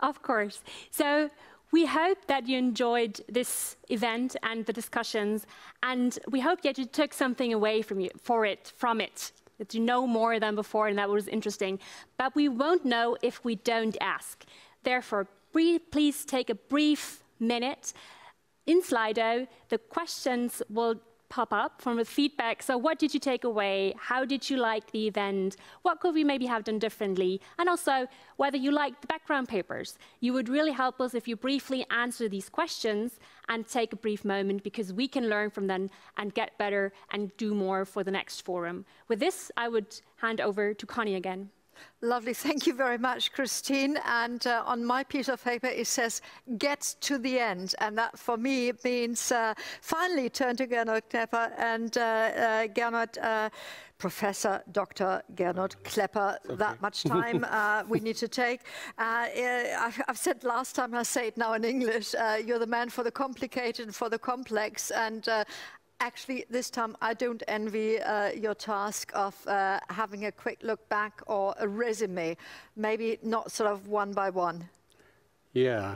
Of course. So we hope that you enjoyed this event and the discussions, and we hope that you took something away from it, that you know more than before, and that was interesting. But we won't know if we don't ask. Therefore, please take a brief minute. In Slido, the questions will pop up from the feedback. So what did you take away? How did you like the event? What could we maybe have done differently? And also whether you liked the background papers. You would really help us if you briefly answer these questions and take a brief moment, because we can learn from them and get better and do more for the next forum. With this, I would hand over to Connie again. Lovely. Thank you very much, Christine. And on my piece of paper, it says, get to the end. And that, for me, means finally turn to Gernot Klepper and Gernot, Professor Dr. Gernot Klepper. Okay. That much time we need to take. I've said last time, I say it now in English, you're the man for the complicated, for the complex. And actually, this time, I don't envy your task of having a quick look back or a resume, maybe not sort of one by one. Yeah,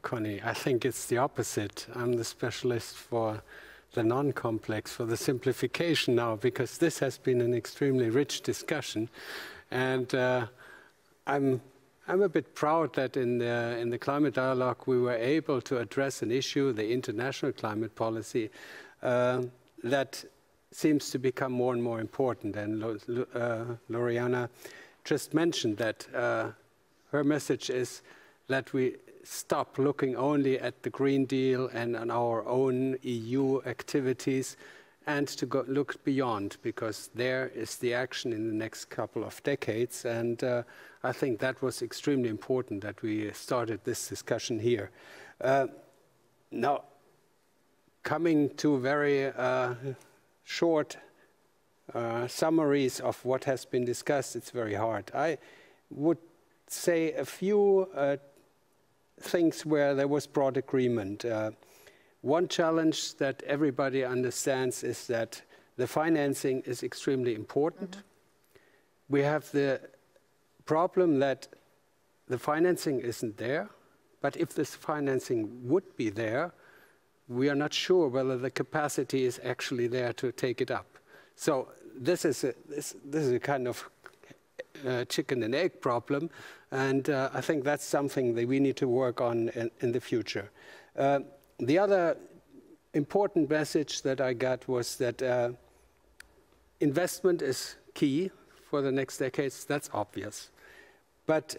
Connie, I think it's the opposite. I'm the specialist for the non-complex, for the simplification now, because this has been an extremely rich discussion. And I'm a bit proud that in the climate dialogue, we were able to address an issue, the international climate policy, that seems to become more and more important. And Lauriana just mentioned that her message is that we stop looking only at the Green Deal and on our own EU activities, and to look beyond, because there is the action in the next couple of decades. And I think that was extremely important that we started this discussion here. Now, coming to very short summaries of what has been discussed, it's very hard. I would say a few things where there was broad agreement. One challenge that everybody understands is that the financing is extremely important. Mm-hmm. We have the problem that the financing isn't there, but if this financing would be there, we are not sure whether the capacity is actually there to take it up. So this is a kind of chicken and egg problem, and I think that's something that we need to work on in the future. The other important message that I got was that investment is key for the next decades. That's obvious. But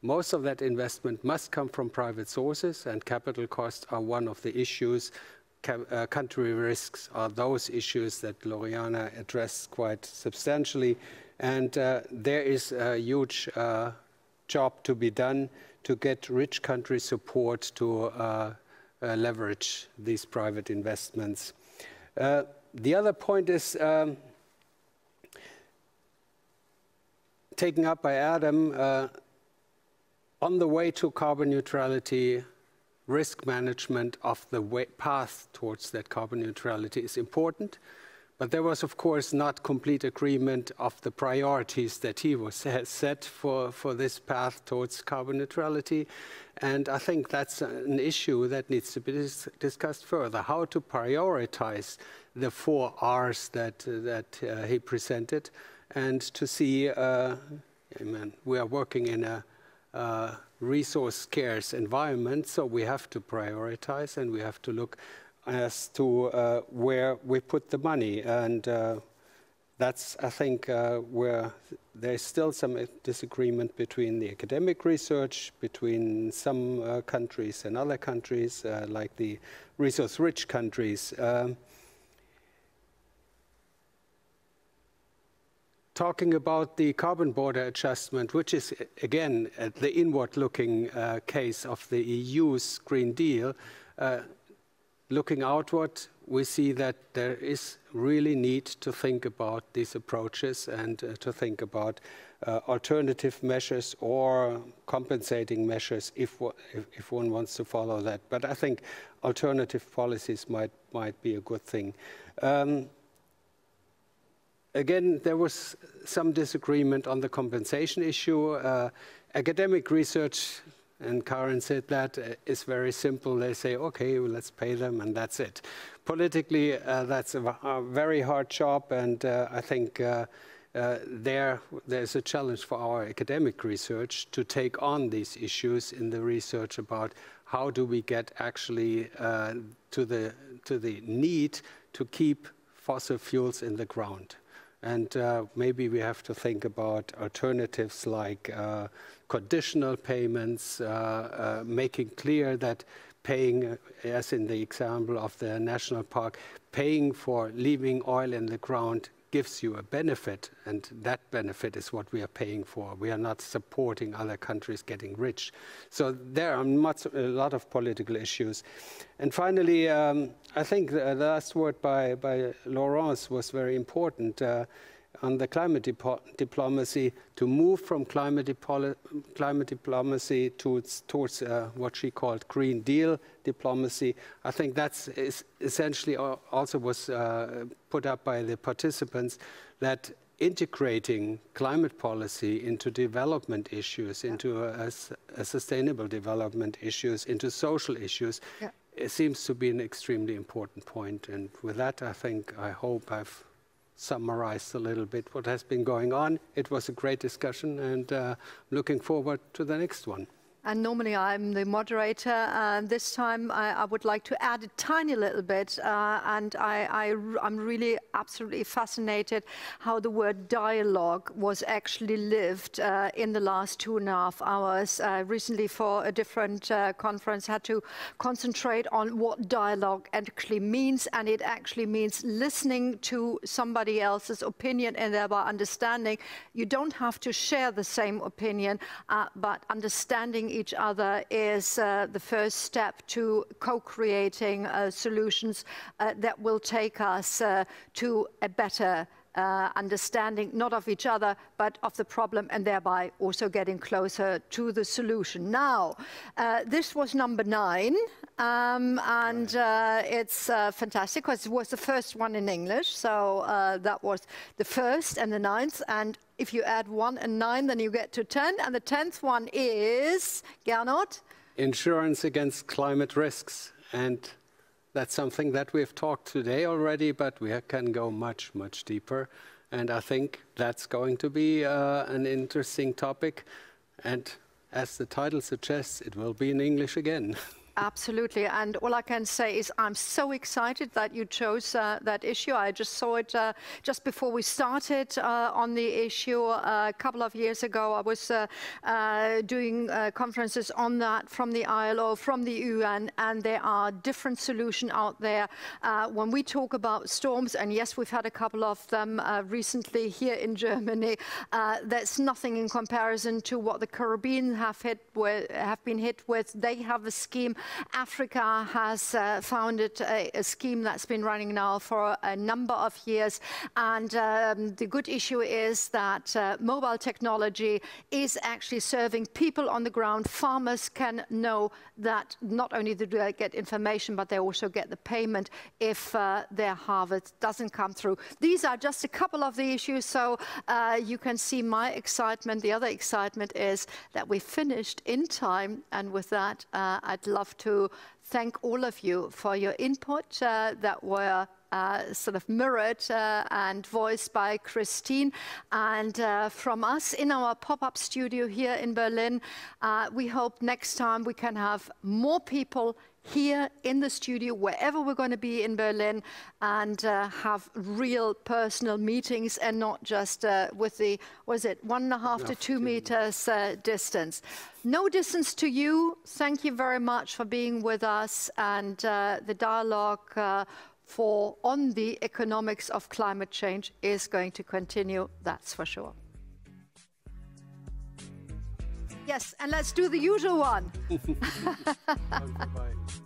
most of that investment must come from private sources, and capital costs are one of the issues. Country risks are those issues that Lauriana addressed quite substantially. And there is a huge job to be done to get rich country support to leverage these private investments. The other point is taken up by Adam, on the way to carbon neutrality, risk management of the path towards that carbon neutrality is important. But there was, of course, not complete agreement of the priorities that he has set for this path towards carbon neutrality. And I think that's an issue that needs to be discussed further, how to prioritize the 4 Rs that he presented, and to see, we are working in a resource-scarce environment, so we have to prioritize, and we have to look as to where we put the money. And that's, I think, where there's still some disagreement between the academic research, between some countries and other countries, like the resource-rich countries. Talking about the carbon border adjustment, which is, again, the inward-looking case of the EU's Green Deal, looking outward, we see that there is really need to think about these approaches and to think about alternative measures or compensating measures if one wants to follow that. But I think alternative policies might be a good thing. Again, there was some disagreement on the compensation issue. Academic research, and Karen said that, is very simple. They say, okay, well, let's pay them, and that's it. Politically, that's a very hard job, and I think there's a challenge for our academic research to take on these issues in the research about how do we get actually to the need to keep fossil fuels in the ground. And maybe we have to think about alternatives like conditional payments, making clear that paying, as in the example of the national park, paying for leaving oil in the ground gives you a benefit, and that benefit is what we are paying for. We are not supporting other countries getting rich. So there are a lot of political issues. And finally, I think the last word by Laurence was very important on the climate diplomacy, to move from climate diplomacy towards what she called Green Deal diplomacy. I think that's essentially also was put up by the participants, that integrating climate policy into development issues, into a sustainable development issues, into social issues, it seems to be an extremely important point. And with that, I hope I've summarized a little bit what has been going on. It was a great discussion, and looking forward to the next one. And normally I'm the moderator, and this time I would like to add a tiny little bit, and I'm really absolutely fascinated how the word dialogue was actually lived in the last 2.5 hours. Recently, for a different conference, had to concentrate on what dialogue actually means, and it actually means listening to somebody else's opinion and thereby understanding. You don't have to share the same opinion, but understanding each other is the first step to co-creating solutions that will take us to a better understanding, not of each other, but of the problem, and thereby also getting closer to the solution. Now, this was number 9, and it's fantastic because it was the first one in English, so that was the first and the 9th, and if you add 1 and 9, then you get to 10, and the 10th one is, Gernot? Insurance against climate risks. And That's something that we've talked today already, but we can go much, much deeper. And I think that's going to be an interesting topic. And as the title suggests, it will be in English again. Absolutely, and all I can say is I'm so excited that you chose that issue. I just saw it just before we started on the issue a couple of years ago. I was doing conferences on that from the ILO, from the UN, and there are different solutions out there. When we talk about storms, and yes, we've had a couple of them recently here in Germany, that's nothing in comparison to what the Caribbean have been hit with. They have a scheme. Africa has founded a scheme that's been running now for a number of years, and the good issue is that mobile technology is actually serving people on the ground. Farmers can know that not only do they get information, but they also get the payment if their harvest doesn't come through. These are just a couple of the issues, so you can see my excitement. The other excitement is that we finished in time, and with that, I'd love to thank all of you for your input that were sort of mirrored and voiced by Christine. And from us in our pop-up studio here in Berlin, we hope next time we can have more people here in the studio, wherever we're going to be in Berlin, and have real personal meetings and not just with the, what is it, 1.5 to 2 meters distance. No distance to you. Thank you very much for being with us, and the dialogue on the economics of climate change is going to continue, that's for sure. Yes, and let's do the usual one. Bye.